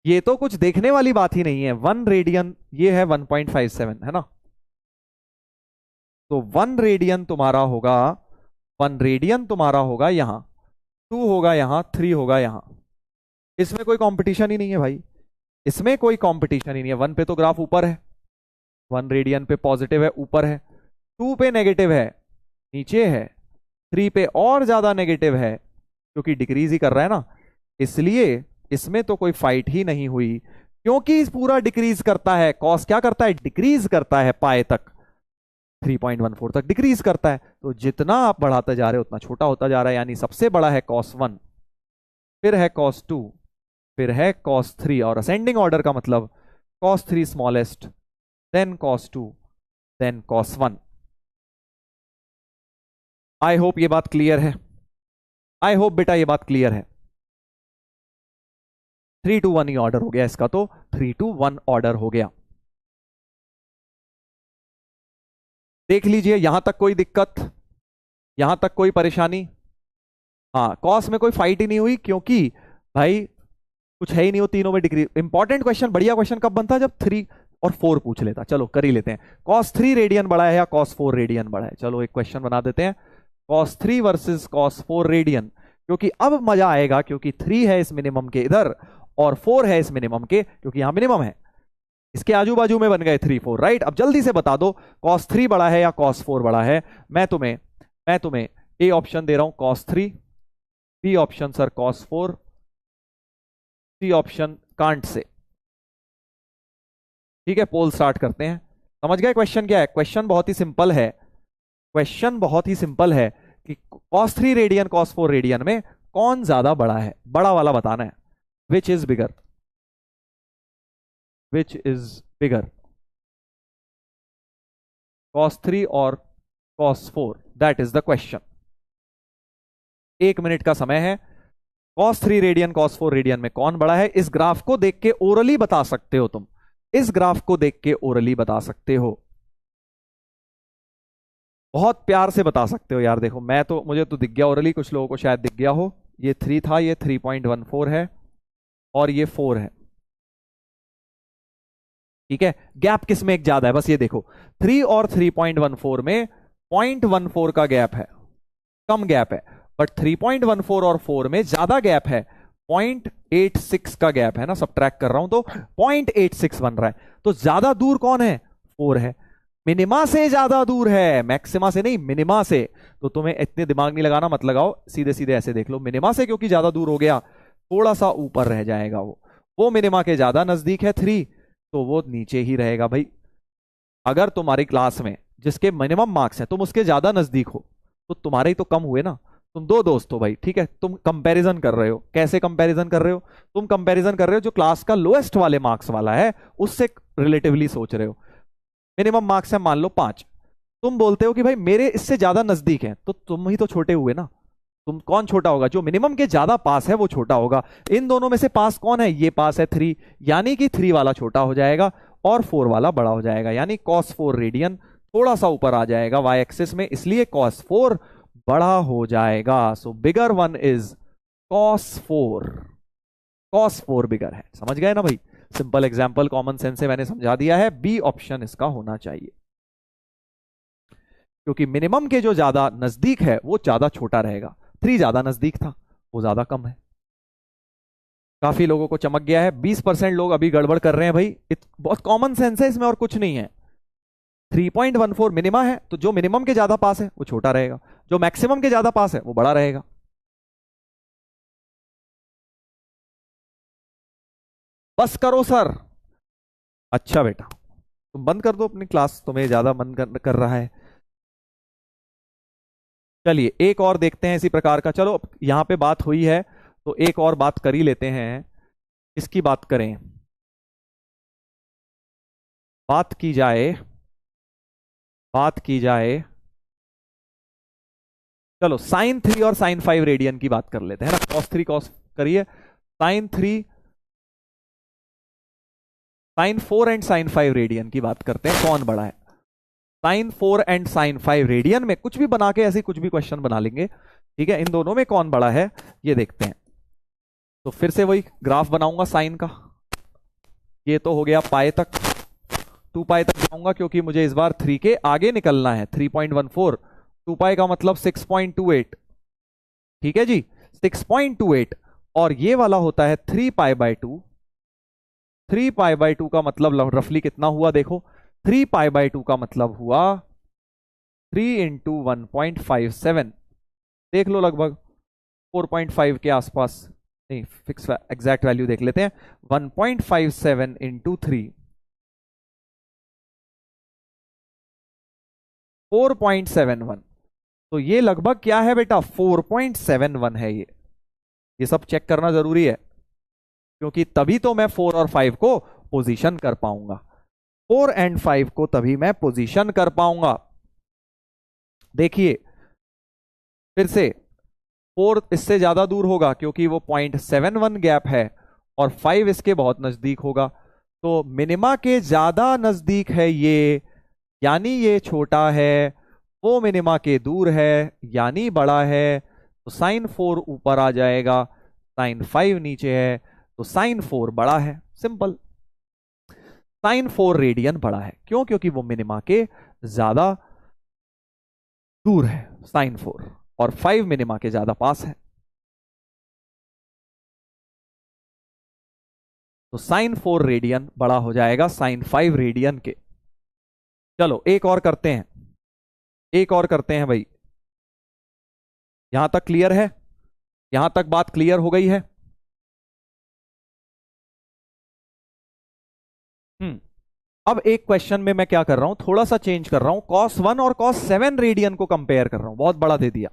ये तो कुछ देखने वाली बात ही नहीं है। 1 रेडियन ये है 1.57, है ना। तो 1 रेडियन तुम्हारा होगा, 1 रेडियन तुम्हारा होगा यहां, 2 होगा यहां, 3 होगा यहां। इसमें कोई कंपटीशन ही नहीं है भाई, इसमें कोई कंपटीशन ही नहीं है। 1 पे तो ग्राफ ऊपर है, 1 रेडियन पे पॉजिटिव है, ऊपर है। 2 पे नेगेटिव है, नीचे है। 3 पे और ज्यादा नेगेटिव है, क्योंकि डिक्रीज ही कर रहा है ना, इसलिए इसमें तो कोई फाइट ही नहीं हुई। क्योंकि इस पूरा डिक्रीज करता है, कॉस क्या करता है, डिक्रीज करता है पाए तक, 3.14 तक डिक्रीज करता है। तो जितना आप बढ़ाते जा रहे हो उतना छोटा होता जा रहा है। यानी सबसे बड़ा है cos 1, फिर है cos 2, फिर है cos 3, और असेंडिंग ऑर्डर का मतलब cos 3 smallest, then cos 2, then cos 1। I hope ये बात क्लियर है, आई होप बेटा ये बात क्लियर है। 3 to 1 ही ऑर्डर हो गया इसका, तो 3 to 1 ऑर्डर हो गया। देख लीजिए यहां तक कोई दिक्कत, यहां तक कोई परेशानी। हाँ, कॉस में कोई फाइट ही नहीं हुई, क्योंकि भाई कुछ है ही नहीं, वो तीनों में डिग्री। इंपॉर्टेंट क्वेश्चन, बढ़िया क्वेश्चन कब बनता है, जब 3 और 4 पूछ लेता। चलो कर ही लेते हैं। cos 3 रेडियन बड़ा है या cos 4 रेडियन बड़ा है, चलो एक क्वेश्चन बना देते हैं, cos 3 वर्सेस cos 4 रेडियन। क्योंकि अब मजा आएगा, क्योंकि 3 है इस मिनिमम के इधर, और 4 है इस मिनिमम के, क्योंकि यहां मिनिमम है। इसके आजू बाजू में बन गए 3 4, राइट। अब जल्दी से बता दो cos 3 बड़ा है या cos 4 बड़ा है। मैं तुम्हें ए ऑप्शन दे रहा हूं cos 3, B option sir cos 4, C option can't say. ठीक है, पोल स्टार्ट करते हैं। समझ गए क्वेश्चन क्या है? क्वेश्चन बहुत ही सिंपल है, क्वेश्चन बहुत ही सिंपल है कि cos 3 रेडियन cos 4 रेडियन में कौन ज्यादा बड़ा है, बड़ा वाला बताना है। Which is bigger, which is bigger, cos 3 और cos 4, that is the question. 1 minute का समय है। cos 3 रेडियन cos 4 रेडियन में कौन बड़ा है, इस ग्राफ को देख के ओरली बता सकते हो तुम, इस ग्राफ को देख के ओरली बता सकते हो, बहुत प्यार से बता सकते हो यार। देखो मैं तो, मुझे तो दिख गया ओरली, कुछ लोगों को शायद दिख गया हो। ये 3 था, ये 3.14 है, और ये 4 है। ठीक है, गैप किस में एक ज्यादा है, बस ये देखो, 3 और 3.14 में 0.14 का गैप है, कम गैप है। बट 3.14 और 4 में ज्यादा गैप है, 0.86 का गैप है ना, सब्ट्रैक्ट कर रहा हूं तो 0.86 बन रहा है। तो ज्यादा दूर कौन है, 4 है। मिनिमा से ज्यादा दूर है, मैक्सिमा से नहीं, मिनिमा से। तो तुम्हें इतने दिमाग नहीं लगाना, मत लगाओ, सीधे सीधे ऐसे देख लो। मिनिमा से क्योंकि ज्यादा दूर हो गया, थोड़ा सा ऊपर रह जाएगा वो मिनिमा के ज्यादा नजदीक है 3, तो वो नीचे ही रहेगा भाई। अगर तुम्हारी क्लास में जिसके मिनिमम मार्क्स है तुम उसके ज्यादा नजदीक हो, तो तुम्हारे ही तो कम हुए ना। तुम 2 दोस्त हो भाई, ठीक है, तुम कंपैरिजन कर रहे हो। कैसे कंपैरिजन कर रहे हो, तुम कंपैरिजन कर रहे हो जो क्लास का लोएस्ट वाले मार्क्स वाला है उससे रिलेटिवली सोच रहे हो। मिनिमम मार्क्स है मान लो 5, तुम बोलते हो कि भाई मेरे इससे ज्यादा नजदीक है, तो तुम ही तो छोटे हुए ना। तुम कौन छोटा होगा, जो मिनिमम के ज्यादा पास है वो छोटा होगा। इन दोनों में से पास कौन है, ये पास है 3, यानी कि 3 वाला छोटा हो जाएगा और 4 वाला बड़ा हो जाएगा। यानी cos 4 रेडियन थोड़ा सा ऊपर आ जाएगा y एक्सिस में, इसलिए cos 4 बड़ा हो जाएगा। So bigger one is cos 4, cos 4 bigger है। समझ गए ना भाई, सिंपल एग्जांपल, कॉमन सेंस से मैंने समझा दिया है। बी ऑप्शन इसका होना चाहिए, क्योंकि मिनिमम के जो ज्यादा नजदीक है वो ज्यादा छोटा रहेगा। 3 ज्यादा नजदीक था, वो ज्यादा कम है। काफी लोगों को चमक गया है, 20% लोग अभी गड़बड़ कर रहे हैं भाई। बहुत कॉमन सेंस है इसमें और कुछ नहीं है। 3.14 मिनिमा है, तो जो मिनिमम के ज्यादा पास है वो छोटा रहेगा, जो मैक्सिमम के ज्यादा पास है वो बड़ा रहेगा। बस करो सर। अच्छा बेटा, तुम बंद कर दो अपनी क्लास, तुम्हें ज्यादा मन कर रहा है। चलिए एक और देखते हैं इसी प्रकार का। चलो यहां पे बात हुई है तो एक और बात कर ही लेते हैं। इसकी बात करें, बात की जाए, बात की जाए। चलो sin 3 और sin 5 रेडियन की बात कर लेते हैं ना। cos 3 cos करिए, sin 3 sin 4 and sin 5 radian की बात करते हैं, कौन बड़ा है। sin 4 एंड sin 5 रेडियन में कुछ भी बना के ऐसे कुछ भी क्वेश्चन बना लेंगे, ठीक है। इन दोनों में कौन बड़ा है ये देखते हैं। तो फिर से वही ग्राफ बनाऊंगा साइन का। ये तो हो गया पाए तक, 2 पाई तक जाऊंगा क्योंकि मुझे इस बार 3 के आगे निकलना है। 3.14, 2 पाई का मतलब 6.28, ठीक है जी, 6.28। और ये वाला होता है 3 पाई बाय 2। 3 पाई बाय 2 का मतलब रफली कितना हुआ देखो, 3 पाई बाय 2 का मतलब हुआ 3 × 1.57, देख लो लगभग 4.5 के आसपास। नहीं, फिक्स एग्जैक्ट वैल्यू देख लेते हैं। 1.57 × 3, 4.71। तो ये लगभग क्या है बेटा, 4.71 है ये सब चेक करना जरूरी है, क्योंकि तभी तो मैं 4 और 5 को पोजीशन कर पाऊंगा। 4 एंड 5 को तभी मैं पोजीशन कर पाऊंगा। देखिए फिर से 4 इससे ज्यादा दूर होगा क्योंकि वो 0.71 गैप है, और 5 इसके बहुत नजदीक होगा। तो मिनिमा के ज्यादा नजदीक है ये, यानी ये छोटा है। वो मिनिमा के दूर है यानी बड़ा है। तो sin 4 ऊपर आ जाएगा, sin 5 नीचे है, तो sin 4 बड़ा है। सिंपल। sin 4 रेडियन बड़ा है, क्यों? क्योंकि वो मिनिमा के ज्यादा दूर है sin 4, और 5 मिनिमा के ज्यादा पास है। तो sin 4 रेडियन बड़ा हो जाएगा sin 5 रेडियन के। चलो एक और करते हैं, एक और करते हैं भाई। यहां तक क्लियर है? यहां तक बात क्लियर हो गई है? हम्म। अब एक क्वेश्चन में मैं क्या कर रहा हूं, थोड़ा सा चेंज कर रहा हूं। cos 1 और cos 7 रेडियन को कंपेयर कर रहा हूं, बहुत बड़ा दे दिया।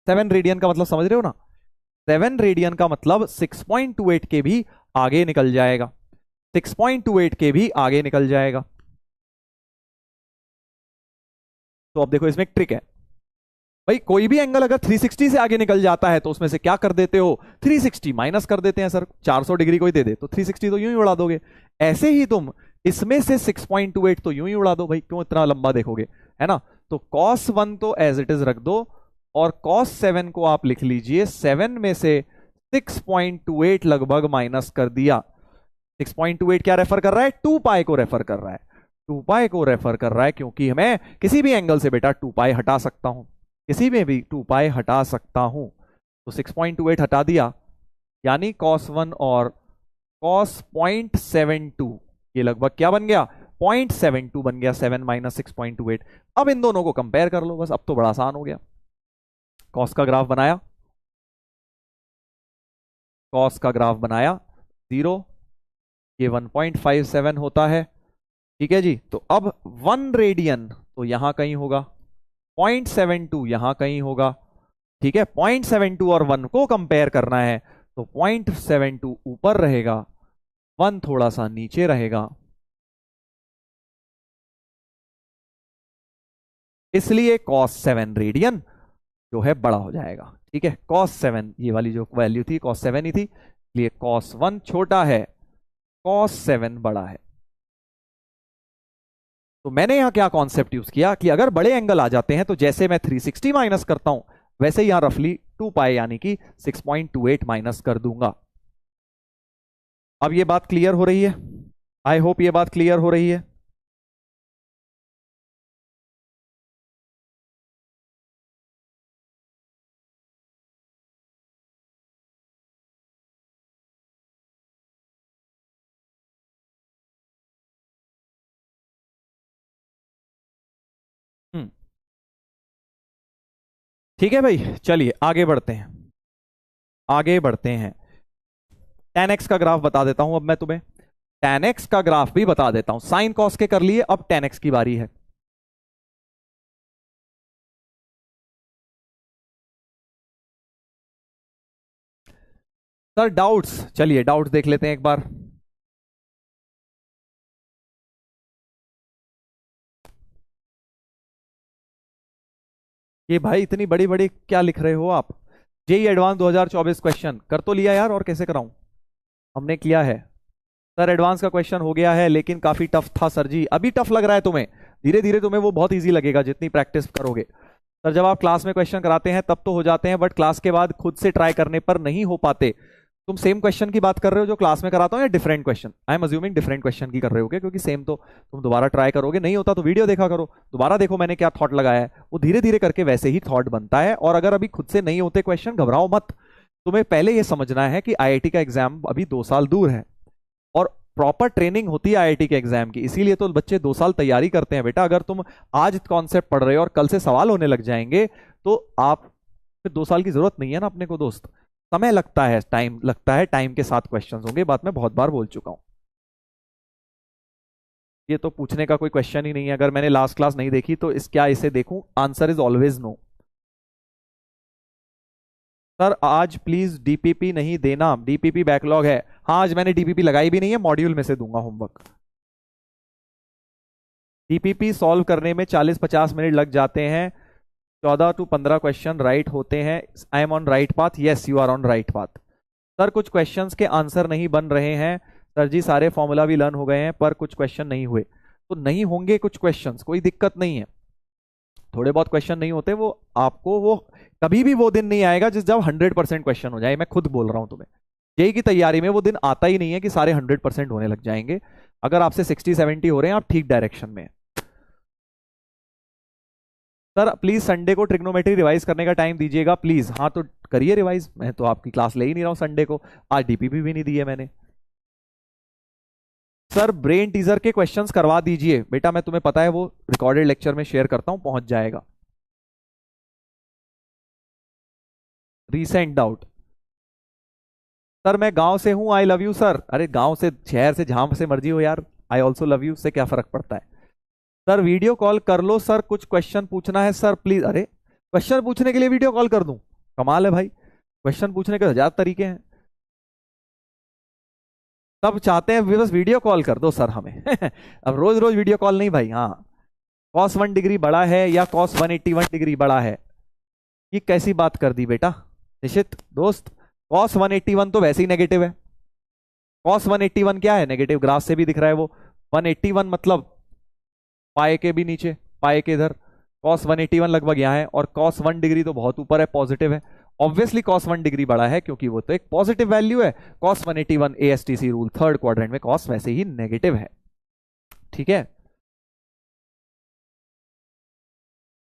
7 रेडियन का मतलब समझ रहे हो ना? 7 रेडियन का मतलब 6.28 के भी आगे निकल जाएगा, 6.28 के भी आगे निकल जाएगा। तो अब देखो इसमें एक ट्रिक है भाई, कोई भी एंगल अगर 360 से आगे निकल जाता है तो उसमें से क्या कर देते हो, 360 माइनस कर देते हैं। सर 400 डिग्री कोई दे दे तो 360 तो यूं ही उड़ा दोगे। ऐसे ही तुम इसमें से 6.28 तो यूं ही उड़ा दो भाई, क्यों इतना लंबा देखोगे, है ना। तो cos 1 तो एज इट इज रख दो, और cos 7 को आप लिख लीजिए। 7 में से 6.28 लगभग माइनस कर दिया। 6.28 क्या रेफर कर रहा है, 2 पाई को रेफर कर रहा है। 2 पाई को रेफर कर रहा है क्योंकि मैं किसी भी एंगल से बेटा 2 पाई हटा सकता हूं, किसी में भी 2 पाई हटा सकता हूं। तो 6.28 हटा दिया, यानी cos 1 और cos 0.72, ये लगभग क्या बन गया, 0.72 बन गया। 7 माइनस 6.28। अब इन दोनों को कंपेयर कर लो बस, अब तो बड़ा आसान हो गया। कॉस का ग्राफ बनाया, कॉस का ग्राफ बनाया 0, ये 1.57 होता है, ठीक है जी। तो अब 1 रेडियन तो यहां कहीं होगा, 0.72 यहां कहीं होगा, ठीक है। 0.72 और 1 को कंपेयर करना है, तो 0.72 ऊपर रहेगा, 1 थोड़ा सा नीचे रहेगा। इसलिए cos 7 रेडियन जो है बड़ा हो जाएगा, ठीक है। cos 7, ये वाली जो वैल्यू थी cos 7 ही थी, इसलिए cos 1 छोटा है, cos 7 बड़ा है। तो मैंने यहां क्या कॉन्सेप्ट यूज किया कि अगर बड़े एंगल आ जाते हैं तो जैसे मैं 360 माइनस करता हूं, वैसे ही यहां रफली 2 पाई यानी कि 6.28 माइनस कर दूंगा। अब ये बात क्लियर हो रही है? आई होप ये बात क्लियर हो रही है। ठीक है भाई, चलिए आगे बढ़ते हैं, आगे बढ़ते हैं। 10x का ग्राफ बता देता हूं अब मैं तुम्हें, 10x का ग्राफ भी बता देता हूं। साइन कॉस के कर लिए, अब 10x की बारी है। सर डाउट्स, चलिए डाउट्स देख लेते हैं एक बार। ये भाई इतनी बड़ी बड़ी क्या लिख रहे हो आप? जेई एडवांस 2024 क्वेश्चन कर तो लिया यार, और कैसे कराऊं? हमने किया है सर, एडवांस का क्वेश्चन हो गया है, लेकिन काफी टफ था सर जी। अभी टफ लग रहा है तुम्हें, धीरे धीरे तुम्हें वो बहुत इजी लगेगा जितनी प्रैक्टिस करोगे। सर जब आप क्लास में क्वेश्चन कराते हैं तब तो हो जाते हैं, बट क्लास के बाद खुद से ट्राई करने पर नहीं हो पाते। तुम सेम क्वेश्चन की बात कर रहे हो जो क्लास में कराता हूं, या different question? I am assuming different question की कर रहे होगे, क्योंकि सेम तो तुम दोबारा ट्राई करोगे नहीं होता तो वीडियो देखा करो, दोबारा देखो मैंने क्या थॉट लगाया है, वो धीरे धीरे करके वैसे ही थॉट बनता है। और अगर अभी खुद से नहीं होते क्वेश्चन, घबराओ मत। तुम्हें पहले ये समझना है कि आईआईटी का एग्जाम अभी 2 साल दूर है, और प्रॉपर ट्रेनिंग होती है आईआईटी के एग्जाम की, इसीलिए तो बच्चे 2 साल तैयारी करते हैं बेटा। अगर तुम आज कॉन्सेप्ट पढ़ रहे हो और कल से सवाल होने लग जाएंगे, तो आप फिर 2 साल की जरूरत नहीं है ना अपने को दोस्त। समय लगता है, टाइम लगता है, टाइम के साथ क्वेश्चंस होंगे, बात मैं बहुत बार बोल चुका हूं। ये तो पूछने का कोई क्वेश्चन ही नहीं है। अगर मैंने लास्ट क्लास नहीं देखी तो क्या इसे देखूं? Answer is always no. Sir आज प्लीज डीपीपी नहीं देना, डीपीपी बैकलॉग है। हाँ आज मैंने डीपीपी लगाई भी नहीं है, मॉड्यूल में से दूंगा होमवर्क। डीपीपी सॉल्व करने में 40-50 मिनट लग जाते हैं, 14 to 15 क्वेश्चन राइट होते हैं। I am on right path, yes you are on right path. Sir कुछ क्वेश्चंस के आंसर नहीं बन रहे हैं सर जी, सारे फॉर्मूला भी लर्न हो गए हैं पर कुछ क्वेश्चन नहीं हुए। तो नहीं होंगे कुछ क्वेश्चंस, कोई दिक्कत नहीं है। थोड़े बहुत क्वेश्चन नहीं होते, वो आपको वो कभी भी वो दिन नहीं आएगा जिस जब 100% क्वेश्चन हो जाए। मैं खुद बोल रहा हूं तुम्हें, जेई की तैयारी में वो दिन आता ही नहीं है कि सारे 100% होने लग जाएंगे। अगर आपसे 60-70 हो रहे हैं, आप ठीक डायरेक्शन में। सर प्लीज संडे को ट्रिग्नोमेट्री रिवाइज करने का टाइम दीजिएगा प्लीज। हाँ तो करिए रिवाइज, मैं तो आपकी क्लास ले ही नहीं रहा हूं संडे को। आज डीपीपी भी नहीं दी है मैंने। सर ब्रेन टीजर के क्वेश्चंस करवा दीजिए बेटा, मैं तुम्हें पता है वो रिकॉर्डेड लेक्चर में शेयर करता हूं, पहुंच जाएगा। रीसेंट डाउट, सर मैं गांव से हूं, आई लव यू सर। अरे गांव से शहर से जहां से मर्जी हो यार, आई ऑल्सो लव यू से क्या फर्क पड़ता है। सर वीडियो कॉल कर लो सर, कुछ क्वेश्चन पूछना है सर प्लीज। अरे क्वेश्चन पूछने के लिए वीडियो कॉल कर दूं? कमाल है भाई, क्वेश्चन पूछने के 1000 तरीके हैं। सब चाहते हैं बस वीडियो कॉल कर दो सर हमें अब रोज रोज वीडियो कॉल नहीं भाई। हाँ कॉस 1 डिग्री बड़ा है या कॉस 181 डिग्री बड़ा है, ये कैसी बात कर दी बेटा निशित दोस्त। कॉस 181 तो वैसे ही नेगेटिव है। कॉस 181 क्या है? नेगेटिव, ग्राफ से भी दिख रहा है वो। 181 मतलब पाए के भी नीचे, पाए के इधर। कॉस 181 लगभग यहाँ है, और कॉस 1 डिग्री तो बहुत ऊपर है, पॉजिटिव है। ऑब्वियसली कॉस 1 डिग्री बड़ा है क्योंकि वो तो एक पॉजिटिव वैल्यू है। कॉस 181 एएसटीसी रूल, थर्ड क्वाड्रेंट में कॉस वैसे ही नेगेटिव है। ठीक है,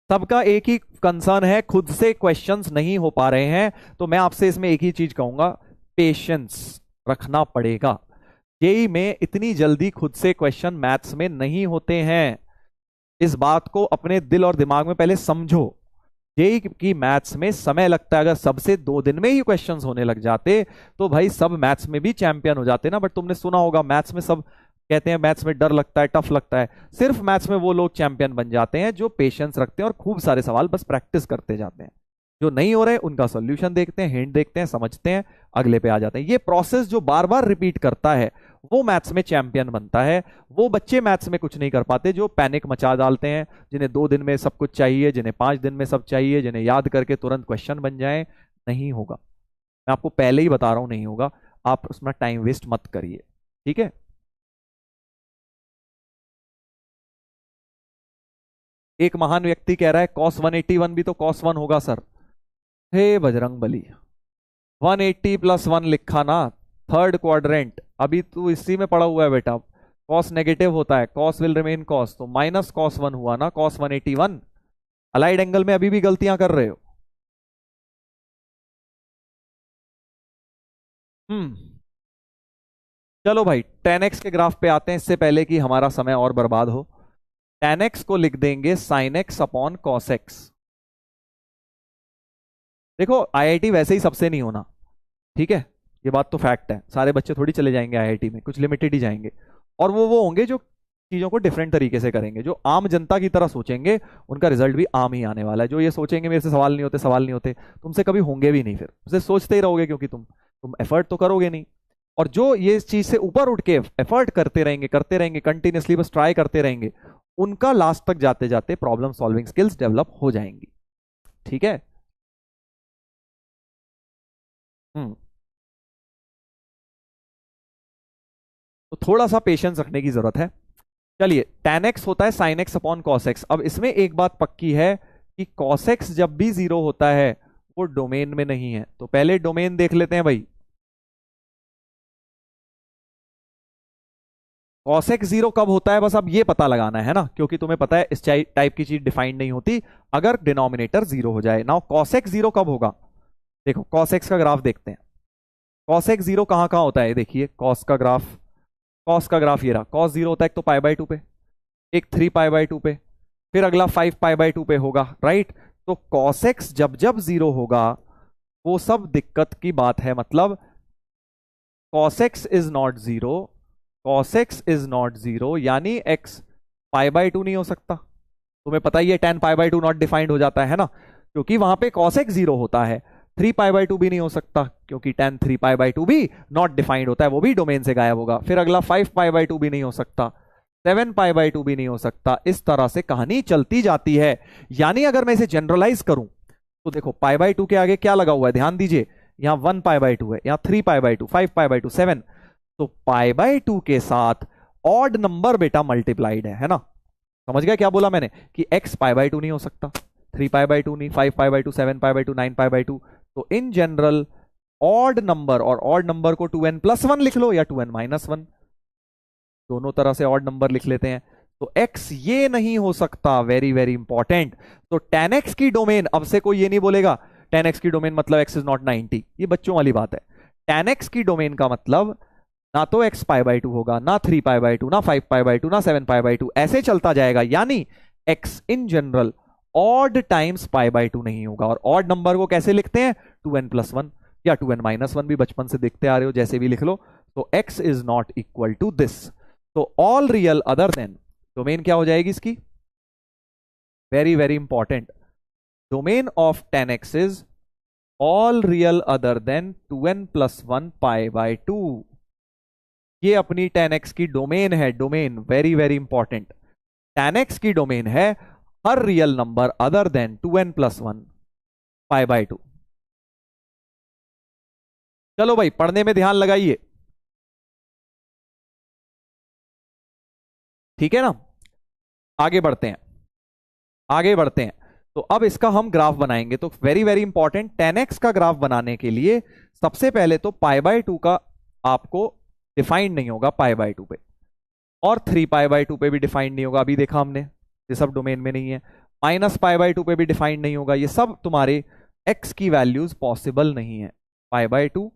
सबका एक ही कंसर्न है, खुद से क्वेश्चंस नहीं हो पा रहे हैं। तो मैं आपसे इसमें एक ही चीज कहूंगा, पेशेंस रखना पड़ेगा। जेई में इतनी जल्दी खुद से क्वेश्चन मैथ्स में नहीं होते हैं, इस बात को अपने दिल और दिमाग में पहले समझो। जेई की मैथ्स में समय लगता है, अगर सबसे 2 दिन में ही क्वेश्चंस होने लग जाते तो भाई सब मैथ्स में भी चैंपियन हो जाते ना। बट तुमने सुना होगा मैथ्स में सब कहते हैं मैथ्स में डर लगता है, टफ लगता है। सिर्फ मैथ्स में वो लोग चैंपियन बन जाते हैं जो पेशेंस रखते हैं और खूब सारे सवाल बस प्रैक्टिस करते जाते हैं। जो नहीं हो रहे उनका सोल्यूशन देखते हैं, हिंट देखते हैं, समझते हैं, अगले पे आ जाते हैं। ये प्रोसेस जो बार बार रिपीट करता है वो मैथ्स में चैंपियन बनता है। वो बच्चे मैथ्स में कुछ नहीं कर पाते जो पैनिक मचा डालते हैं, जिन्हें 2 दिन में सब कुछ चाहिए, जिन्हें 5 दिन में सब चाहिए, जिन्हें याद करके तुरंत क्वेश्चन बन जाए। नहीं होगा, मैं आपको पहले ही बता रहा हूं नहीं होगा। आप उसमें टाइम वेस्ट मत करिए, ठीक है। एक महान व्यक्ति कह रहा है कॉस 181 भी तो कॉस 1 होगा सर। हे बजरंग बली, 180+1 लिखा ना, थर्ड क्वाड्रेंट। अभी तू इसी में पड़ा हुआ है बेटा, कॉस नेगेटिव होता है, कॉस विल रिमेन कॉस, तो माइनस कॉस 1 हुआ ना, कॉस 181। अलाइड एंगल में अभी भी गलतियां कर रहे हो। हम्म, चलो भाई 10x के ग्राफ पे आते हैं, इससे पहले कि हमारा समय और बर्बाद हो। 10x को लिख देंगे sin x upon cos x। देखो आईआईटी वैसे ही सबसे नहीं होना, ठीक है, ये बात तो फैक्ट है, सारे बच्चे थोड़ी चले जाएंगे आईआईटी में, कुछ लिमिटेड ही जाएंगे। और वो होंगे जो चीजों को डिफरेंट तरीके से करेंगे, जो आम जनता की तरह सोचेंगे, उनका रिजल्ट भी आम ही आने वाला है। जो ये सोचेंगे मेरे से सवाल नहीं होते, सवाल नहीं होते, तुमसे कभी होंगे भी नहीं, फिर उसे सोचते ही रहोगे, क्योंकि तुम एफर्ट तो करोगे नहीं। और जो ये इस चीज से ऊपर उठ के एफर्ट करते रहेंगे कंटिन्यूसली, बस ट्राई करते रहेंगे, उनका लास्ट तक जाते जाते प्रॉब्लम सॉल्विंग स्किल्स डेवलप हो जाएंगी। ठीक है। हम्म। तो थोड़ा सा पेशेंस रखने की जरूरत है। चलिए, tan x होता है sin x upon cos x। अब इसमें एक बात पक्की है कि cos x जब भी जीरो होता है वो डोमेन में नहीं है। तो पहले डोमेन देख लेते हैं भाई। cos x जीरो कब होता है, बस अब ये पता लगाना है ना, क्योंकि तुम्हें पता है इस टाइप की चीज डिफाइंड नहीं होती अगर डिनोमिनेटर जीरो हो जाए। नाउ cos x जीरो कब होगा, देखो cos x का ग्राफ देखते हैं। cos x जीरो कहां कहां होता है, देखिए cos का ग्राफ ये रहा। cos जीरो होता है एक तो पाई बाय टू पे, एक 3 पाई बाय 2 पे, फिर अगला 5 पाई बाय 2 पे होगा, राइट। तो cos x जब जब जीरो होगा वो सब दिक्कत की बात है, मतलब cos x is not zero, cos x is not zero, यानी x पाई बाय 2 नहीं हो सकता। तुम्हें पता ही है tan pi by 2 not defined हो जाता है ना, क्योंकि वहां पे cos x जीरो होता है। 3 पाई बाय 2 भी नहीं हो सकता, क्योंकि tan 3 पाई बाय 2 भी नॉट डिफाइंड होता है, वो भी डोमेन से गायब होगा। फिर अगला 5 पाई बाय 2 भी नहीं हो सकता, 7 पाई बाय 2 भी नहीं हो सकता। इस तरह से कहानी चलती जाती है। यानी अगर मैं इसे जनरलाइज करूं तो देखो पाई बाय 2 के आगे क्या लगा हुआ है, ध्यान दीजिए, यहां 1 पाई बाय 2 है, यहां 3 पाई बाय 2, 5 पाई बाय 2, 7। तो पाई बाय 2 के साथ ऑड नंबर बेटा मल्टीप्लाइड है ना। समझ गया क्या बोला मैंने, कि x पाई बाय 2 नहीं हो सकता, 3 पाई बाय 2 नहीं, 5 पाई by 2, 7 pi by 2, 9 pi by 2। तो इन जनरल ऑड नंबर, और ऑड नंबर को 2n+1 लिख लो या 2n-1, दोनों तरह से ऑड नंबर लिख लेते हैं। तो x ये नहीं हो सकता, वेरी वेरी इंपॉर्टेंट। तो tan x की डोमेन, अब से कोई ये नहीं बोलेगा tan x की डोमेन मतलब x इज नॉट 90, ये बच्चों वाली बात है। tan x की डोमेन का मतलब ना तो x पाई बाय 2 होगा, ना 3 पाई बाय 2, ना 5 पाई बाय 2, ना 7 पाई बाय 2, ऐसे चलता जाएगा। यानी x in general odd times pi by 2 नहीं होगा। और ऑड नंबर को कैसे लिखते हैं, 2n+1 या 2n-1 भी बचपन से देखते आ रहे हो, जैसे भी लिख लो। तो x is not equal to this. तो all real other than, domain क्या हो जाएगी इसकी, very very important, domain of tan x is all real other than 2n+1 pi by 2। ये अपनी tan x की डोमेन है, domain very very important. tan x की डोमेन है हर real number other than 2n+1 pi by 2। चलो भाई पढ़ने में ध्यान लगाइए, ठीक है ना। आगे बढ़ते हैं, आगे बढ़ते हैं। तो अब इसका हम ग्राफ बनाएंगे। तो very very important, tan x का ग्राफ बनाने के लिए सबसे पहले तो पाई बाय 2 का आपको डिफाइंड नहीं होगा पाई बाय 2 पे, और 3 पाई बाय 2 पे भी डिफाइंड नहीं होगा, अभी देखा हमने, ये सब डोमेन में नहीं है। -पाई बाय 2 पे भी डिफाइंड नहीं होगा, ये सब तुम्हारे x की वैल्यूज पॉसिबल नहीं है। पाई बाय 2,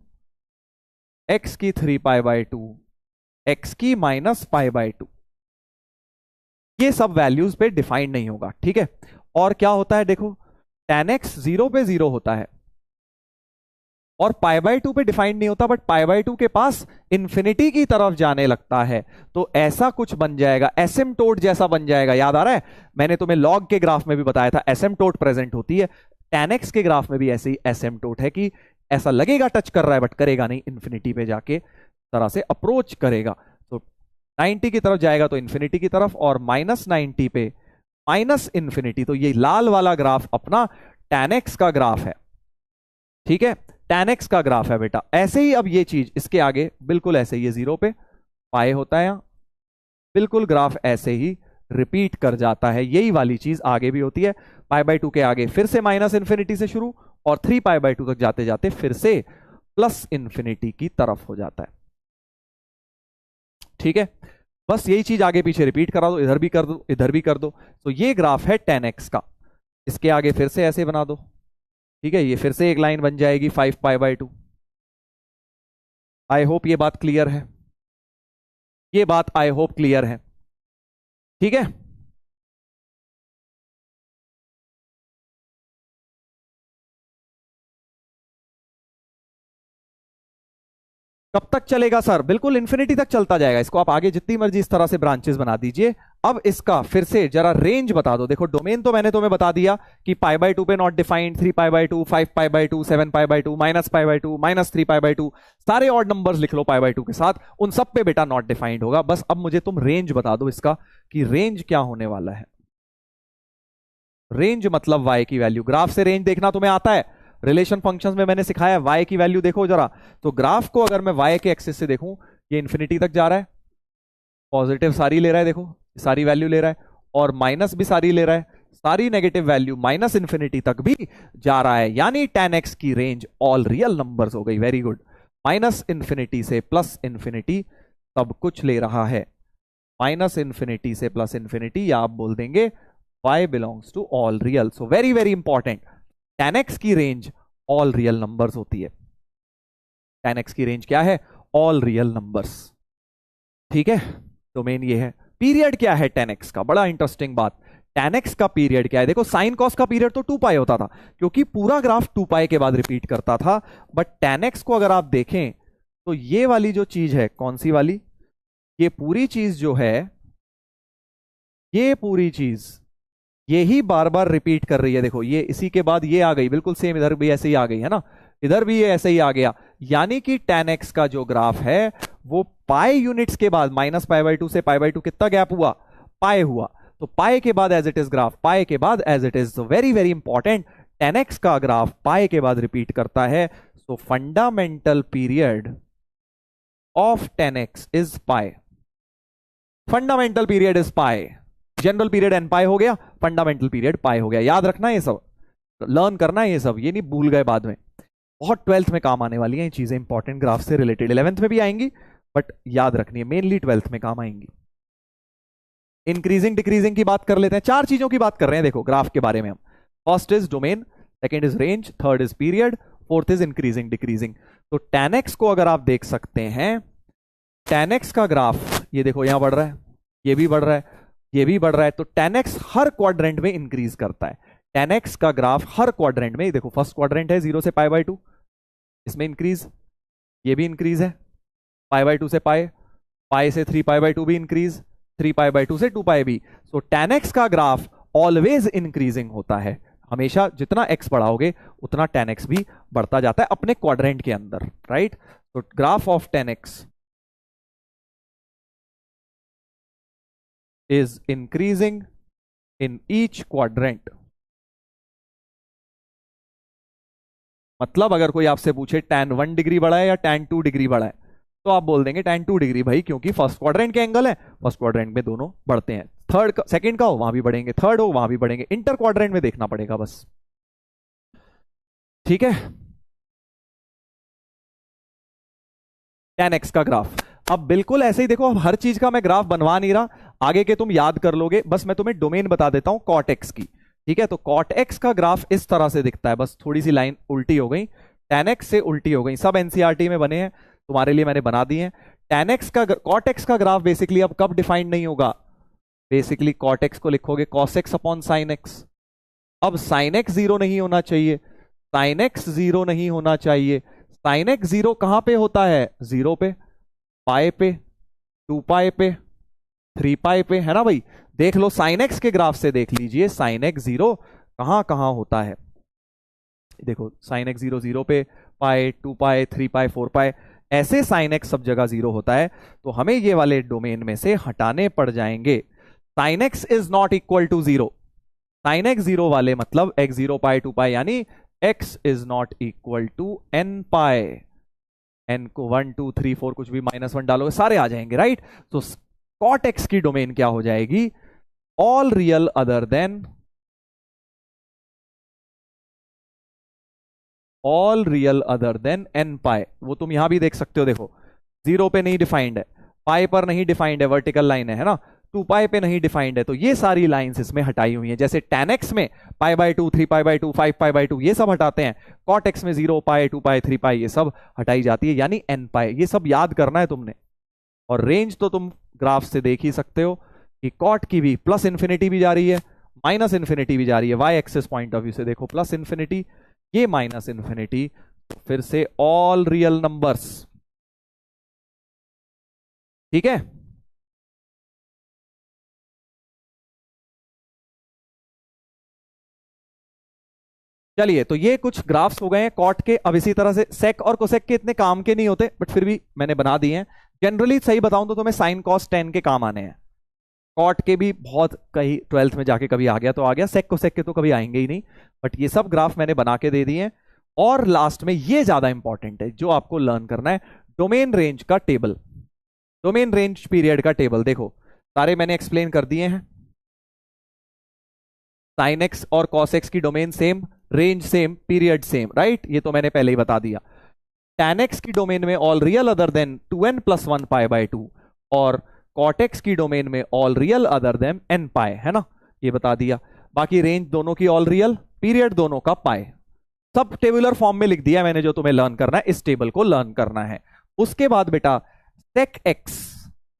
x की 3 पाई बाय 2, x की -पाई बाय 2, ये सब वैल्यूज पे डिफाइंड नहीं होगा, ठीक है। और क्या होता है देखो, tan x 0 पे 0 होता है, और पाई बाय 2 पे डिफाइंड नहीं होता, बट पाई बाय 2 के पास इंफिनिटी की तरफ जाने लगता है। तो ऐसा कुछ बन जाएगा, एसिम्टोट जैसा बन जाएगा। याद आ रहा है, मैंने तुम्हें लॉग के ग्राफ में भी बताया था एसिम्टोट प्रेजेंट होती है। tan x के ग्राफ में भी ऐसे ही एसिम्टोट है, कि ऐसा लगेगा टच कर रहा है बट करेगा नहीं, इंफिनिटी पे जाके तरह से अप्रोच करेगा। तो 90 की तरफ जाएगा तो इंफिनिटी की तरफ, और -90 पे -इंफिनिटी। तो ये लाल वाला ग्राफ अपना tan x का ग्राफ है, ठीक है, tan x का ग्राफ है बेटा। ऐसे ही अब ये चीज इसके आगे बिल्कुल ऐसे ही, ये 0 पे पाई होता है, बिल्कुल ग्राफ ऐसे ही रिपीट कर जाता है। यही वाली चीज आगे भी होती है, पाई बाय 2 के आगे फिर से -इंफिनिटी से शुरू, और 3 पाई बाय 2 तक जाते जाते फिर से +इंफिनिटी की तरफ हो जाता है, ठीक है। बस यही चीज आगे पीछे रिपीट करा दो, इधर भी कर दो, इधर भी कर दो। तो ये ग्राफ है tan x का, इसके आगे फिर से ऐसे बना दो, ठीक है, ये फिर से एक लाइन बन जाएगी 5 पाई बाय 2। आई होप ये बात क्लियर है, ये बात आई होप क्लियर है, ठीक है। कब तक चलेगा सर? बिल्कुल इन्फिनिटी तक चलता जाएगा। इसको आप आगे जितनी मर्जी इस तरह से ब्रांचेस बना दीजिए। अब इसका फिर से जरा रेंज बता दो। देखो डोमेन तो मैंने तुम्हें बता दिया कि π/2 पे नॉट डिफाइंड, 3π/2, 5π/2, 7π/2, -π/2, -3π/2, सारे ऑड नंबर्स लिख लो π/2 के साथ, उन सब पे बेटा नॉट डिफाइंड होगा। बस अब मुझे तुम रेंज बता दो इसका कि रेंज क्या होने वाला है। रेंज मतलब y की वैल्यू। ग्राफ से रेंज देखना तुम्हें आता है, रिलेशन फंक्शंस में मैंने सिखाया है। y की वैल्यू देखो जरा, तो ग्राफ को अगर मैं y के एक्सिस से देखूं, ये इंफिनिटी तक जा रहा है, पॉजिटिव सारी ले रहा है, देखो सारी वैल्यू ले रहा है, और माइनस भी सारी ले रहा है, सारी नेगेटिव वैल्यू माइनस इंफिनिटी तक भी जा रहा है। यानी tan x की रेंज ऑल रियल नंबर्स हो गई। Very good. माइनस इंफिनिटी से प्लस इंफिनिटी सब कुछ ले रहा है, माइनस इंफिनिटी से प्लस इंफिनिटी, या आप बोल देंगे y belongs to all real. So very very important, tan x की रेंज ऑल रियल नंबर्स होती है। tan x की रेंज क्या है? All real numbers. ठीक है, डोमेन ये है। पीरियड क्या है tan x का? बड़ा इंटरेस्टिंग बात, tan x का पीरियड क्या है? देखो साइन कॉस का पीरियड तो 2π होता था, क्योंकि पूरा ग्राफ 2π के बाद रिपीट करता था। बट tan x को अगर आप देखें तो ये वाली जो चीज है, कौन सी वाली? ये पूरी चीज जो है, ये पूरी चीज ये ही बार बार रिपीट कर रही है। देखो ये इसी के बाद ये आ गई, बिल्कुल सेम इधर भी ऐसे ही आ गई है ना, इधर भी ये ऐसे ही आ गया। यानी कि tan x का जो ग्राफ है वो पाई यूनिट्स के बाद, -π/2 से π/2 कितना गैप हुआ? पाई हुआ। तो पाई के बाद as it is graph, pi के बाद as it is. Very very important, tan x का ग्राफ पाई के बाद रिपीट करता है। So fundamental period of tan x is pi. Fundamental period is pi. General period n π हो गया, fundamental period पाई हो गया। याद रखना ये सब, लर्न करना है ये सब, ये नहीं भूल गए बाद में। बहुत 12th में काम आने वाली हैं ये चीजें, इंपॉर्टेंट ग्राफ से रिलेटेड। 11th में भी आएंगी बट याद रखनी है, मेनली 12th में काम आएंगी। इंक्रीजिंग डिक्रीजिंग की बात कर लेते हैं। 4 चीजों की बात कर रहे हैं देखो ग्राफ के बारे में हम। First is domain, second is range, third is period, fourth is increasing decreasing. तो tan x को अगर आप देख सकते हैं, tan x का ग्राफ ये देखो यहां बढ़ रहा है, ये भी बढ़ रहा है, ये भी बढ़ रहा है। तो tan x हर क्वाड्रेंट में इंक्रीज करता है। tan x का ग्राफ हर क्वाड्रेंट में, देखो फर्स्ट क्वाड्रेंट है 0 से π/2, इसमें इंक्रीज, ये भी इंक्रीज है, π/2 से पाई, पाई से 3π/2 भी इंक्रीज, 3π/2 से 2π भी। सो tan x का ग्राफ ऑलवेज इंक्रीजिंग होता है। हमेशा जितना x बढ़ाओगे उतना tan x भी बढ़ता जाता है अपने क्वाड्रेंट के अंदर, राइट। तो graph of tan x is increasing in each quadrant। मतलब अगर कोई आपसे पूछे tan 1 डिग्री बढ़ा है या tan 2 डिग्री बढ़ा है, तो आप बोल देंगे tan 2 डिग्री भाई, क्योंकि फर्स्ट क्वाड्रेंट के एंगल है, फर्स्ट क्वाड्रेंट में दोनों बढ़ते हैं। थर्ड का, सेकंड का हो वहां भी बढ़ेंगे, थर्ड हो वहां भी बढ़ेंगे, इंटर क्वाड्रेंट में देखना पड़ेगा बस। ठीक है, tan x का ग्राफ। अब बिल्कुल ऐसे ही देखो, अब हर चीज का मैं ग्राफ बनवा नहीं रहा, आगे के तुम याद कर लोगे, बस मैं तुम्हें डोमेन बता देता हूं cot x की। ठीक है, तो cot x का ग्राफ इस तरह से दिखता है, बस थोड़ी सी लाइन उल्टी हो गई, tan x से उल्टी हो गई, सब एनसीईआरटी में बने हैं, तुम्हारे लिए मैंने बना दिए हैं। tan x का, cot x का ग्राफ बेसिकली अब कब डिफाइंड नहीं होगा? बेसिकली cot x को लिखोगे cos x upon sin x। अब sin x 0 नहीं होना चाहिए, sin x 0 नहीं होना चाहिए। sin x 0 कहां पे होता है? 0 पे, पाई पे, 2π पे, 3π पे, है ना भाई। देख लो sin x के ग्राफ से देख लीजिए, sin x 0 कहां कहां होता है। देखो sin x 0 0 पे, पाई, 2π, 3π, 4π, ऐसे sin x सब जगह 0 होता है। तो हमें ये वाले डोमेन में से हटाने पड़ जाएंगे। sin x is not equal to 0, sin x 0 वाले मतलब x 0π 2π, यानी x is not equal to nπ। n को 1 2 3 4 कुछ भी -1 डालोगे सारे आ जाएंगे, राइट। तो cot x की डोमेन क्या हो जाएगी? All real other then, all real other then nπ। वो तुम यहां भी देख सकते हो, देखो 0 पे नहीं डिफाइंड है, पाई पर नहीं डिफाइंड है, वर्टिकल लाइन है ना, 2π पे नहीं डिफाइंड है। तो ये सारी लाइंस इसमें हटाई हुई हैं। जैसे tan x में π/2, 3π/2, 5π/2 ये सब हटाते हैं, cot x में 0π, 2π, 3π ये सब हटाई जाती है, यानी nπ। ये सब याद करना है तुमने। और रेंज तो तुम ग्राफ से देख ही सकते हो कि cot की भी प्लस इंफिनिटी भी जा रही है, माइनस इंफिनिटी भी जा रही है। Y axis point of view से देखो, प्लस इंफिनिटी, ये माइनस इंफिनिटी, फिर से ऑल रियल नंबर्स, ठीक है। चलिए, तो ये कुछ ग्राफ्स हो गए हैं कॉट के। अब इसी तरह से सेक और कोसेक के इतने काम के नहीं होते, बट फिर भी मैंने बना दिए हैं। जनरली सही बताऊं तो तुम्हें साइन कॉस टेन के काम आने हैं। कॉट के भी बहुत, कहीं 12th में जाके कभी आ गया तो आ गया, सेक कोसेक के तो कभी आएंगे ही नहीं। बट ये सब ग्राफ मैंने बना के दे दिए हैं। और लास्ट में ये ज्यादा इंपॉर्टेंट है जो आपको लर्न करना है, डोमेन रेंज का टेबल। डोमेन रेंज पीरियड का टेबल देखो, सारे मैंने एक्सप्लेन कर दिए हैं। साइन एक्स और कॉस एक्स की domain same, range same, period same, right, ये तो मैंने पहले ही बता दिया। tan x की डोमेन में all real other then 2n plus 1 pi by 2, और cot x की डोमेन में all real other then n पाई, है ना, ये बता दिया। बाकी रेंज दोनों की ऑल रियल, पीरियड दोनों का पाई, सब टेबुलर फॉर्म में लिख दिया मैंने। जो तुम्हें लर्न करना है, इस टेबल को लर्न करना है। उसके बाद बेटा sec x।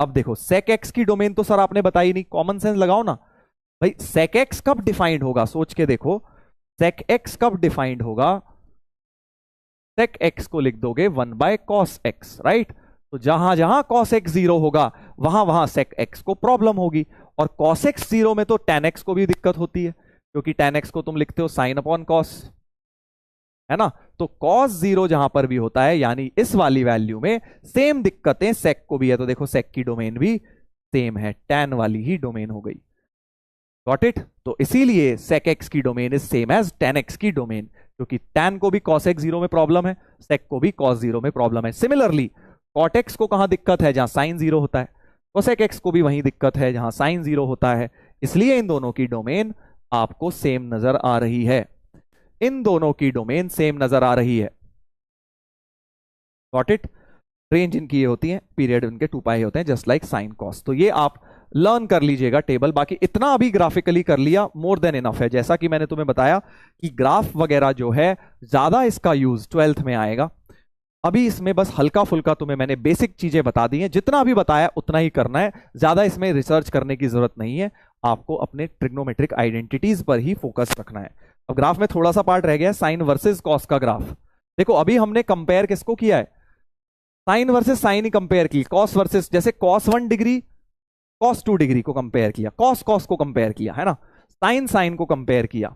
अब देखो sec x की डोमेन तो सर आपने बताई नहीं, कॉमन सेंस लगाओ ना भाई। sec x कब डिफाइंड होगा, सोच के देखो, sec x कब डिफाइंड होगा। sec x को लिख दोगे 1 बाय cos x, राइट। तो जहां जहां cos x 0 होगा वहां वहां sec x को प्रॉब्लम होगी। और cos x 0 में तो tan x को भी दिक्कत होती है, क्योंकि tan x को तुम लिखते हो sin अपॉन cos, है ना। तो cos 0 जहां पर भी होता है, यानी इस वाली वैल्यू में सेम दिक्कतें sec को भी है। तो देखो sec की डोमेन भी सेम है, tan वाली ही डोमेन हो गई। Got it. तो इसीलिए sec x की domain is same as tan x की डोमेन, क्योंकि tan को भी cos x 0 में प्रॉब्लम है, sec को भी cos 0 में प्रॉब्लम है। सिमिलरली cot x को कहां दिक्कत है, जहां sin 0 होता है। cosec x को भी वहीं दिक्कत है जहां sin 0 होता है। इसलिए इन दोनों की डोमेन आपको सेम नजर आ रही है। इन दोनों की डोमेन सेम नजर आ रही है। Got it. रेंज इनकी ये होती है, पीरियड इनके 2 पाई होते हैं, जस्ट लाइक साइन कॉस। तो ये आप लर्न कर लीजिएगा टेबल। बाकी इतना अभी ग्राफिकली कर लिया, मोर देन इनफ है। जैसा कि मैंने तुम्हें बताया कि ग्राफ वगैरह जो है ज्यादा इसका यूज 12th में आएगा। अभी इसमें बस हल्का फुल्का तुम्हें मैंने बेसिक चीजें बता दी हैं, जितना अभी बताया उतना ही करना है, ज्यादा इसमें रिसर्च करने की जरूरत नहीं है। आपको अपने ट्रिग्नोमेट्रिक आइडेंटिटीज पर ही फोकस रखना है। अब ग्राफ में थोड़ा सा पार्ट रह गया, साइन वर्सेस कॉस का ग्राफ। देखो अभी हमने कंपेयर किसको किया है, साइन वर्सेस साइन ही कंपेयर की। कॉस वर्सेस, जैसे कॉस 1 डिग्री कॉस 2 डिग्री को कंपेयर किया, कॉस कॉस को कंपेयर किया, है ना, साइन साइन को कंपेयर किया।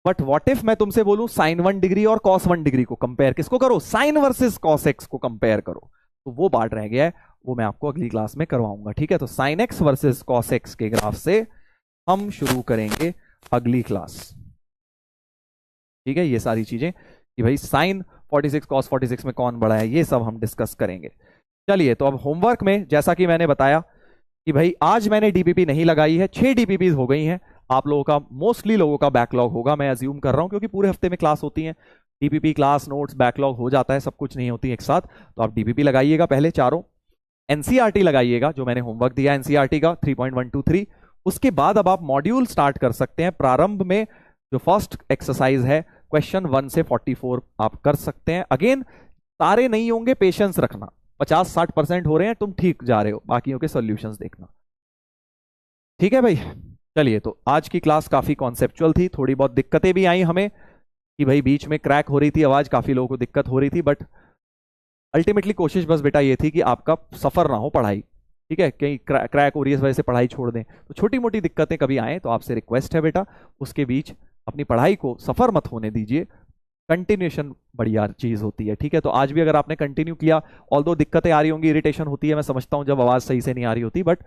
बट व्हाट इफ मैं तुमसे बोलूं साइन 1 डिग्री और कॉस 1 डिग्री को कंपेयर किसको करो, साइन वर्सेस कॉस एक्स को कंपेयर करो। तो वो पार्ट रह गया है, वो मैं आपको अगली क्लास में करवाऊंगा, ठीक है। तो sine x versus cos x के ग्राफ से हम शुरू करेंगे अगली क्लास, ठीक है। ये सारी चीजें कि भाई साइन 46 कॉस 46 में कौन बड़ा है, ये सब हम डिस्कस करेंगे। चलिए, तो अब होमवर्क में जैसा कि मैंने बताया कि भाई आज मैंने डीपीपी नहीं लगाई है, 6 डीपीपी हो गई हैं। आप लोगों का, मोस्टली लोगों का बैकलॉग होगा, मैं अज्यूम कर रहा हूं, क्योंकि पूरे हफ्ते में क्लास होती है। डीपीपी क्लास नोट्स बैकलॉग हो जाता है, सब कुछ नहीं होती एक साथ। तो आप डीपीपी लगाइएगा पहले चारों, एनसीईआरटी लगाइएगा जो मैंने होमवर्क दिया एनसीईआरटी का 3.123। उसके बाद अब आप मॉड्यूल स्टार्ट कर सकते हैं। प्रारंभ में जो फर्स्ट एक्सरसाइज है क्वेश्चन 1 से 44 आप कर सकते हैं। अगेन सारे नहीं होंगे, पेशेंस रखना, 50-60% हो रहे हैं, तुम ठीक जा रहे हो, बाकियों के सॉल्यूशंस देखना, ठीक है भाई। चलिए, तो आज की क्लास काफी कॉन्सेप्चुअल थी, थोड़ी बहुत दिक्कतें भी आई हमें कि भाई बीच में क्रैक हो रही थी आवाज, काफी लोगों को दिक्कत हो रही थी, बट अल्टीमेटली कोशिश बस बेटा ये थी कि आपका सफर ना हो पढ़ाई, ठीक है। कहीं क्रैक हो रही है इस वजह से पढ़ाई छोड़ दें, तो छोटी मोटी दिक्कतें कभी आए तो आपसे रिक्वेस्ट है बेटा, उसके बीच अपनी पढ़ाई को सफर मत होने दीजिए। कंटिन्यूएशन बढ़िया चीज होती है, ठीक है। तो आज भी अगर आपने कंटिन्यू किया, ऑल्दो दिक्कतें आ रही होंगी, इरिटेशन होती है, मैं समझता हूं जब आवाज सही से नहीं आ रही होती, बट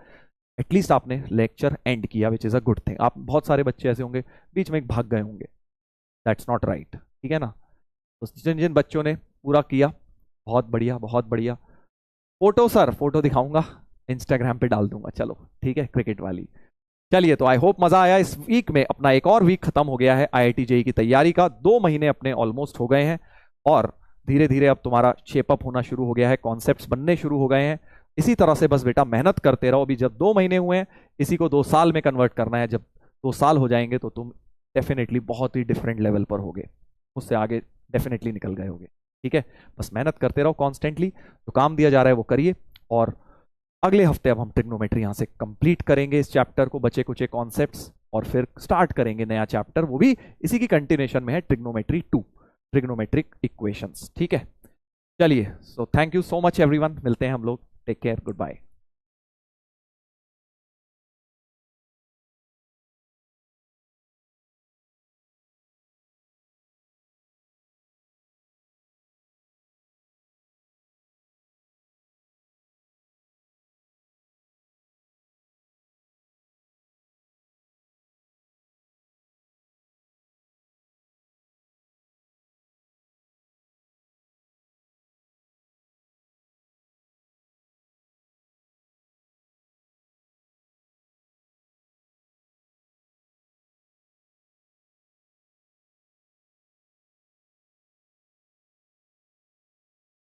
एटलीस्ट आपने लेक्चर एंड किया, which is a good thing. आप, बहुत सारे बच्चे ऐसे होंगे बीच में भाग गए होंगे, दैट्स नॉट राइट, ठीक है ना। तो जिन जिन बच्चों ने पूरा किया, बहुत बढ़िया, बहुत बढ़िया। फोटो सर, फोटो दिखाऊंगा, इंस्टाग्राम पे डाल दूंगा, चलो ठीक है, क्रिकेट वाली। चलिए, तो आई होप मजा आया। इस वीक में अपना एक और वीक खत्म हो गया है आईआईटी जेईई की तैयारी का, 2 महीने अपने ऑलमोस्ट हो गए हैं, और धीरे धीरे अब तुम्हारा शेपअप होना शुरू हो गया है, कॉन्सेप्ट्स बनने शुरू हो गए हैं। इसी तरह से बस बेटा मेहनत करते रहो। अभी जब 2 महीने हुए हैं, इसी को 2 साल में कन्वर्ट करना है। जब 2 साल हो जाएंगे तो तुम डेफिनेटली बहुत ही डिफरेंट लेवल पर होगे, उससे आगे डेफिनेटली निकल गए होगे, ठीक है। बस मेहनत करते रहो कॉन्स्टेंटली, जो काम दिया जा रहा है वो करिए। और अगले हफ्ते अब हम ट्रिग्नोमेट्री यहां से कंप्लीट करेंगे इस चैप्टर को, बचे कुचे कॉन्सेप्ट्स, और फिर स्टार्ट करेंगे नया चैप्टर, वो भी इसी की कंटिन्यूएशन में है, ट्रिग्नोमेट्री 2, ट्रिग्नोमेट्रिक इक्वेशंस, ठीक है। चलिए, so thank you so much everyone, मिलते हैं हम लोग टेक केयर, गुड बाय।